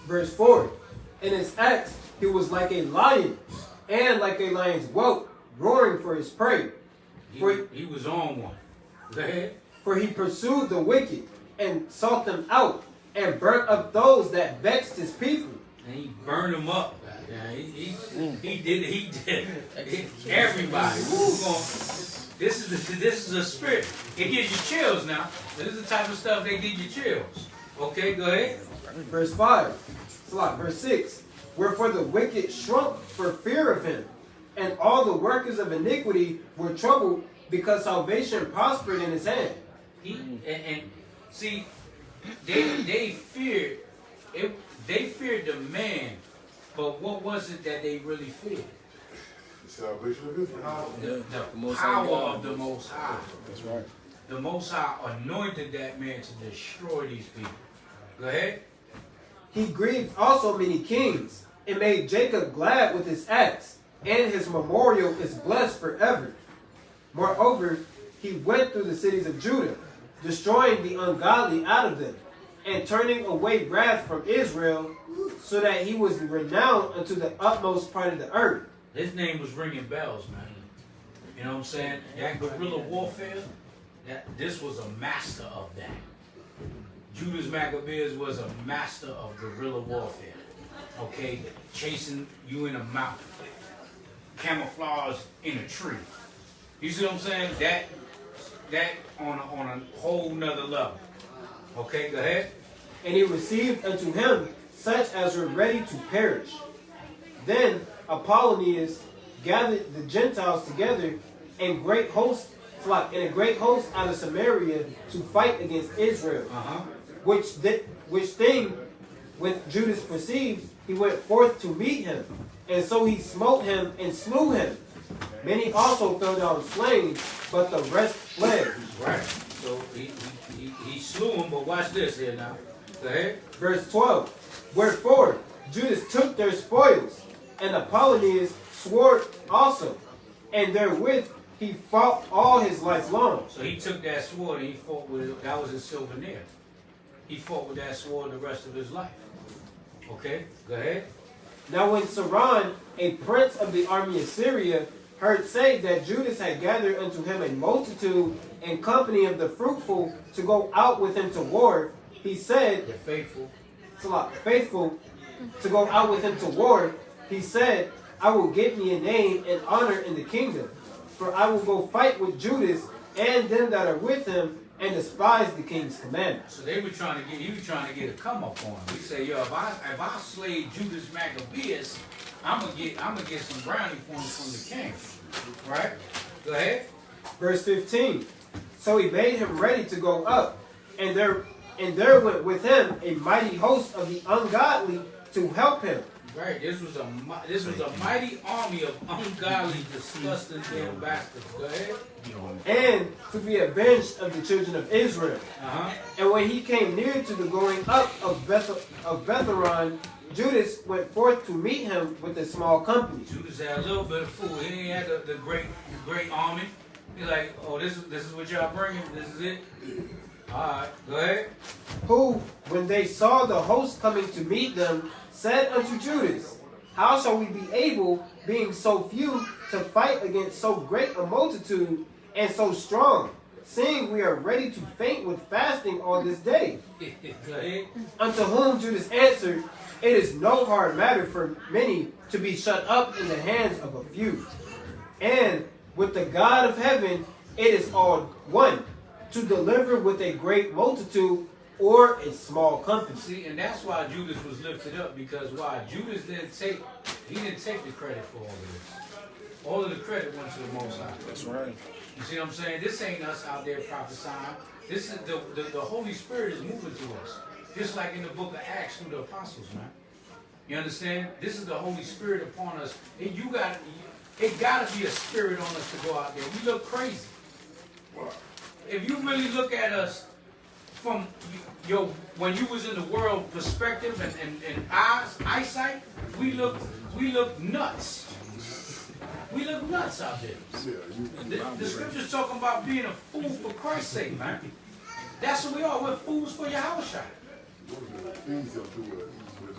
Verse 4. In his acts, he was like a lion, and like a lion's whelp, roaring for his prey. He was on one. Go ahead. For he pursued the wicked, and sought them out, and burnt up those that vexed his people. And he burned them up. Yeah, he did everybody. This is a spirit. It gives you chills now. This is the type of stuff that gives you chills. Okay, go ahead. Verse 5. Verse 6. Wherefore the wicked shrunk for fear of him, and all the workers of iniquity were troubled, because salvation prospered in his hand. See, they feared it. They feared the man, but what was it that they really feared? The salvation of Israel. The power of the Most High. That's right. The Most High anointed that man to destroy these people. Go ahead. He grieved also many kings, and made Jacob glad with his acts, and his memorial is blessed forever. Moreover, he went through the cities of Judah, destroying the ungodly out of them, and turning away wrath from Israel, so that he was renowned unto the utmost part of the earth. His name was ringing bells, man. You know what I'm saying? That guerrilla warfare, this was a master of that. Judas Maccabees was a master of guerrilla warfare. Okay? Chasing you in a mountain. Camouflage in a tree. You see what I'm saying? That on a whole nother level. Okay, go ahead. And he received unto him such as were ready to perish. Then Apollonius gathered the Gentiles together in a great host out of Samaria to fight against Israel. Which thing, when Judas perceived, he went forth to meet him, and so he smote him and slew him. Many also fell down slain, but the rest fled. Right. So he slew him, but watch this here now. Go ahead. Verse 12. Wherefore Judas took their spoils, and Apollonius swore also, and therewith he fought all his life long. So he took that sword and he fought with it. That was his souvenir. He fought with that sword the rest of his life. Okay, go ahead. Now when Saran, a prince of the army of Syria, heard say that Judas had gathered unto him a multitude and company of the fruitful to go out with him to war, he said, the faithful to go out with him to war, he said, I will get me a name and honor in the kingdom, for I will go fight with Judas and them that are with him, and despise the king's commandments. So he was trying to get a come up on him. He said, yo, if I slay Judas Maccabees, I'm gonna get some brownie points from the king. Right? Go ahead. Verse 15. So he made him ready to go up, and there went with him a mighty host of the ungodly to help him. Right. This was a mighty army of ungodly, disgusting damn bastards. Go ahead. And to be avenged of the children of Israel. And when he came near to the going up of Betharon, Judas went forth to meet him with a small company. Judas had a little bit of food. He ain't had the great army. He's like, oh, this is what y'all bringing. This is it. All right, go ahead. Who, when they saw the host coming to meet them, said unto Judas, how shall we be able, being so few, to fight against so great a multitude and so strong, seeing we are ready to faint with fasting all this day? Go ahead. Unto whom Judas answered, It is no hard matter for many to be shut up in the hands of a few. And with the God of heaven, it is all one, to deliver with a great multitude or a small company. See, and that's why Judas was lifted up, because why? Judas didn't take the credit for all of this. All of the credit went to the Most High. That's right. You see what I'm saying? This ain't us out there prophesying. This is the Holy Spirit is moving to us. Just like in the book of Acts through the apostles, man. You understand? This is the Holy Spirit upon us. And it gotta be a spirit on us to go out there. We look crazy. If you really look at us from when you was in the world perspective and eyesight, we look nuts. We look nuts out there. The scripture's talking about being a fool for Christ's sake, man. That's what we are. We're fools for Yahushua. One of the things they'll do is with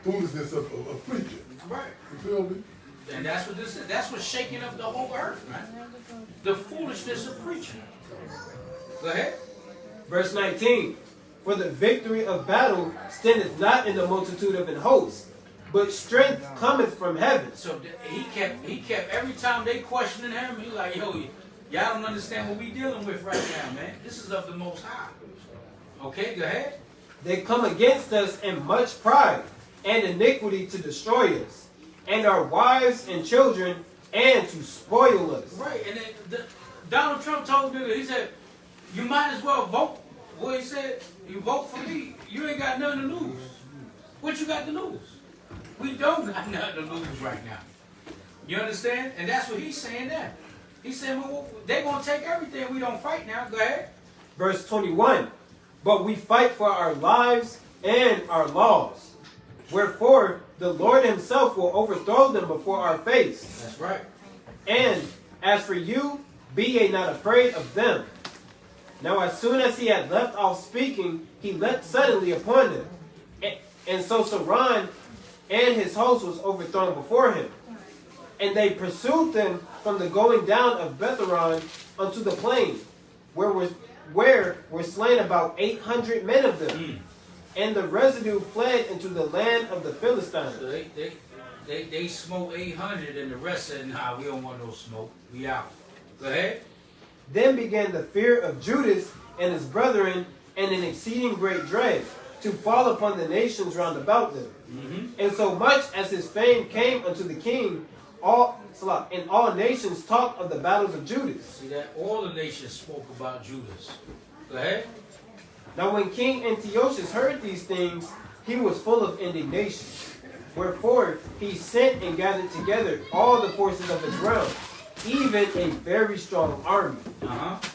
the foolishness of preaching. Right. You feel me? And that's what this is. That's what's shaking up the whole earth, man. The foolishness of preaching. Go ahead. Verse 19. For the victory of battle standeth not in the multitude of an host, but strength cometh from heaven. So he kept every time they questioning him, he like, yo, y'all don't understand what we dealing with right now, man. This is of the Most High. Okay, go ahead. They come against us in much pride and iniquity to destroy us, and our wives and children, and to spoil us. Right, and then Donald Trump told me, he said, you might as well vote. Well, he said, you vote for me, you ain't got nothing to lose. What you got to lose? We don't got nothing to lose right now. You understand? And that's what he's saying there. He's saying, well, they're going to take everything. We don't fight now. Go ahead. Verse 21. But we fight for our lives and our laws. Wherefore, the Lord himself will overthrow them before our face. That's right. And as for you, be ye not afraid of them. Now as soon as he had left off speaking, he leapt suddenly upon them. And so Saran and his host was overthrown before him. And they pursued them from the going down of Betharon unto the plain, where were slain about 800 men of them. And the residue fled into the land of the Philistines. So they smote 800 and the rest said, nah, we don't want no smoke. We out. Go ahead. Then began the fear of Judas and his brethren and an exceeding great dread to fall upon the nations round about them. And so much as his fame came unto the king, all nations talked of the battles of Judas. See that? All the nations spoke about Judas. Go ahead. Now when King Antiochus heard these things, he was full of indignation. Wherefore he sent and gathered together all the forces of his realm, even a very strong army.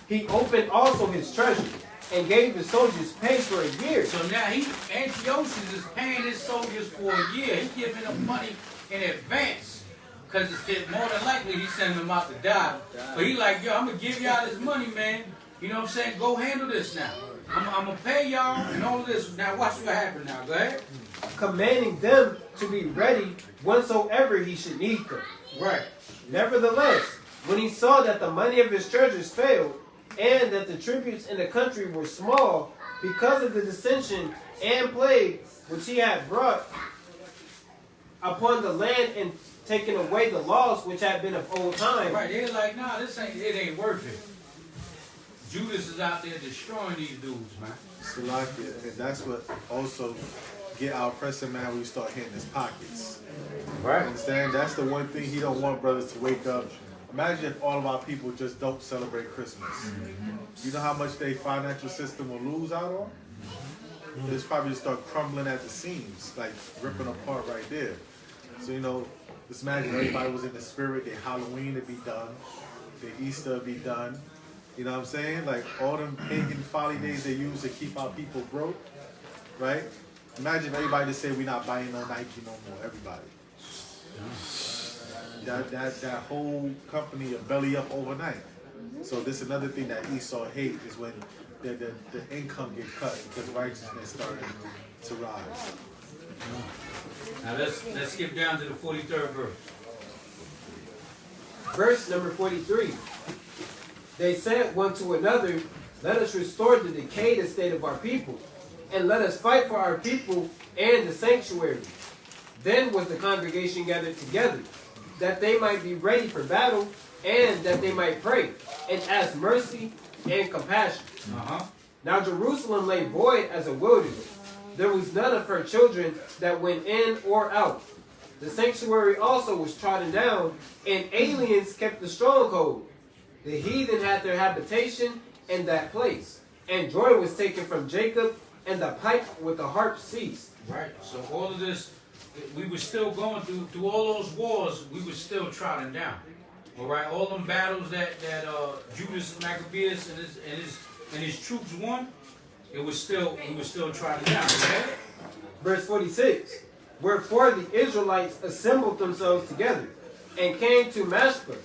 He opened also his treasury, and gave his soldiers pay for a year. So now Antiochus is paying his soldiers for a year. He's giving them money in advance. Because it's more than likely he's sending them out to die. But he like, yo, I'm going to give y'all this money, man. You know what I'm saying? Go handle this now. I'm going to pay y'all and all of this. Now watch what happens now. Go ahead. Commanding them to be ready whensoever he should need them. Right. Nevertheless, when he saw that the money of his treasures failed, and that the tributes in the country were small, because of the dissension and plague which he had brought upon the land and taken away the laws which had been of old time. Right, they're like, nah, it ain't worth it. Judas is out there destroying these dudes, man. Salakia, and that's what also get our oppressor man when we start hitting his pockets. Right. Understand? That's the one thing he don't want brothers to wake up. Imagine if all of our people just don't celebrate Christmas. You know how much their financial system will lose out on? It's probably just start crumbling at the seams, like ripping apart right there. So, you know, just imagine everybody was in the spirit, their Halloween would be done, their Easter would be done. You know what I'm saying? Like all them pagan folly days they use to keep our people broke, right? Imagine if everybody just say we're not buying no Nike no more, everybody. That whole company will belly up overnight. So this is another thing that Esau hates is when the income get cut because righteousness started to rise. Now let's skip down to the 43rd verse. Verse number 43. They said one to another, let us restore the decayed estate of our people, and let us fight for our people and the sanctuary. Then was the congregation gathered together, that they might be ready for battle, and that they might pray, and ask mercy and compassion. Now Jerusalem lay void as a wilderness. There was none of her children that went in or out. The sanctuary also was trodden down, and aliens kept the stronghold. The heathen had their habitation in that place, and joy was taken from Jacob, and the pipe with the harp ceased. Right. So all of this, we were still going through all those wars. We were still trodden down. All right. All them battles that Judas Maccabees and his troops won. We were still trodden down. Okay? Verse 46. Wherefore the Israelites assembled themselves together, and came to Mashpah,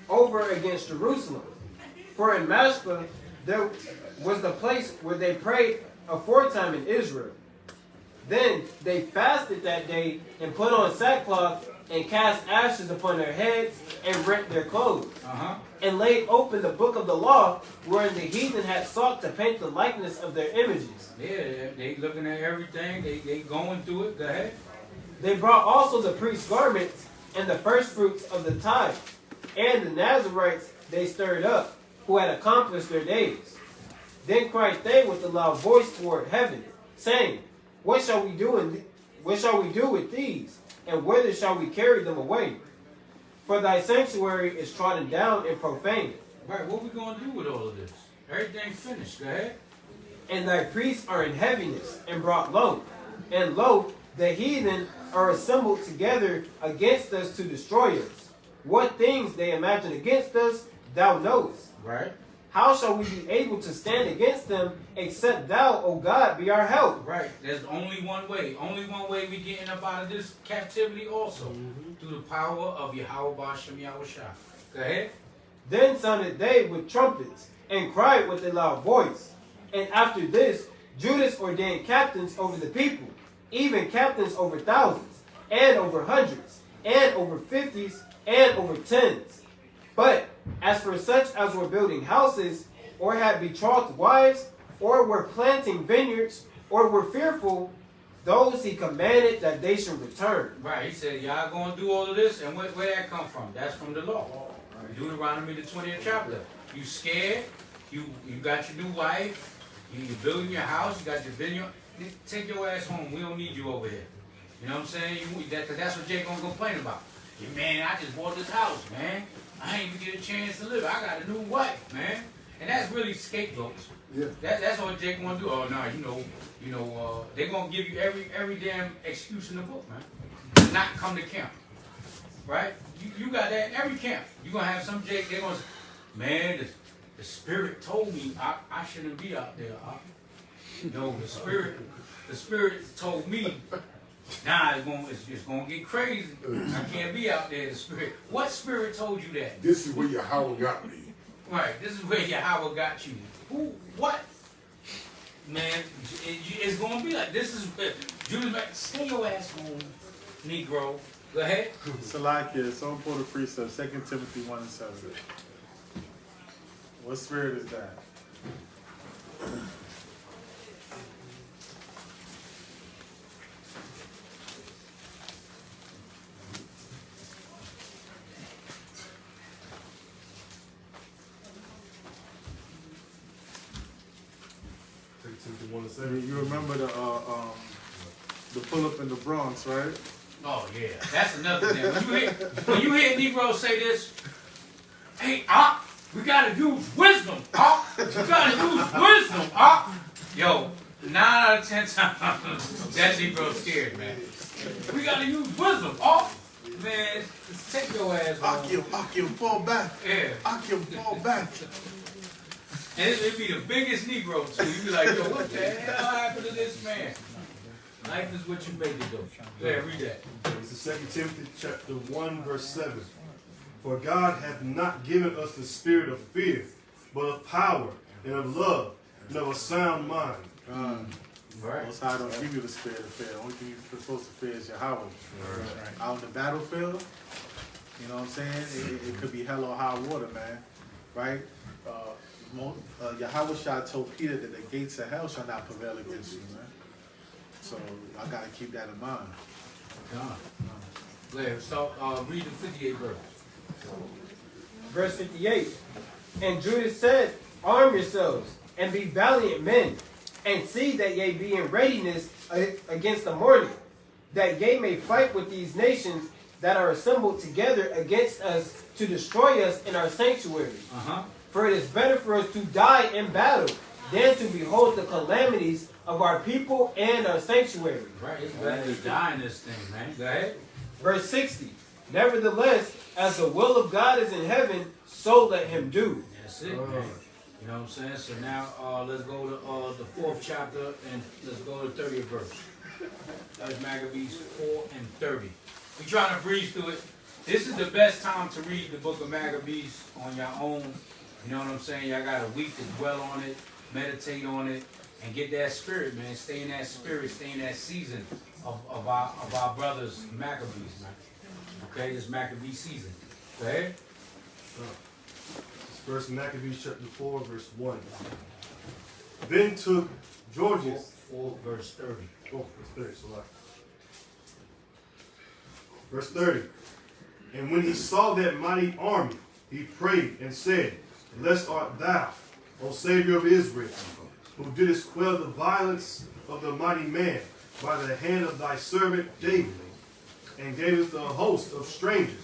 over against Jerusalem. For in Mashpah there was the place where they prayed aforetime in Israel. Then they fasted that day, and put on sackcloth, and cast ashes upon their heads, and rent their clothes. And laid open the book of the law, wherein the heathen had sought to paint the likeness of their images. Yeah, they looking at everything. They going through it. Go ahead. They brought also the priest's garments, and the first fruits of the tithe, and the Nazarites they stirred up, who had accomplished their days. Then cried they with a loud voice toward heaven, saying, What shall we do with these? And whither shall we carry them away? For thy sanctuary is trodden down and profaned. Right, what we going to do with all of this? Everything finished. Go ahead. And thy priests are in heaviness, and brought low. And lo, the heathen are assembled together against us to destroy us. What things they imagine against us, thou knowest. Right. How shall we be able to stand against them, except thou, O God, be our help? Right. There's only one way. Only one way we getting up out of this captivity also. Through the power of Yahweh Bashem Yahushua. Go ahead. Then sounded they with trumpets, and cried with a loud voice. And after this, Judas ordained captains over the people, even captains over thousands, and over hundreds, and over fifties, and over tens. But as for such as were building houses, or had betrothed wives, or were planting vineyards, or were fearful, those he commanded that they should return. Right, he said, y'all going to do all of this, and where that come from? That's from the law. Deuteronomy the 20th chapter. You scared, you got your new wife, you building your house, you got your vineyard. Take your ass home. We don't need you over here. You know what I'm saying? Because that's what Jake gonna complain about. Yeah, man, I just bought this house, man. I ain't even get a chance to live. I got a new wife, man. And that's really scapegoats. Yeah. That's what Jake want to do. Oh no, they're gonna give you every damn excuse in the book, man. Not come to camp, right? You got that in every camp. You gonna have some Jake. They're gonna say, man, the spirit told me I shouldn't be out there. No, the spirit told me. Nah, it's gonna get crazy. I can't be out there. The spirit. What spirit told you that? This is where Yahweh got me. Right. This is where Yahweh got you. Who? What? Man, it's gonna be like this. Is Judas like, stay your ass home, Negro. Go ahead. Salakia, so important precept, 2 Timothy 1:7. What spirit is that? You remember the pull up in the Bronx, right? Oh yeah, that's another thing. When you hear Negroes say this, hey, we gotta use wisdom, we gotta use wisdom, Yo, 9 out of 10 times, that Negro scared, man. We gotta use wisdom, man. Just take your ass home. Akim, fall back. Yeah. Akim, fall back. And it'd be the biggest Negro too. You'd be like, yo, what the hell happened to this man? Life is what you make it do. Go ahead, read that. It's 2 Timothy chapter 1, verse 7. For God hath not given us the spirit of fear, but of power and of love and of a sound mind. Right. Most High don't give you the spirit of fear. The only thing you're supposed to fear is Yahweh. Right. Out on the battlefield, you know what I'm saying? It could be hell or high water, man. Right? Yahweh told Peter that the gates of hell shall not prevail against you, man. So I gotta keep that in mind. Go ahead, so read the 58 verse. Verse 58. And Judas said, arm yourselves, and be valiant men, and see that ye be in readiness against the morning, that ye may fight with these nations that are assembled together against us to destroy us in our sanctuary. For it is better for us to die in battle than to behold the calamities of our people and our sanctuary. Right, it's better to die in this thing, man. Go ahead. Verse 60. Nevertheless, as the will of God is in heaven, so let him do. That's it, man. You know what I'm saying? So now let's go to the 4th chapter and let's go to the 30th verse. That's Maccabees 4 and 30. We're trying to breeze through it. This is the best time to read the book of Maccabees on your own. You know what I'm saying? Y'all got a week to dwell on it, meditate on it, and get that spirit, man. Stay in that spirit, stay in that season of our brothers Maccabees, man. Okay, this Maccabee season. Go ahead. It's First Maccabees chapter 4, verse 1. Then took Georgius. 4 verse 30. Oh, verse 30, so verse 30. And when he saw that mighty army, he prayed and said, Blessed art thou, O Savior of Israel, who didst quell the violence of the mighty man by the hand of thy servant David, and gavest the host of strangers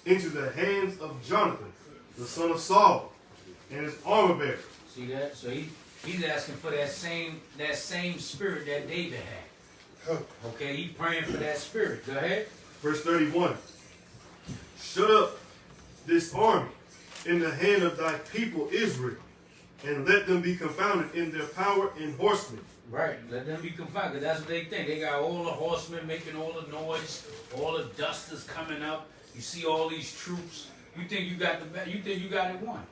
into the hands of Jonathan, the son of Saul, and his armor bearer. See that? So he's asking for that same spirit that David had. Okay, he praying for that spirit. Go ahead. Verse 31. Shut up this army in the hand of thy people Israel, and let them be confounded in their power and horsemen. Right, let them be confounded, because that's what they think. They got all the horsemen making all the noise, all the dusters coming up. You see all these troops. You think you got it won.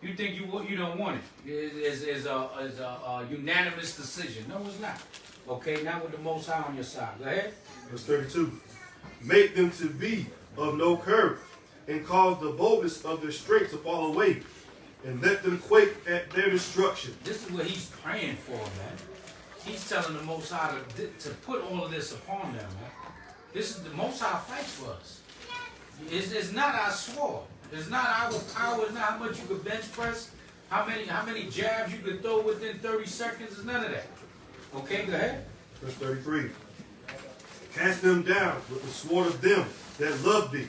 You think you don't want it. It's a unanimous decision. No, it's not. Okay, not with the Most High on your side. Go ahead. Verse 32. Make them to be of no courage, and cause the boldness of their strength to fall away, and let them quake at their destruction. This is what he's praying for, man. He's telling the Most High to put all of this upon them, man. This is the Most High fights for us. It's not our sword. It's not our power. It's not how much you could bench press, how many jabs you could throw within 30 seconds. It's none of that. Okay, go ahead. Verse 33. Cast them down with the sword of them that love thee,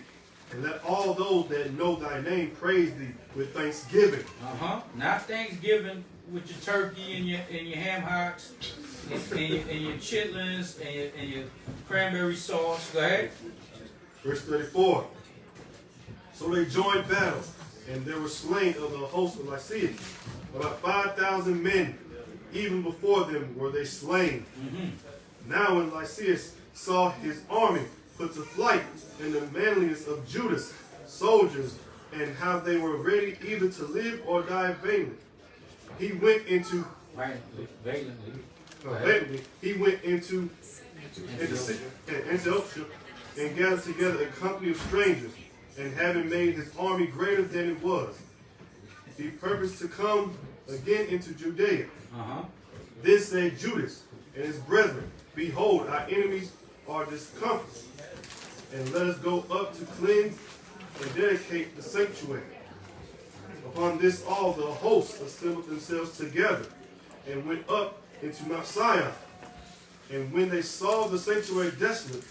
and let all those that know thy name praise thee with thanksgiving. Not thanksgiving with your turkey and your ham hocks and your chitlins and your cranberry sauce. Go ahead. Verse 34. So they joined battle, and there were slain of the host of Lycia. About 5,000 men, even before them were they slain. Now when Lysias saw his army put to flight, and the manliness of Judas' soldiers, and how they were ready either to live or die vainly, he went into he went into Antioch, and gathered together a company of strangers, and having made his army greater than it was, he purposed to come again into Judea. Then said Judas and his brethren, Behold, our enemies are discomfited, and let us go up to cleanse and dedicate the sanctuary. Upon this all the hosts assembled themselves together, and went up into Mount Sion. And when they saw the sanctuary desolate,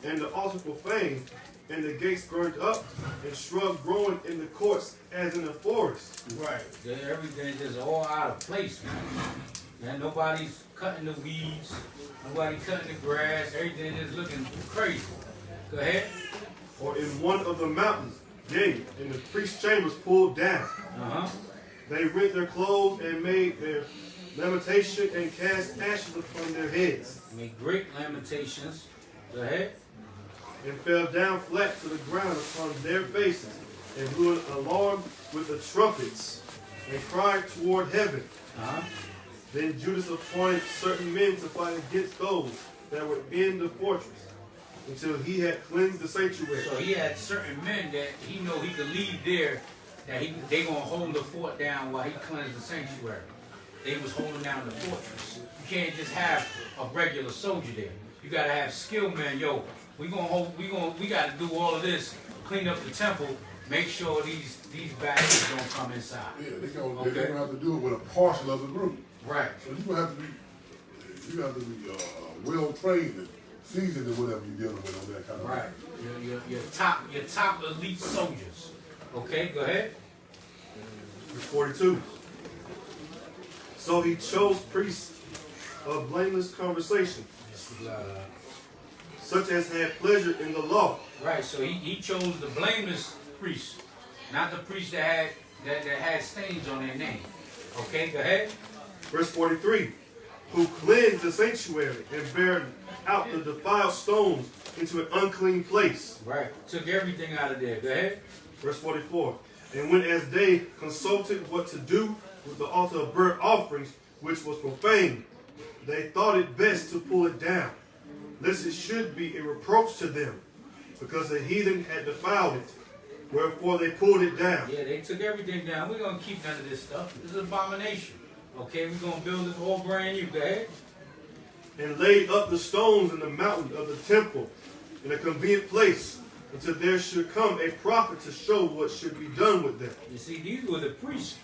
and the altar profaned, and the gates burned up, and shrubs growing in the courts as in a forest. Right. Everything is all out of place, man. And nobody's cutting the weeds. Nobody cutting the grass. Everything is looking crazy. Go ahead. Or in one of the mountains, yea, and the priest's chambers pulled down. They rent their clothes and made their lamentation and cast ashes upon their heads. Make great lamentations. Go ahead. And fell down flat to the ground upon their faces, and blew an alarm with the trumpets, and cried toward heaven. Then Judas appointed certain men to fight against those that were in the fortress, until he had cleansed the sanctuary. So he had certain men that he know he could leave there that they gonna hold the fort down while he cleansed the sanctuary. They was holding down the fortress. You can't just have a regular soldier there. You gotta have skilled men. Yo, we gotta do all of this, clean up the temple, make sure these bastards don't come inside. Yeah, they're gonna have to do it with a partial of the group. Right. So you have to be well trained and seasoned in whatever you're dealing with on that kind of Right. Your top elite soldiers. Okay, go ahead. Verse 42. So he chose priests of blameless conversation, such as had pleasure in the law. Right, so he chose the blameless priests, not the priests that had stains on their name. Okay, go ahead. Verse 43. Who cleansed the sanctuary and bare out the defiled stones into an unclean place. Right, took everything out of there. Go ahead. Verse 44. And when as they consulted what to do with the altar of burnt offerings, which was profane, they thought it best to pull it down, lest it should be a reproach to them, because the heathen had defiled it. Wherefore they pulled it down. Yeah, they took everything down. We're going to keep none of this stuff. This is an abomination. Okay, we're going to build it all brand new. Go ahead. And laid up the stones in the mountain of the temple in a convenient place, until there should come a prophet to show what should be done with them. You see, these were the priests.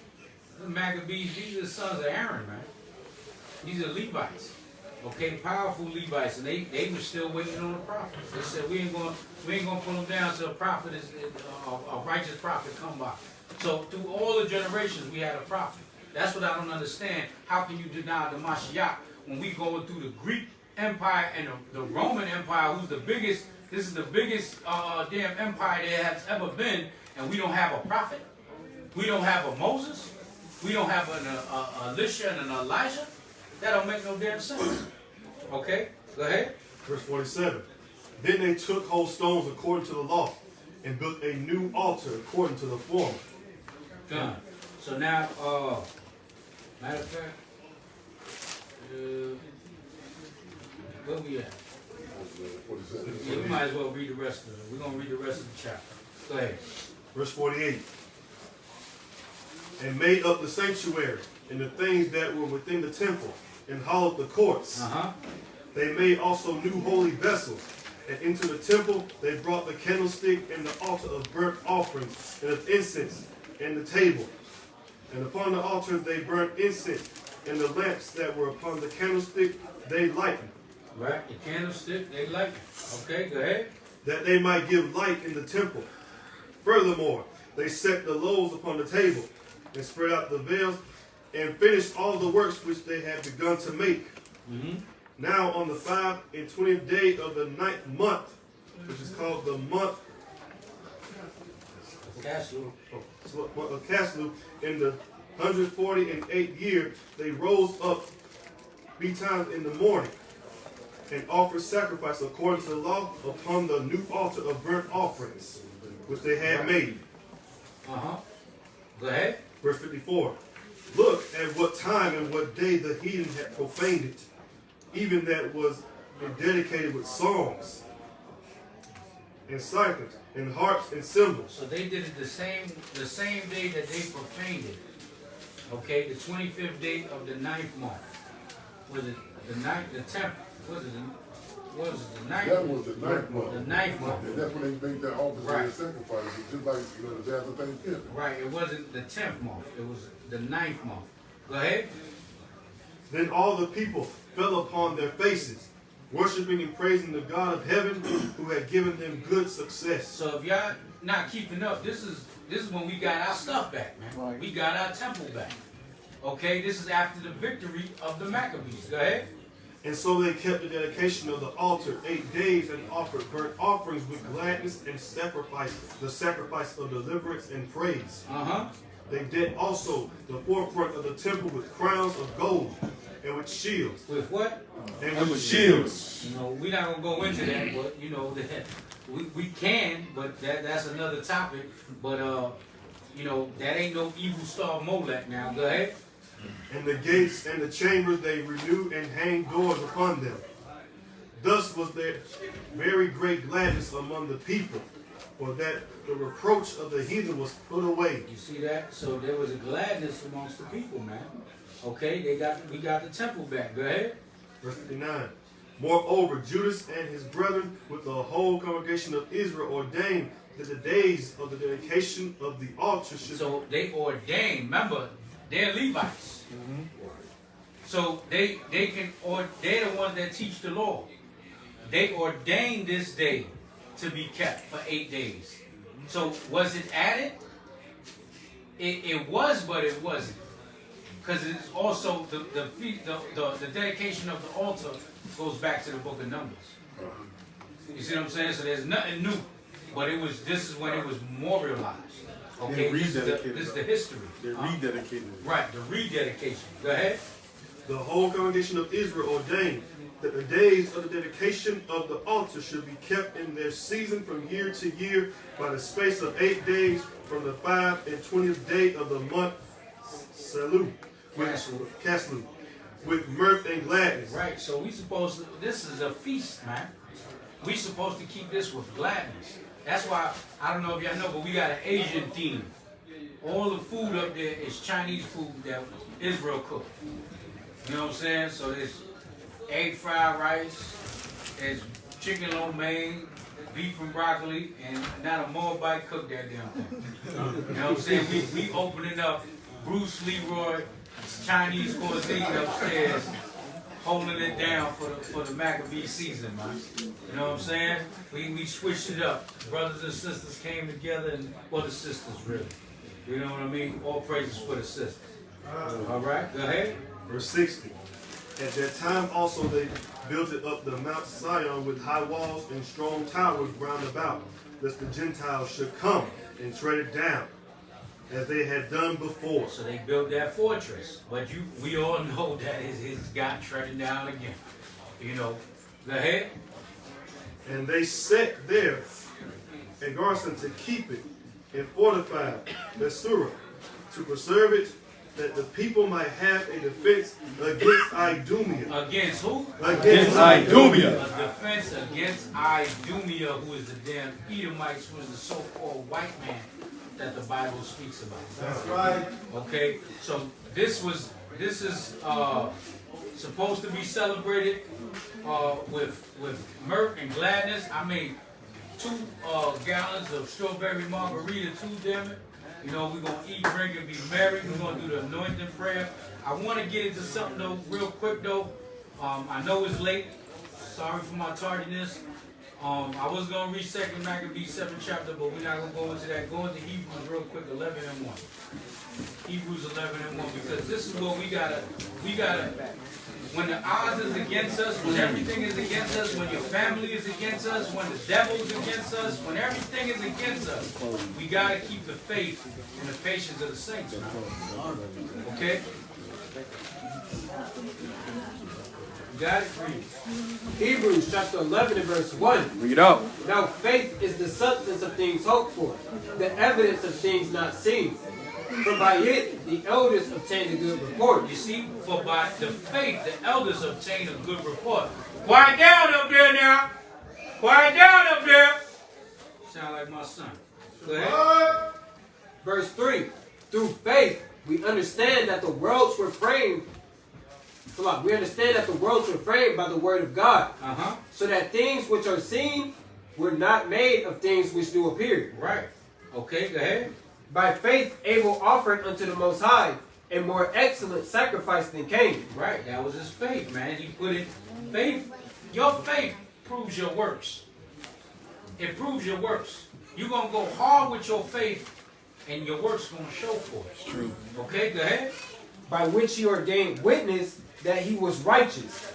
The Maccabees, these are the sons of Aaron, man. These are Levites. Okay, powerful Levites, and they were still waiting on the prophet. They said, we ain't gonna put them down till a prophet a righteous prophet come by. So through all the generations, we had a prophet. That's what I don't understand. How can you deny the Mashiach when we going through the Greek Empire and the Roman Empire, who's the biggest? This is the biggest damn empire there has ever been, and we don't have a prophet. We don't have a Moses. We don't have an Elisha and an Elijah. That don't make no damn sense. Okay, go ahead. Verse 47. Then they took whole stones according to the law, and built a new altar according to the former. Done. So now, matter of fact, where we at? 47. Yeah, we might as well read the rest of it. We're going to read the rest of the chapter. Go ahead. Verse 48. And made up the sanctuary and the things that were within the temple, and hollowed the courts. They made also new holy vessels. And into the temple they brought the candlestick and the altar of burnt offerings and of incense and the table. And upon the altar they burnt incense, and the lamps that were upon the candlestick they lightened. Right, the candlestick they lightened. Okay, go ahead. That they might give light in the temple. Furthermore, they set the loaves upon the table, and spread out the veils, and finished all the works which they had begun to make. Now on the 25th day of the 9th month, which is called the month of Caslu, in the 148th year, they rose up betimes in the morning, and offered sacrifice according to the law upon the new altar of burnt offerings, which they had made. Go ahead. Verse 54. Look at what time and what day the heathen had profaned it, even that was dedicated with songs and cymbals and harps and cymbals. So they did it the same day that they profaned it. Okay, the 25th day of the 9th month. Was it the 10th? Was it the 9th? That was the 9th month. The 9th month. And that's when they make their office and their sacrifice, just like the day after Thanksgiving. Right, it wasn't the 10th month. It was the 9th month. Go ahead. Then all the people fell upon their faces, worshiping and praising the God of heaven, who had given them good success. So if y'all not keeping up, this is when we got our stuff back, man. Right. We got our temple back. Okay, this is after the victory of the Maccabees. Go ahead. And so they kept the dedication of the altar 8 days, and offered burnt offerings with gladness, and the sacrifice of deliverance and praise. They did also the forefront of the temple with crowns of gold, and with shields. With what? And with shields. You know, we're not going to go into that, but, you know, we can, but that's another topic. But, you know, that ain't no evil star Molech now. Go ahead. And the gates and the chambers they renewed, and hanged doors upon them. Thus was there very great gladness among the people, for that the reproach of the heathen was put away. You see that? So there was a gladness amongst the people, man. Okay, we got the temple back. Go ahead. Verse 59. Moreover, Judas and his brethren with the whole congregation of Israel ordained that the days of the dedication of the altar should. So they ordained. Remember, they're Levites. So they're the ones that teach the law. They ordained this day to be kept for 8 days. So was it added? It was, but it wasn't. Because it's also the dedication of the altar goes back to the book of Numbers. You see what I'm saying? So there's nothing new. But this is when it was memorialized. Okay, this is the history. They rededicated it. Right, the rededication. Go ahead. The whole congregation of Israel ordained that the days of the dedication of the altar should be kept in their season from year to year by the space of 8 days from the 5 and 20th day of the month Salu, with mirth and gladness. Right, so this is a feast, man. We supposed to keep this with gladness. That's why, I don't know if y'all know, but we got an Asian theme. All the food up there is Chinese food that Israel cooked. You know what I'm saying? So there's egg fried rice, there's chicken lo mein, beef and broccoli, and not a Moabite cooked that damn thing. You know what I'm saying? We opening up Bruce Leroy Chinese cuisine upstairs, holding it down for the Maccabees season, man. You know what I'm saying? We switched it up. Brothers and sisters came together, and the sisters really. You know what I mean? All praises for the sisters. All right, go ahead. Verse 60. At that time also they built it up the Mount Sion with high walls and strong towers round about, lest the Gentiles should come and tread it down, as they had done before. So they built that fortress, but we all know that it's got treading down again. You know, go ahead. And they set there a garrison to keep it and fortify Besura, to preserve it, that the people might have a defense against Idumea. Against who? Against Idumea. A defense against Idumea, who is the damn Edomites, who is the so-called white man that the Bible speaks about. That's right. Okay, so this is supposed to be celebrated with mirth and gladness. I made 2 gallons of strawberry margarita, damn it. You know, we're going to eat, drink, and be merry. We're going to do the anointing prayer. I want to get into something, though, real quick, though. I know it's late. Sorry for my tardiness. I was going to read 2 Maccabees 7th chapter, but we're not going to go into that. Go into Hebrews real quick, 11 and 1. Hebrews 11 and 1, because this is what we gotta, when the odds is against us, when everything is against us, when your family is against us, when the devil is against us, when everything is against us, we gotta keep the faith and the patience of the saints, man. Okay? You got it? Read. Hebrews chapter 11 and verse 1. Read out. Now faith is the substance of things hoped for, the evidence of things not seen. For by it the elders obtained a good report. You see, for by the faith the elders obtained a good report. Quiet down up there now. Quiet down up there. Sound like my son. Go ahead. Verse 3. Through faith we understand that the worlds were framed. We understand that the worlds were framed by the word of God. So that things which are seen were not made of things which do appear. Right. Okay, go ahead. By faith Abel offered unto the Most High a more excellent sacrifice than Cain. Right, that was his faith, man. He put it, faith, your faith proves your works. It proves your works. You're going to go hard with your faith, and your works going to show for it. It's true. Okay, go ahead. By which he ordained witness that he was righteous.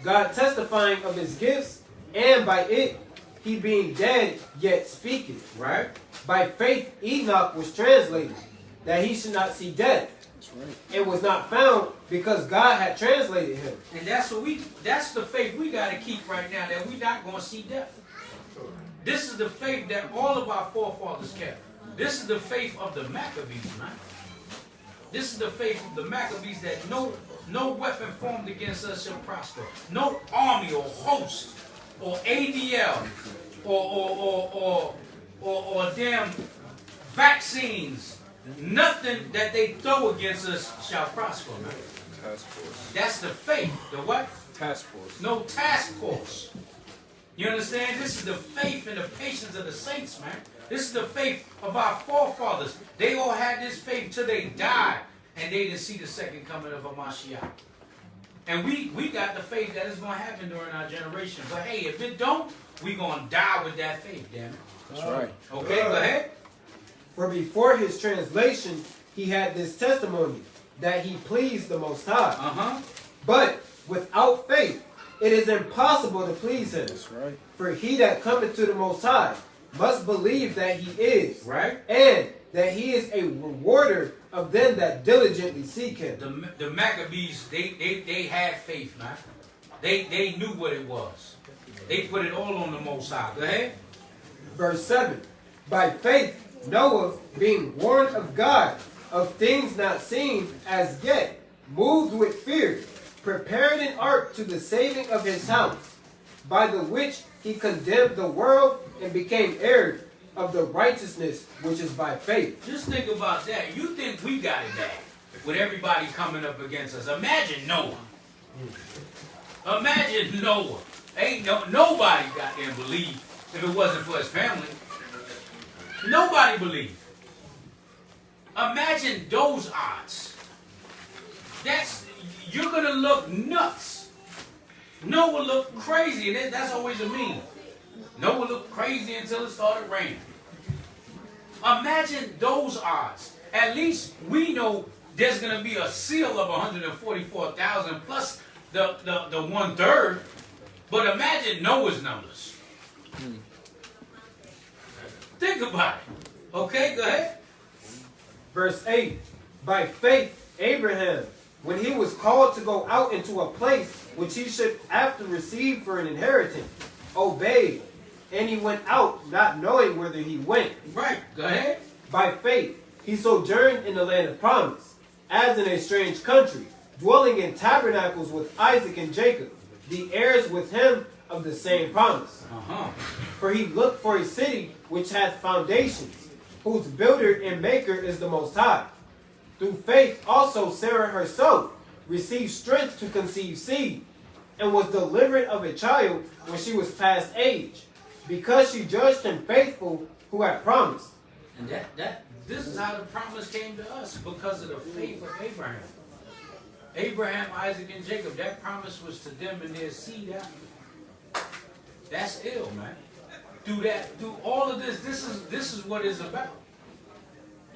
God testifying of his gifts, and by it he being dead yet speaking. Right. By faith Enoch was translated, that he should not see death. That's right. It was not found because God had translated him. And that's the faith we got to keep right now, that we're not going to see death. This is the faith that all of our forefathers kept. This is the faith of the Maccabees, man. This is the faith of the Maccabees, that no weapon formed against us shall prosper. No army or host or ADL or damn vaccines. Nothing that they throw against us shall prosper, man. Task force. That's the faith. The what? Task force. No task force. You understand? This is the faith and the patience of the saints, man. This is the faith of our forefathers. They all had this faith till they died, and they didn't see the second coming of a Mashiach. And we got the faith that is going to happen during our generation. But hey, if it don't, we're going to die with that faith, damn it. That's right. Okay, go ahead. For before his translation, he had this testimony that he pleased the Most High. But without faith, it is impossible to please him. That's right. For he that cometh to the Most High must believe that he is, right, and that he is a rewarder of them that diligently seek him. The Maccabees, they had faith, man. They knew what it was. They put it all on the Most High. Go ahead. Verse 7. By faith, Noah, being warned of God, of things not seen as yet, moved with fear, prepared an ark to the saving of his house, by the which he condemned the world and became heir of the righteousness which is by faith. Just think about that. You think we got it bad with everybody coming up against us. Imagine Noah. Imagine Noah. Nobody got there believe if it wasn't for his family. Nobody believed. Imagine those odds. You're gonna look nuts. Noah looked crazy, and that's always a meme. Noah looked crazy until it started raining. Imagine those odds. At least we know there's gonna be a seal of 144,000 plus the 1/3. But imagine Noah's numbers. Think about it. Okay, go ahead. Verse 8. By faith, Abraham, when he was called to go out into a place which he should after receive for an inheritance, obeyed, and he went out not knowing whither he went. Right, go ahead. By faith, he sojourned in the land of promise, as in a strange country, dwelling in tabernacles with Isaac and Jacob, the heirs with him of the same promise. For he looked for a city which hath foundations, whose builder and maker is the Most High. Through faith also Sarah herself received strength to conceive seed, and was delivered of a child when she was past age, because she judged him faithful who had promised. And this is how the promise came to us, because of the faith of Abraham. Abraham, Isaac, and Jacob, that promise was to them and their seed after. That's ill, man. Through all of this, this is what it's about.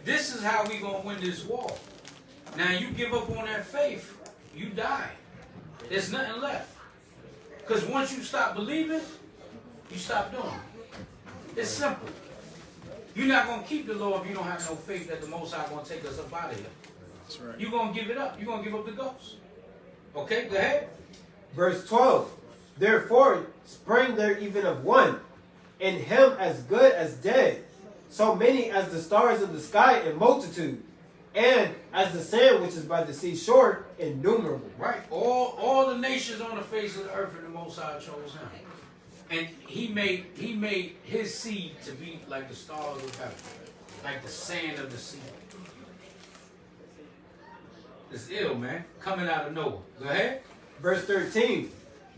This is how we gonna win this war. Now you give up on that faith, you die. There's nothing left. Because once you stop believing, you stop doing it. It's simple. You're not gonna keep the law if you don't have no faith that the Most High gonna take us up out of here. That's right. You're gonna give it up. You're gonna give up the ghost. Okay, go ahead. Verse 12. Therefore sprang there even of one, in him as good as dead, so many as the stars of the sky in multitude, and as the sand which is by the seashore innumerable. Right. All the nations on the face of the earth, and the Most High chose him. And he made his seed to be like the stars of heaven, like the sand of the sea. It's ill, man. Coming out of Noah. Go ahead. Verse 13.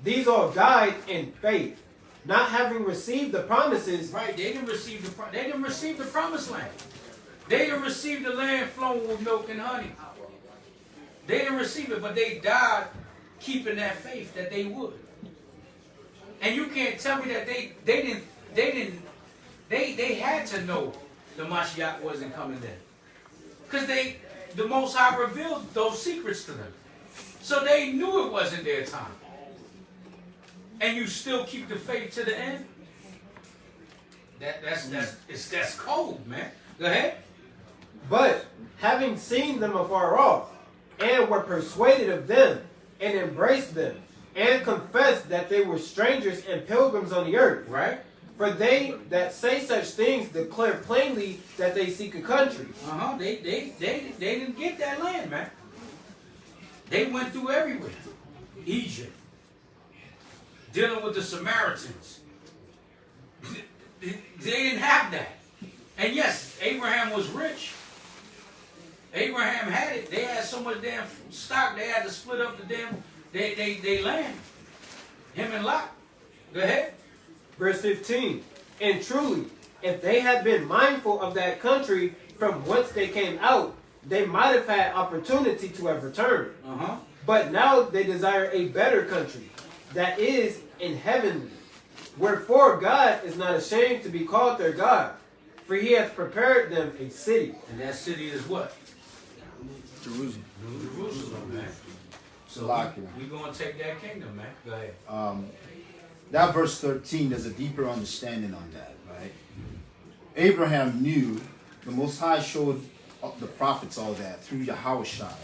These all died in faith, not having received the promises. Right. They didn't receive the promised land. They didn't receive the land flowing with milk and honey. They didn't receive it, but they died keeping that faith that they would. And you can't tell me that they had to know the Mashiach wasn't coming there. Because the Most High revealed those secrets to them. So they knew it wasn't their time. And you still keep the faith to the end? That's cold, man. Go ahead. But having seen them afar off, and were persuaded of them, and embraced them, and confessed that they were strangers and pilgrims on the earth. Right. For they that say such things declare plainly that they seek a country. They didn't get that land, man. They went through everywhere. Egypt. Dealing with the Samaritans. have that. And yes, Abraham was rich. Abraham had it. They had so much damn stock, they had to split up the damn they land. Him and Lot. Go ahead. Verse 15. And truly, if they had been mindful of that country from whence they came out, they might have had opportunity to have returned. But now they desire a better country, that is in heavenly. Wherefore God is not ashamed to be called their God, for he hath prepared them a city. And that city is what? Jerusalem. Jerusalem, man. So we going to take that kingdom, man. Go ahead. That verse 13, there's a deeper understanding on that, right? Abraham knew the Most High showed the prophets all that through H.O.I.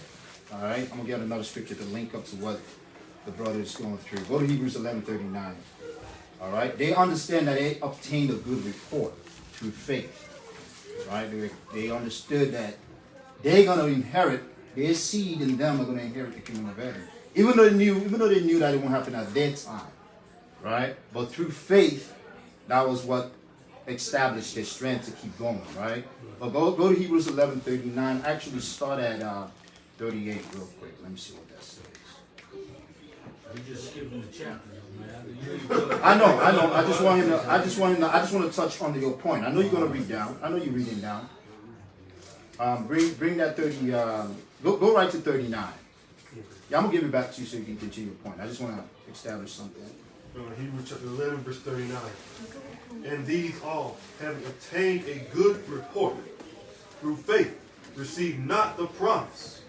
All right? I'm going to get another scripture to link up to what the brother is going through. Go to Hebrews 11:39. All right? They understand that they obtained a good report through faith. Right? They understood that they're going to inherit, their seed and them are going to inherit the kingdom of heaven. Even though they knew that it won't happen at their time. Right? But through faith, that was what established their strength to keep going, right? But go to Hebrews 11:39. Actually start at 38 real quick. Let me see what that says. We just skipping the chapter, man. I know. I just want to touch on your point. I know you're gonna read down. I know you're reading down. Bring that 30. Go right to 39. Yeah, I'm gonna give it back to you so you can continue your point. I just want to establish something. Hebrews chapter 11, verse 39. And these all, having obtained a good report through faith, received not the promise.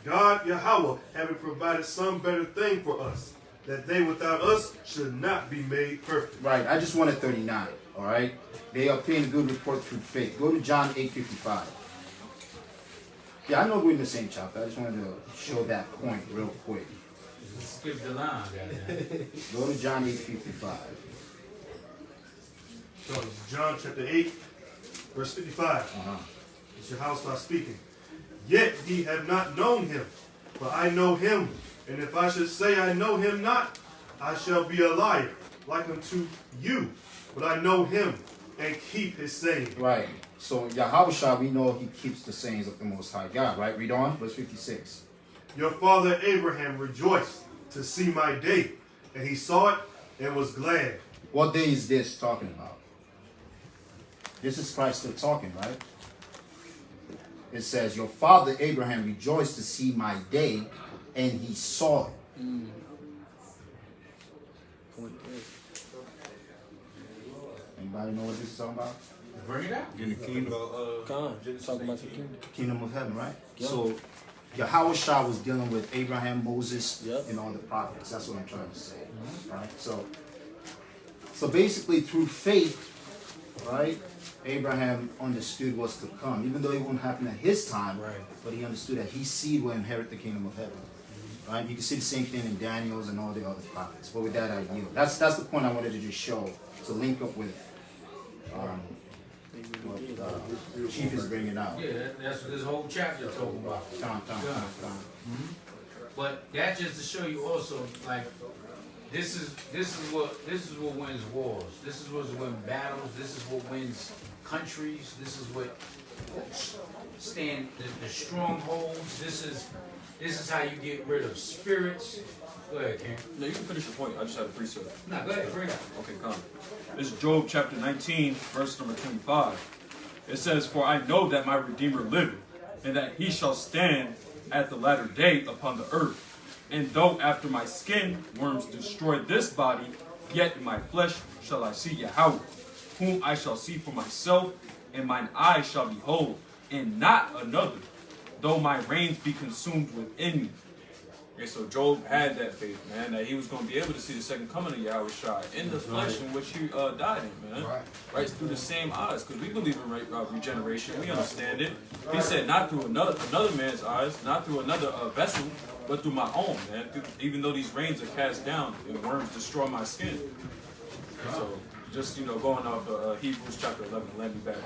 God, Yahweh, having provided some better thing for us, that they without us should not be made perfect. Right, I just wanted 39, all right? They obtained a good report through faith. Go to John 8:55. Yeah, I know we're in the same chapter. I just wanted to show that point real quick. Skip the line, guys. Go to John 8:55. So it's John chapter 8, verse 55. It's your house by speaking. Yet ye have not known him, but I know him. And if I should say I know him not, I shall be a liar, like unto you. But I know him and keep his saying. Right. So Yahweh, we know he keeps the sayings of the Most High God. Right? Read on, verse 56. Your father Abraham rejoiced to see my day, and he saw it and was glad. What day is this talking about? This is Christ still talking, right? It says, your father Abraham rejoiced to see my day, and he saw it. Anybody know what this is talking about? Bring it out. In the kingdom. Talking about the kingdom. Kingdom of heaven, right? Yep. So Yahweh was dealing with Abraham, Moses, and all the prophets. That's what I'm trying to say. Right? So basically through faith, right, Abraham understood what's to come. Even though it won't happen at his time, but he understood that his seed will inherit the kingdom of heaven. Right? You can see the same thing in Daniel's and all the other prophets. But with that I yield. That's the point I wanted to just show, to link up with what Chief is bringing out. Yeah, that's what this whole chapter is talking about. But that's just to show you also, like, this is what wins wars. This is what wins battles. This is what wins countries. This is what stand the strongholds. This is how you get rid of spirits. Go ahead, Ken. No, you can finish your point. I just had a precept. No, go ahead, bring it up. Okay, come. This is Job chapter 19, verse number 25. It says, for I know that my Redeemer liveth, and that he shall stand at the latter day upon the earth. And though after my skin worms destroy this body, yet in my flesh shall I see Yahweh, whom I shall see for myself, and mine eyes shall behold, and not another, though my reins be consumed within me. Okay, so Job had that faith, man, that he was going to be able to see the second coming of Yahweh in the flesh in which he died in, man. Right through the same eyes, because we believe in regeneration. We understand it. He said, not through another man's eyes, not through another vessel, but through my own, man. Even though these reins are cast down and worms destroy my skin. So, just, going off Hebrews chapter 11, let me back.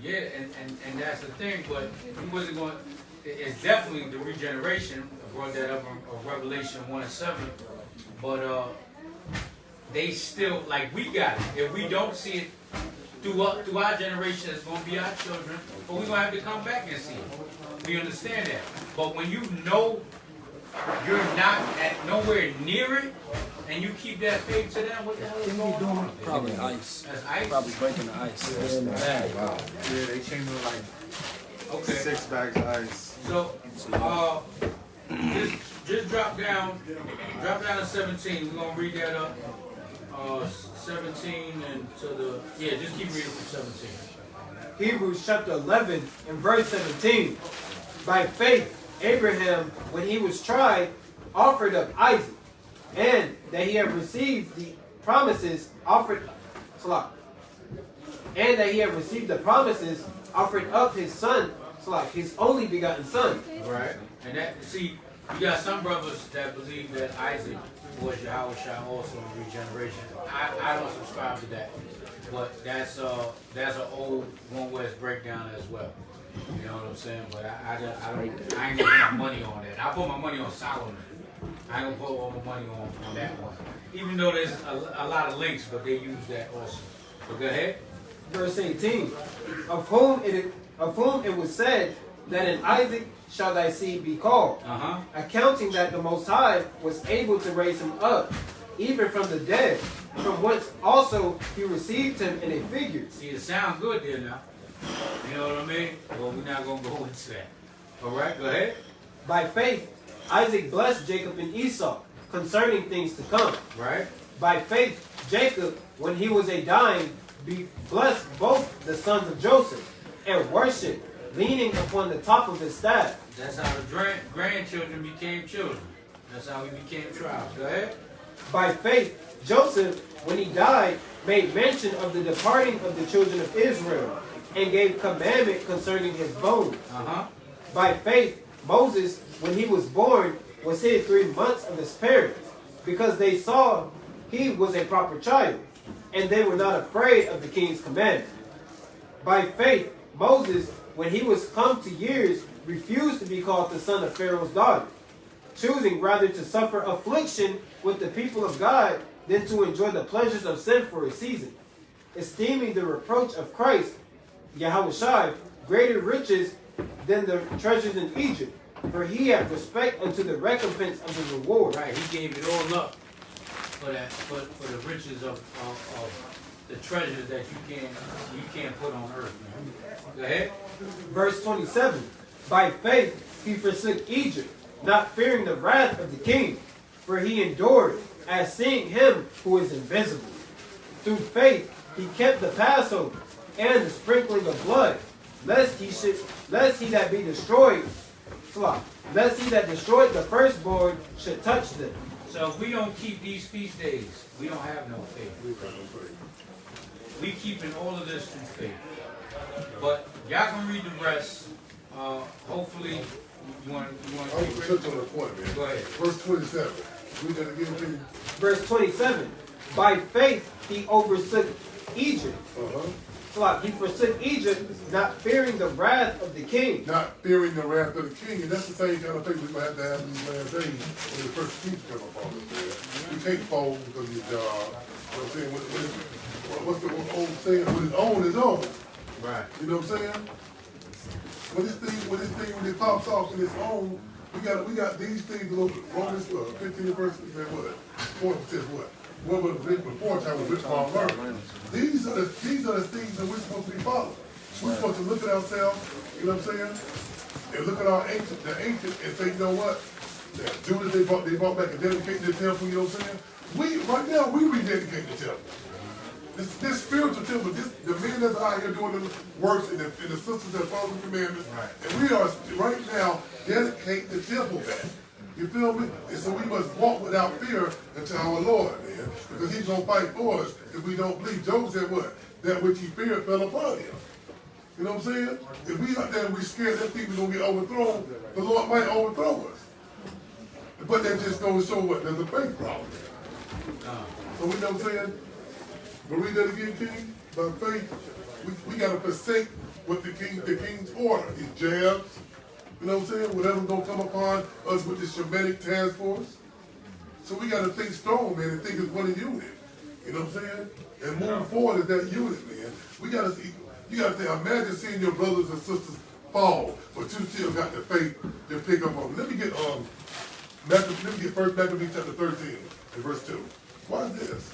Yeah, and that's the thing, but he wasn't going. It's definitely the regeneration. I brought that up in Revelation 1:7. But they still, like we got it. If we don't see it through our generation, it's going to be our children, but we're going to have to come back and see it. We understand that. But when you know you're not at nowhere near it, and you keep that faith to them, what the hell is going on? Probably ice. That's ice? Probably breaking the ice. Wow. Yeah, they came in like Okay. 6 bags of ice. So, just drop down to 17. We're gonna read that up. 17 and to the just keep reading from 17. Hebrews chapter 11 and verse 17. By faith, Abraham, when he was tried, offered up Isaac, and that he had received the promises, offered up his son, his only begotten son. Right. And that, see, you got some brothers that believe that Isaac was Yahushua also in regeneration. I don't subscribe to that. But that's an old One West breakdown as well. You know what I'm saying? But I ain't gonna put my money on that. I put my money on Solomon. I ain't gonna put all my money on that one. Even though there's a lot of links, but they use that also. So go ahead. Verse 18. Of whom it was said that in Isaac shall thy seed be called, accounting that the Most High was able to raise him up, even from the dead, from whence also he received him in a figure. See, it sounds good there now. You know what I mean? Well, we're not going to go into that. All right, go ahead. By faith, Isaac blessed Jacob and Esau concerning things to come. Right. By faith, Jacob, when he was a dying, blessed both the sons of Joseph and worshiped, leaning upon the top of his staff. That's how the grandchildren became children. That's how we became tribes. Go ahead. By faith, Joseph, when he died, made mention of the departing of the children of Israel, and gave commandment concerning his bones. By faith, Moses, when he was born, was hid 3 months of his parents, because they saw he was a proper child, and they were not afraid of the king's commandment. By faith, Moses, when he was come to years, refused to be called the son of Pharaoh's daughter, choosing rather to suffer affliction with the people of God than to enjoy the pleasures of sin for a season, esteeming the reproach of Christ, Yahushua, greater riches than the treasures in Egypt, for he had respect unto the recompense of the reward. Right, he gave it all up for that, for the riches of the treasures that you can't put on earth, man. Go ahead. Verse 27. By faith he forsook Egypt, not fearing the wrath of the king, for he endured, as seeing him who is invisible. Through faith he kept the Passover and the sprinkling of blood, lest he that destroyed the firstborn should touch them. So if we don't keep these feast days, we don't have no faith. We keeping all of this through faith. But y'all can read the rest. Hopefully, you want I want to touch on the point, man. Go ahead. Verse 27. We got to get into Verse 27. By faith he overtook Egypt. He forsook Egypt, not fearing the wrath of the king. not fearing the wrath of the king, and that's the same kind of thing we're going to have in these last days when the persecution come upon us, man. You can't fold because of your job. You know what I'm saying? What's the old saying? When it's on, it's on. Right. You know what I'm saying? When it pops off and it's on, we got these things. Romans 15 verse what? 4 says what? What was written before time was written on earth. These are the things that we're supposed to be following. We're supposed to look at ourselves, you know what I'm saying? And look at the ancient and say, you know what? Judas, they brought back and dedicated the temple, you know what I'm saying? Right now, we rededicate the temple. This spiritual temple, the men that's out here doing the works and the sisters that follow the commandments, and we are right now dedicating the temple back. You feel me? And so we must walk without fear unto our Lord, man. Because he's going to fight for us if we don't believe. Job said what? That which he feared fell upon him. You know what I'm saying? If we out there and we're scared that people are going to get overthrown, the Lord might overthrow us. But that just goes to show what? There's a faith problem. So we know what I'm saying? But read that again, King. By faith, we got to forsake what the king's order. His jabs. You know what I'm saying? Whatever's going to come upon us with this Shemitic task force. So we got to think strong, man, and think as one unit. You know what I'm saying? And moving forward is that unit, man. We gotta see, you gotta say, imagine seeing your brothers and sisters fall, but you still got the faith to pick up on. Let me get First Maccabees chapter 13 and verse 2. Why this?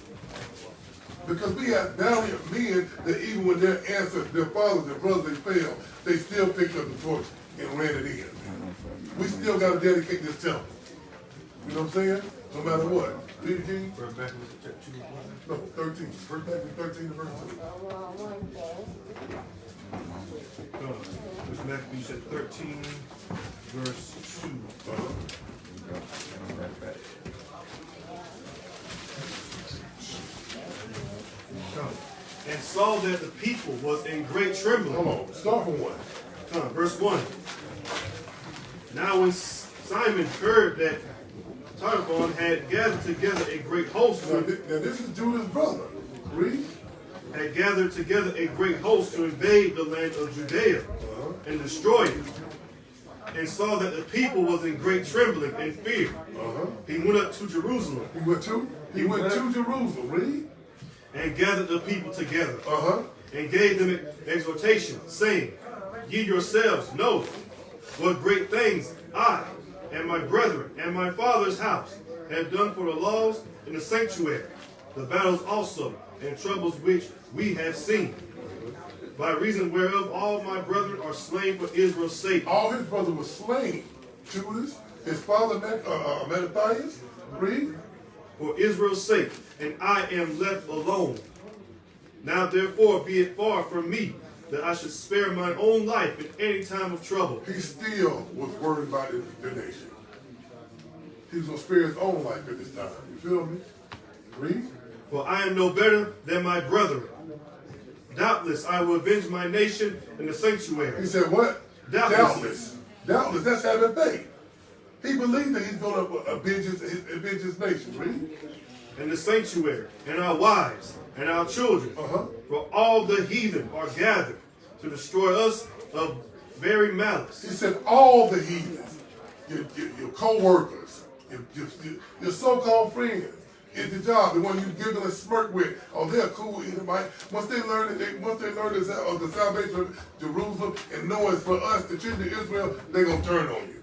Because we have valiant men that even when their ancestors, their fathers, their brothers, they failed, they still picked up the torch and ran it in. We still got to dedicate this temple. You know what I'm saying? No matter what. Read it, King. First Maccabees chapter 2. No, 13. First Maccabees 13 and verse 2. First Maccabees chapter 13, verse 2. And saw that the people was in great trembling. Hold on, start from 1. Verse 1. Now when Simon heard that Thawadah had gathered together a great host. Now this is Judah's brother. Read. Had gathered together a great host to invade the land of Judea and destroy it. And saw that the people was in great trembling and fear. He went up to Jerusalem. He went to Jerusalem. Read. And gathered the people together. And gave them exhortation, saying, Ye yourselves know what great things I and my brethren and my father's house have done for the laws in the sanctuary, the battles also and troubles which we have seen, by reason whereof all my brethren are slain for Israel's sake. All his brothers were slain. Judas, his father Mattathias, read. For Israel's sake, and I am left alone. Now therefore be it far from me that I should spare my own life in any time of trouble. He still was worried about the nation. He was going to spare his own life at this time. You feel me? Read. For I am no better than my brethren. Doubtless I will avenge my nation in the sanctuary. He said what? Doubtless. Doubtless. That's having faith. He believed that he's going to avenge his nation. Read. In the sanctuary, and our wives, and our children. For all the heathen are gathered to destroy us of very malice. He said all the heathen, your co-workers, your so-called friends, at the job, the one you giggle and smirk with, oh, they're cool. Once they learn of the salvation of Jerusalem and know it's for us, the children of Israel, they're going to turn on you.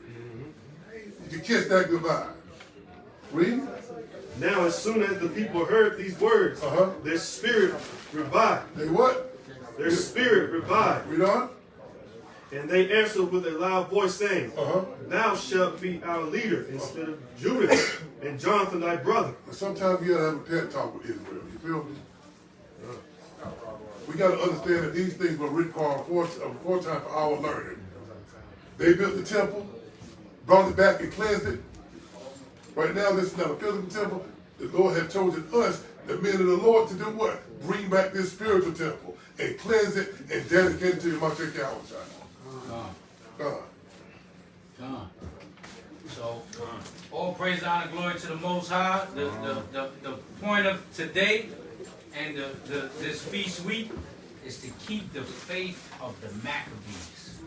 You kiss that goodbye. Read. Now as soon as the people heard these words, their spirit revived. They what? Their spirit revived. Read on. And they answered with a loud voice, saying, Thou shalt be our leader instead of Judas and Jonathan thy brother. Sometimes you gotta have a pet talk with Israel. You feel me? We gotta understand that these things were written for time for our learning. They built the temple, brought it back and cleansed it. Right now, this is not a physical temple. The Lord had chosen us, the men of the Lord, to do what? Bring back this spiritual temple and cleanse it and dedicate it to the Maccabees. God. So, all praise, honor, glory to the Most High. The point of today and this feast week is to keep the faith of the Maccabees.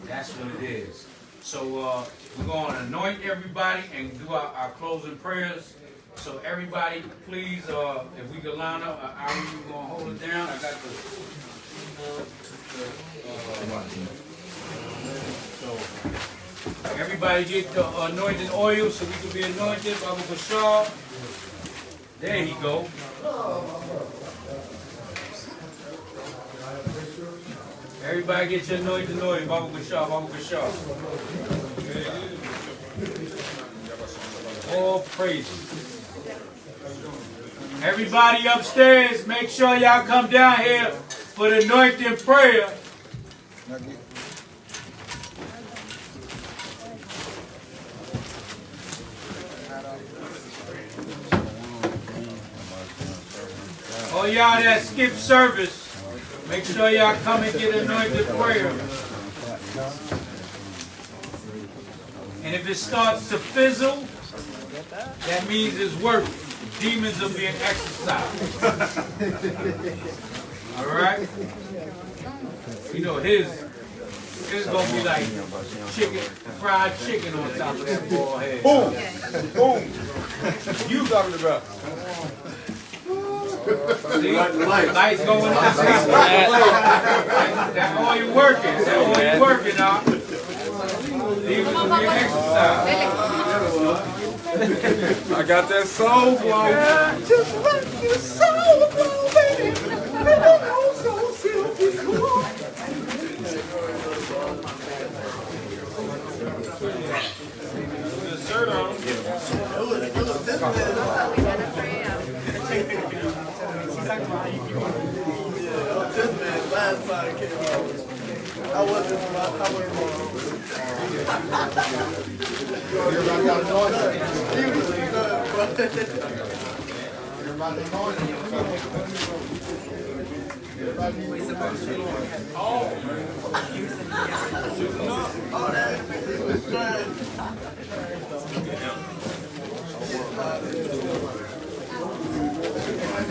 That's what it is. So we're going to anoint everybody and do our closing prayers. So everybody, please, if we could line up, how are you going to hold it down? I got so everybody get the anointing oil so we can be anointed. Baba Bashar. There he go. Everybody get your anointing oil. Baba Bashar, Baba Bashar. All praises. Everybody upstairs, make sure y'all come down here for the anointing prayer. Oh, y'all that skip service, make sure y'all come and get anointed prayer. And if it starts to fizzle, that means it's working. Demons are being exercised. All right? You know, his gonna be like chicken, fried chicken on top of that ball head. Boom! Boom! You talking about? See? Lights going up. That's all you working. That's all you working on. Leave it to be an exercise. I got that soul glow. Just like you soul glow, baby. Oh, so silky cool. Shirt on.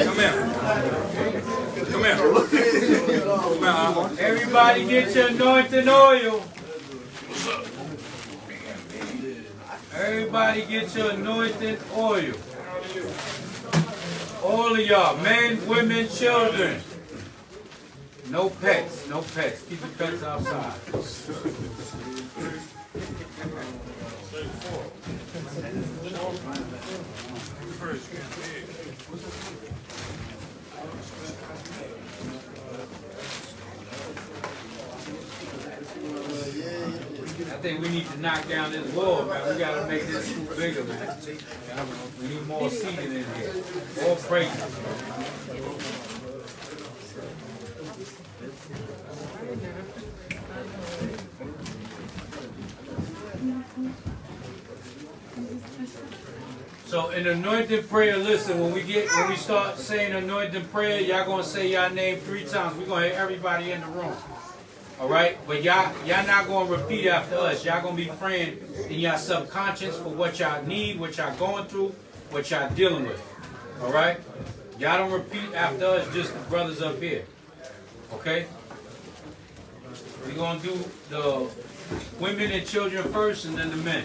Come here. Everybody get your anointing oil. Everybody get your anointing oil. All of y'all, men, women, children. No pets, no pets. Keep the pets outside. I think we need to knock down this wall, man. We gotta make this scoop bigger, man. We need more seating in here. More praises. So in anointing prayer, listen, when we start saying anointing prayer, y'all gonna say y'all name 3 times. We're gonna hear everybody in the room. All right? But y'all not gonna repeat after us. Y'all gonna be praying in your subconscious for what y'all need, what y'all going through, what y'all dealing with. All right? Y'all don't repeat after us, just the brothers up here. Okay? We're gonna do the women and children first and then the men.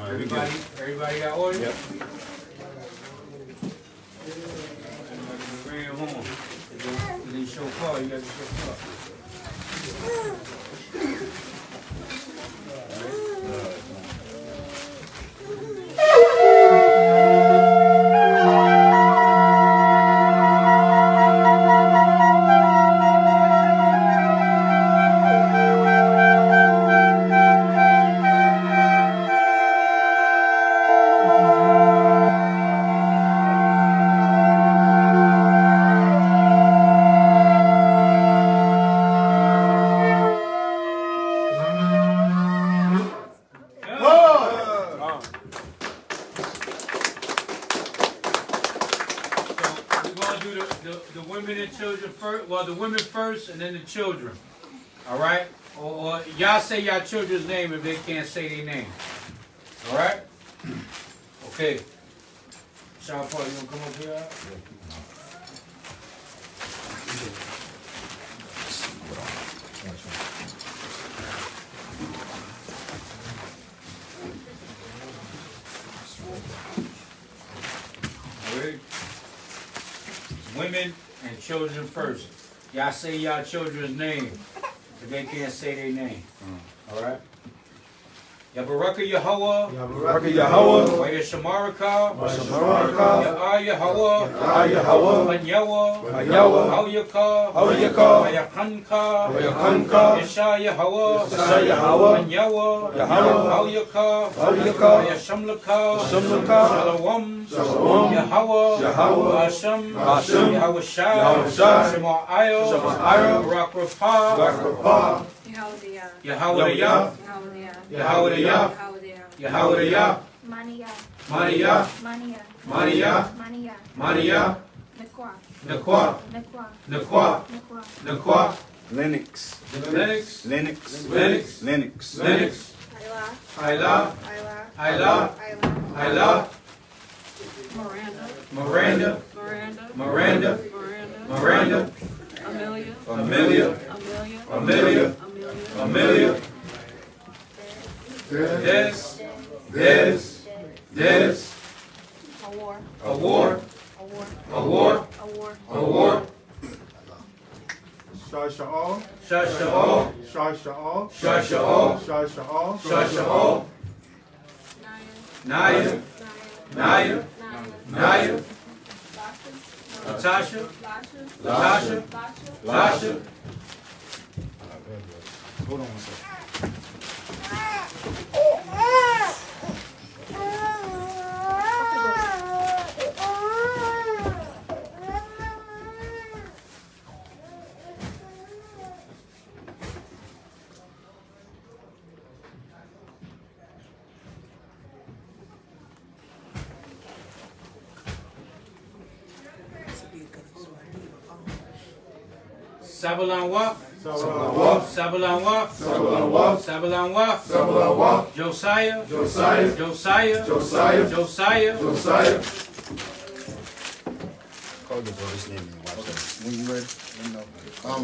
Everybody got order? Yep. Bring it home. And then show car, you got to show car. The women first and then the children. All right? Or y'all say y'all children's name if they can't say their name. All right? Okay. Sean Paul, you want to come up here? All right. Women and children first. Y'all say y'all children's name if they can't say their name. All right? Yabaraka Yahweh, Yabaraka Yahweh, Vayashamaraka, Vayashamaraka, Yahweh, Yahweh, Manyawa, Hauyaka, Vayakanka, Yesha Yahweh, Manyawa, Hauyaka, Vayashamlaka, Shalom, Yahweh, Hashem, Yahweh Shai, Shema'ayo, Barak Rapah, Yahweh Yah, Yahweh Yah, Yahweh Yah, Mania, Nakwa, Lennox, Ayla, Miranda, Amelia, Des, Awar, Awar. Awar. Shasha'al. Shasha'al. Shasha'al. Shasha'al. Shasha'al. Shasha'al. Naya. Naya. Naya. Latasha. Latasha. Lasha. Hold on one second. Sabalan Waf. Sabalan Waf. Sabalan Waf. Sabalan Waf. Sabalan Waf. Sabalan Waf. Josiah. Josiah. Josiah. Josiah. Josiah. Josiah. Call the brother's name and watch that. When you ready, let me know.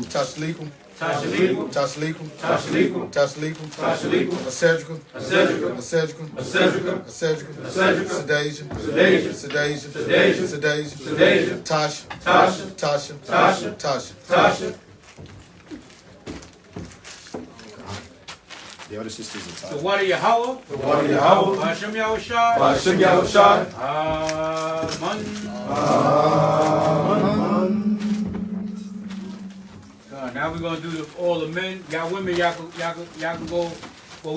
Tashlikum. Tashlikum. Tashlikum. Tashlikum. Tashlikum. Tashlikum. Asedrikum. Asedrikum. Asedrikum. Asedrikum. Asedrikum. Asedrikum. Sedasia. Sedasia. Sedasia. Sedasia. Sedasia. Sedasia. Tasha. Tasha. Tasha. Tasha. Tasha. Tasha. The other sisters are tired. Thawadah Yahweh. Thawadah Yahweh. Hashem Yahushai. Hashem Yahushai. Amen. Now we're gonna do all the men. Y'all women, y'all can go. Well,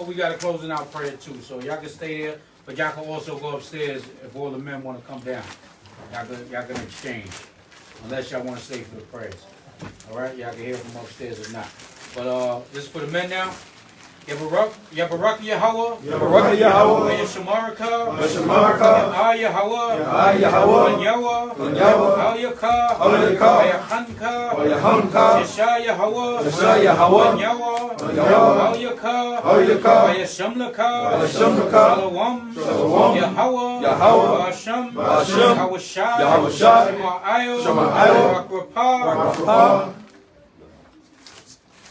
we got a closing out prayer too. So y'all can stay there, but y'all can also go upstairs if all the men want to come down. Y'all can exchange, unless y'all want to stay for the prayers. All right, y'all can hear from upstairs if not. But this is for the men now. Yabarak Yahweh. Yabarak Yahweh. Yashamaraka. Yashamaraka. Yahweh. Yahweh. Yahweh. Al-Yaka. Al-Yahanka. Al-Yahanka. Yeshaya Yahweh. Yeshaya Yahweh. Yahweh. Al-Yaka. Al-Yaka. Yashamlaka. Shalom. Shalom. Yahweh. Hashem. Yahushai. Yahushai. Shema'ayo. Apocrypha.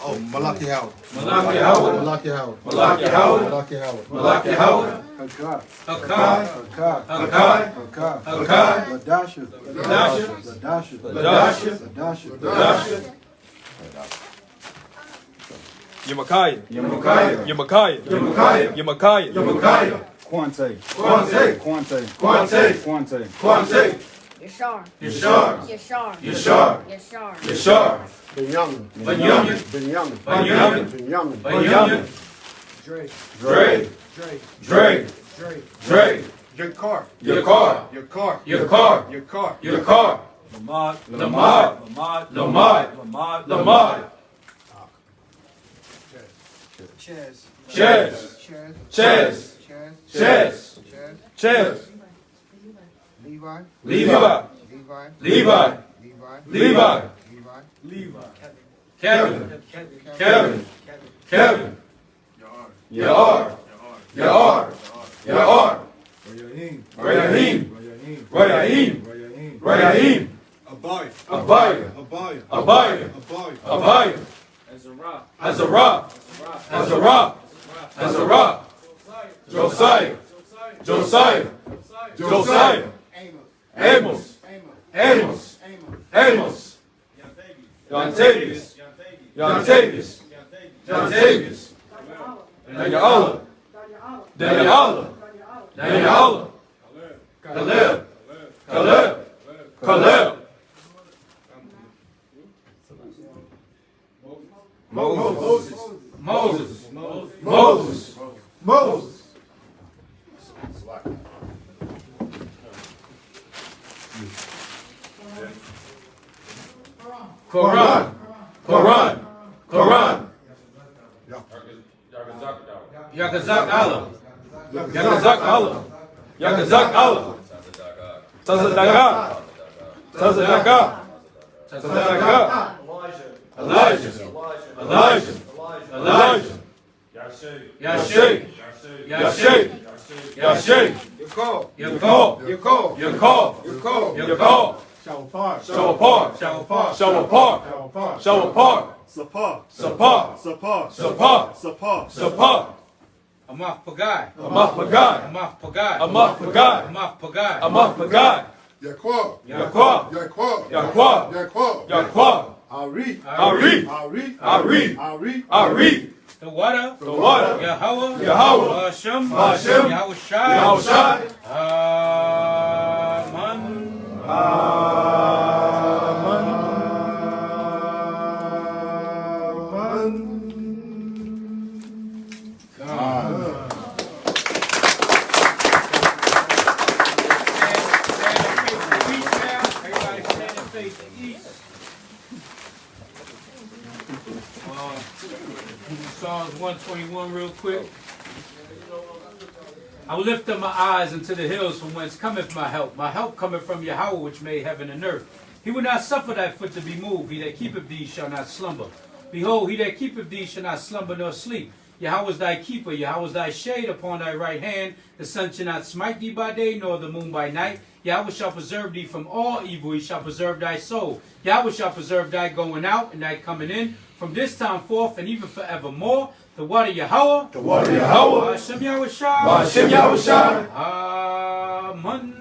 Oh, Malaki Howard. Malaki Howard. Malaki Howard. Malaki Howard. Malaki Howard. Malaki Howard. Hakai. Hakai. Hakai. Hakai. Hakai. Hakai. Ladasha. Ladasha. Ladasha. Ladasha. Ladasha. Ladasha. Yemakaya. Yemakaya. Yemakaya. Yemakaya. Yemakaya. Yemakaya. Quante. Quante. Quante. Quante. Quante. Quante. Yashar. Yashar. Yashar. Yashar. Yashar. Yashar. Benyamin. Benyamin. Benyamin. Benyamin. Benyamin. Benyamin. Drake. Drake. Drake. Drake. Drake. Drake. Yakar. Yakar. Yakar. Yakar. Yakar. Yakar. Lamad. Lamad. Lamad. Lamad. Lamad. Lamad. Chaz. Chaz. Chaz. Chaz. Chaz. Chaz. Chaz. Levi. Levi. Levi. Levi. Levi. Levi. Kevin. Kevin. Kevin. Yar. Yar. Yar. Rayahim. Rayahim. Rayahim. Rayahim. Abaya. Abaya. Abaya. Abaya. Abaya. Abaya. Azarah. Azarah. Azarah. Azarah. Josiah. Josiah. Josiah. Amos. Amos. Amos. Yantavius. Yantavius. Yantavius. Daniel. Daniel. Daniel. Caleb. Caleb. Caleb. Moses. Moses. Moses. Moses. Quran. Quran. Quran. Yakazak Allah. Yakazak Allah. Yakazak Allah. Tazadaga. Tazadaga. Tazadaga. Elijah. Elijah. Elijah. Yashik. Yashik. Yashik. Yakov. Yakov. Yakov. Yakov. Yakov. Yakov. Show apart. Show apart. Show apart. Show apart. Show apart. Sapar. Sapar. Sapar. Sapar. Sapar. Sapar. Amaf Pagai. Amaf Pagai. Amaf Pagai. Amaf Pagai. Amaf Pagai. Amaf Pagai. Yaqua. Yaqua. Yaqua. Yaqua. Yaqua. Yaqua. Ari. Ari. Ari. Ari. Ari. Ari. Thawadah. Thawadah. Yahweh. Yahweh. Hashem. Hashem. Yahushai. Yahushai. Amen. Psalms 121 real quick. I will lift up my eyes into the hills from whence cometh my help. My help cometh from Yahweh which made heaven and earth. He will not suffer thy foot to be moved. He that keepeth thee shall not slumber. Behold, he that keepeth thee shall not slumber nor sleep. Yahweh is thy keeper. Yahweh is thy shade upon thy right hand. The sun shall not smite thee by day, nor the moon by night. Yahweh shall preserve thee from all evil. He shall preserve thy soul. Yahweh shall preserve thy going out and thy coming in, from this time forth and even forevermore. Thawadah Yahweh. Thawadah Yahweh. Hashem Yahushai. Hashem Yahushai. Amen.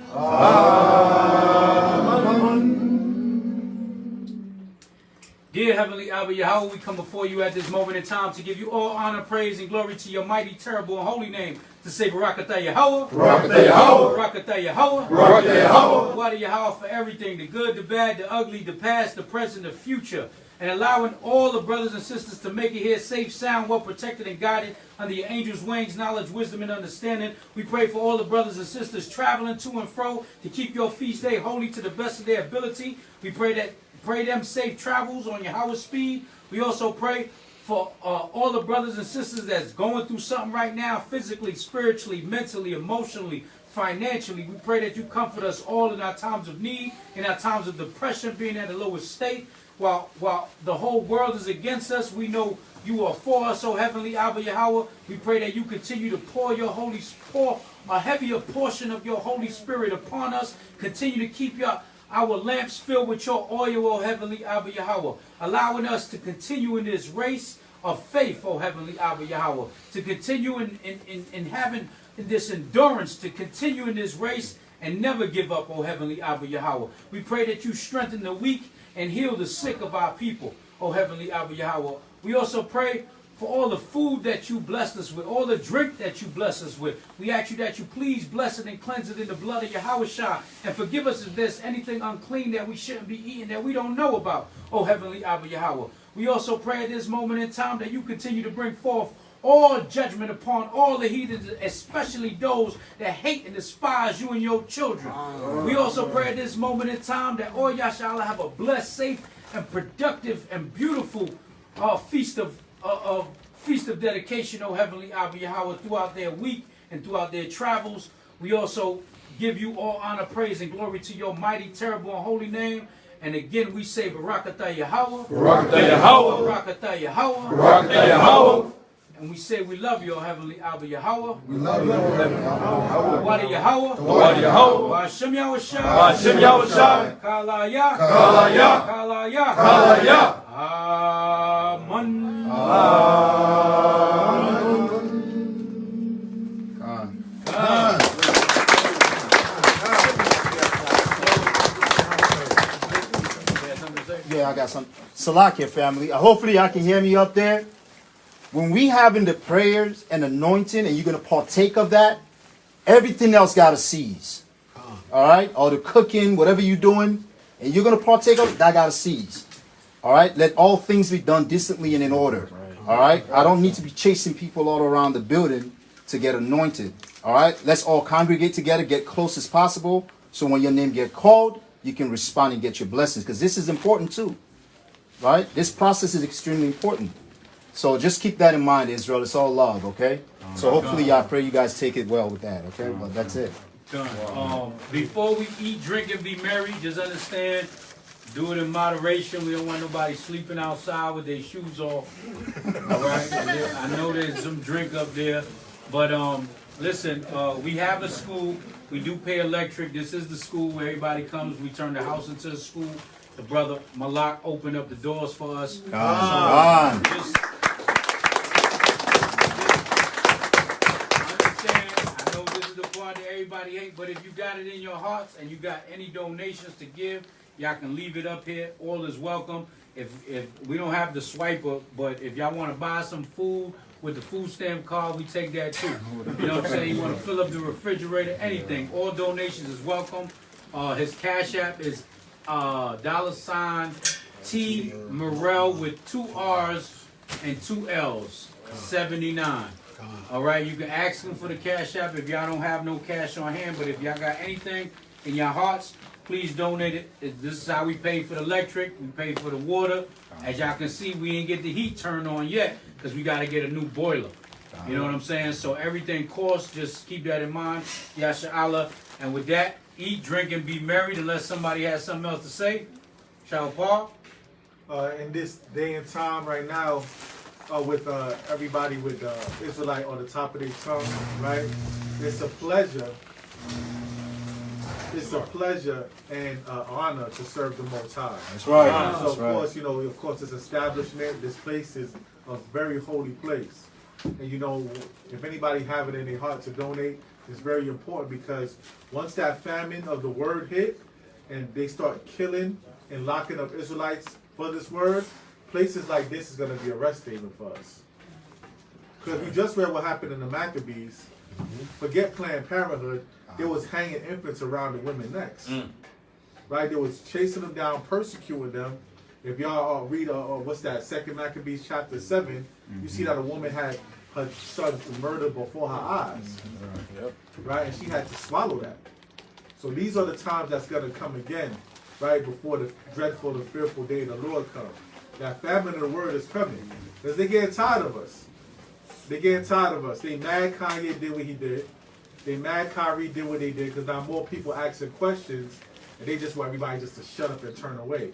Dear Heavenly Abba Yahweh, we come before you at this moment in time to give you all honor, praise, and glory to your mighty, terrible, and holy name. To say Barakatah Yahweh. Barakatah Yahweh. Barakatah Yahweh. Barakatah Yahweh. Thawadah Yahweh for everything, the good, the bad, the ugly, the past, the present, the future. And allowing all the brothers and sisters to make it here safe, sound, well protected, and guided under your angels' wings, knowledge, wisdom, and understanding. We pray for all the brothers and sisters traveling to and fro to keep your feast day holy to the best of their ability. We pray them safe travels on Yahweh's speed. We also pray for all the brothers and sisters that's going through something right now, physically, spiritually, mentally, emotionally, financially. We pray that you comfort us all in our times of need, in our times of depression, being at the lowest state. While the whole world is against us, we know you are for us, O Heavenly Abba Yahweh. We pray that you continue to pour a heavier portion of your Holy Spirit upon us. Continue to keep our lamps filled with your oil, O Heavenly Abba Yahweh. Allowing us to continue in this race of faith, O Heavenly Abba Yahweh. To continue in having this endurance, to continue in this race and never give up, O Heavenly Abba Yahweh. We pray that you strengthen the weak and heal the sick of our people, O Heavenly Abba Yahweh. We also pray for all the food that you blessed us with, all the drink that you bless us with. We ask you that you please bless it and cleanse it in the blood of Yahushua, and forgive us if there's anything unclean that we shouldn't be eating that we don't know about, O Heavenly Abba Yahweh. We also pray at this moment in time that you continue to bring forth all judgment upon all the heathens, especially those that hate and despise you and your children. We also pray at this moment in time that all y'all shall have a blessed, safe, and productive and beautiful feast of dedication, O Heavenly Abba Yahweh, throughout their week and throughout their travels. We also give you all honor, praise, and glory to your mighty, terrible, and holy name. And again, we say Barakatah Yahweh. Barakatah Yahweh. Barakatah Yahweh. Barakatah Yahweh. And we say we love you, O Heavenly Abba Yahweh. We love you, O Heavenly Abba Thawadah Yahweh. Thawadah Yahweh. Hashem Yahushai. Hashem Yahushai. Kalaya. Kalaya. Kalaya. Kalaya. Amen. Yeah, I got some. Salakia family. Hopefully y'all can hear me up there. When we having the prayers and anointing and you're going to partake of that, everything else got to cease. All right? All the cooking, whatever you're doing, and you're going to partake of it, that got to cease. All right? Let all things be done decently and in order. All right? I don't need to be chasing people all around the building to get anointed. All right? Let's all congregate together, get close as possible, so when your name get called, you can respond and get your blessings, because this is important too. Right? This process is extremely important. So just keep that in mind, Israel. It's all love, okay? So hopefully I pray you guys take it well with that, okay? But that's it. Done. Before we eat, drink, and be merry, just understand, do it in moderation. We don't want nobody sleeping outside with their shoes off. All right? I know there's some drink up there. But listen, we have a school. We do pay electric. This is the school where everybody comes. We turn the house into a school. The brother Malak opened up the doors for us. Just understand, I know this is the part that everybody everybody ain't, but if you got it in your hearts and you got any donations to give, y'all can leave it up here. All is welcome. If we don't have the swiper, but if y'all want to buy some food with the food stamp card, we take that too. You know what I'm saying? You want to fill up the refrigerator, anything. All donations is welcome. His Cash App is $T Morrell with 2 R's and 2 L's, 79. All right, you can ask him for the Cash App if y'all don't have no cash on hand, but if y'all got anything in your hearts, please donate it. This is how we pay for the electric, we pay for the water. As y'all can see, we ain't get the heat turned on yet because we got to get a new boiler. You know what I'm saying? So everything costs, just keep that in mind. Yasha Allah. And with that, eat, drink, and be merry unless somebody has something else to say. Shall Paul? In this day and time right now, with everybody with Israelite on the top of their tongue, right? It's a pleasure. It's a pleasure and honor to serve the Most High. That's right. So of course, you know, of course, this establishment, this place is a very holy place. And you know, if anybody have it in their heart to donate, it's very important because once that famine of the word hit and they start killing and locking up Israelites for this word, places like this is going to be a rest haven for us. Because we just read what happened in the Maccabees. Forget Planned Parenthood. They was hanging infants around the women's necks. Right? They was chasing them down, persecuting them. If y'all read, what's that, 2 Maccabees chapter 7, you see that a woman had her son murdered before her eyes. Right? And she had to swallow that. So these are the times that's going to come again, right, before the dreadful and fearful day of the Lord comes. That famine of the word is coming. Because they getting tired of us. They getting tired of us. They mad Kanye did what he did. They mad Kyrie did what they did because now more people asking questions and they just want everybody just to shut up and turn away.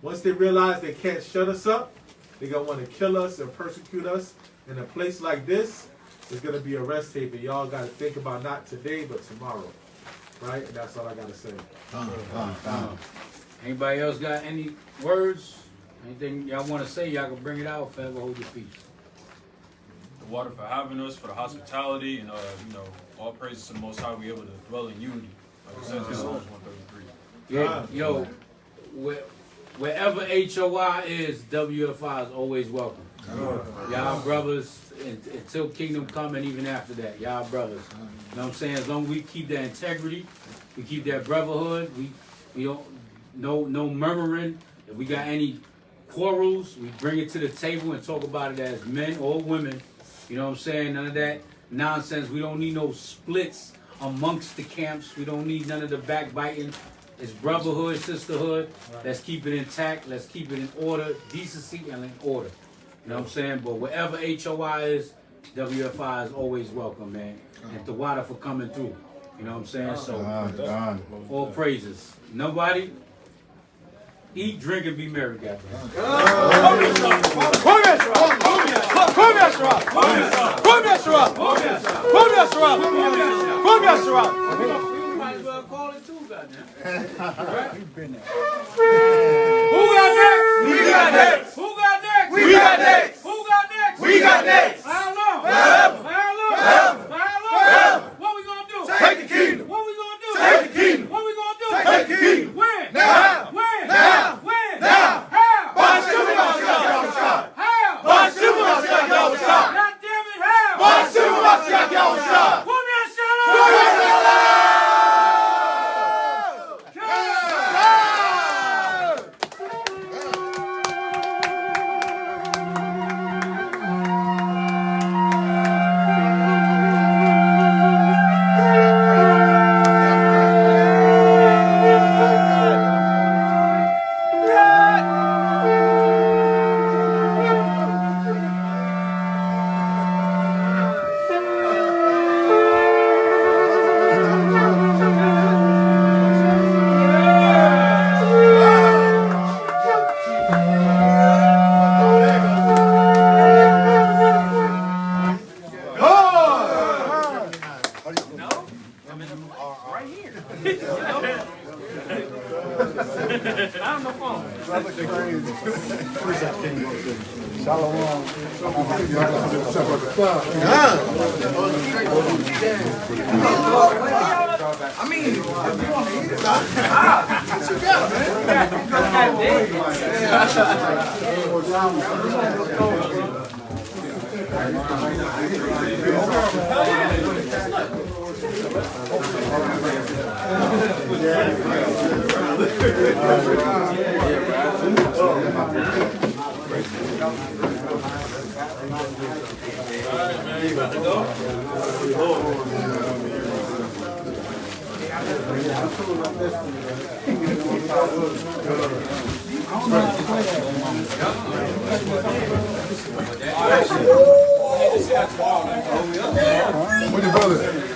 Once they realize they can't shut us up, they're going to want to kill us and persecute us. In a place like this, it's going to be a rest haven. Y'all got to think about not today, but tomorrow. Right? And that's all I got to say. Anybody else got any words? Anything y'all want to say, y'all can bring it out. Forever hold your peace. The water for having us, for the hospitality, and you know, all praises to the Most High. We able to dwell in unity, like it says in Psalms 133. Yeah, yo, wherever HOI is, WFI is always welcome. Y'all brothers, until kingdom come and even after that, y'all brothers. You know what I'm saying? As long as we keep that integrity, we keep that brotherhood, we don't, no murmuring. If we got any quarrels, we bring it to the table and talk about it as men or women. You know what I'm saying? None of that nonsense. We don't need no splits amongst the camps. We don't need none of the backbiting. It's brotherhood, sisterhood. Let's keep it intact. Let's keep it in order, decency and in order. You know what I'm saying? But wherever HOI is, WFI is always welcome, man. And Thawadah for coming through. You know what I'm saying? So, all praises. Nobody? Eat, drink, and be merry, goddamn. Might as well call it too, goddamn. Right? Who got next? We got next. Who got next? We got next. Who got next? We got next. How long? Forever. How long? Forever. How long? Forever. What we gonna do? Take the kingdom. What we gonna do? Take the kingdom. What we gonna do? Take the kingdom. When? Now. When? Now. When? Now. How? By Shema Mashiach. How? By Shema Mashiach Yahushua. God damn it, how? By Shema Mashiach Yahushua. Put me on shut up! Shalom. I mean, if you want to eat it, what you got, What the brother?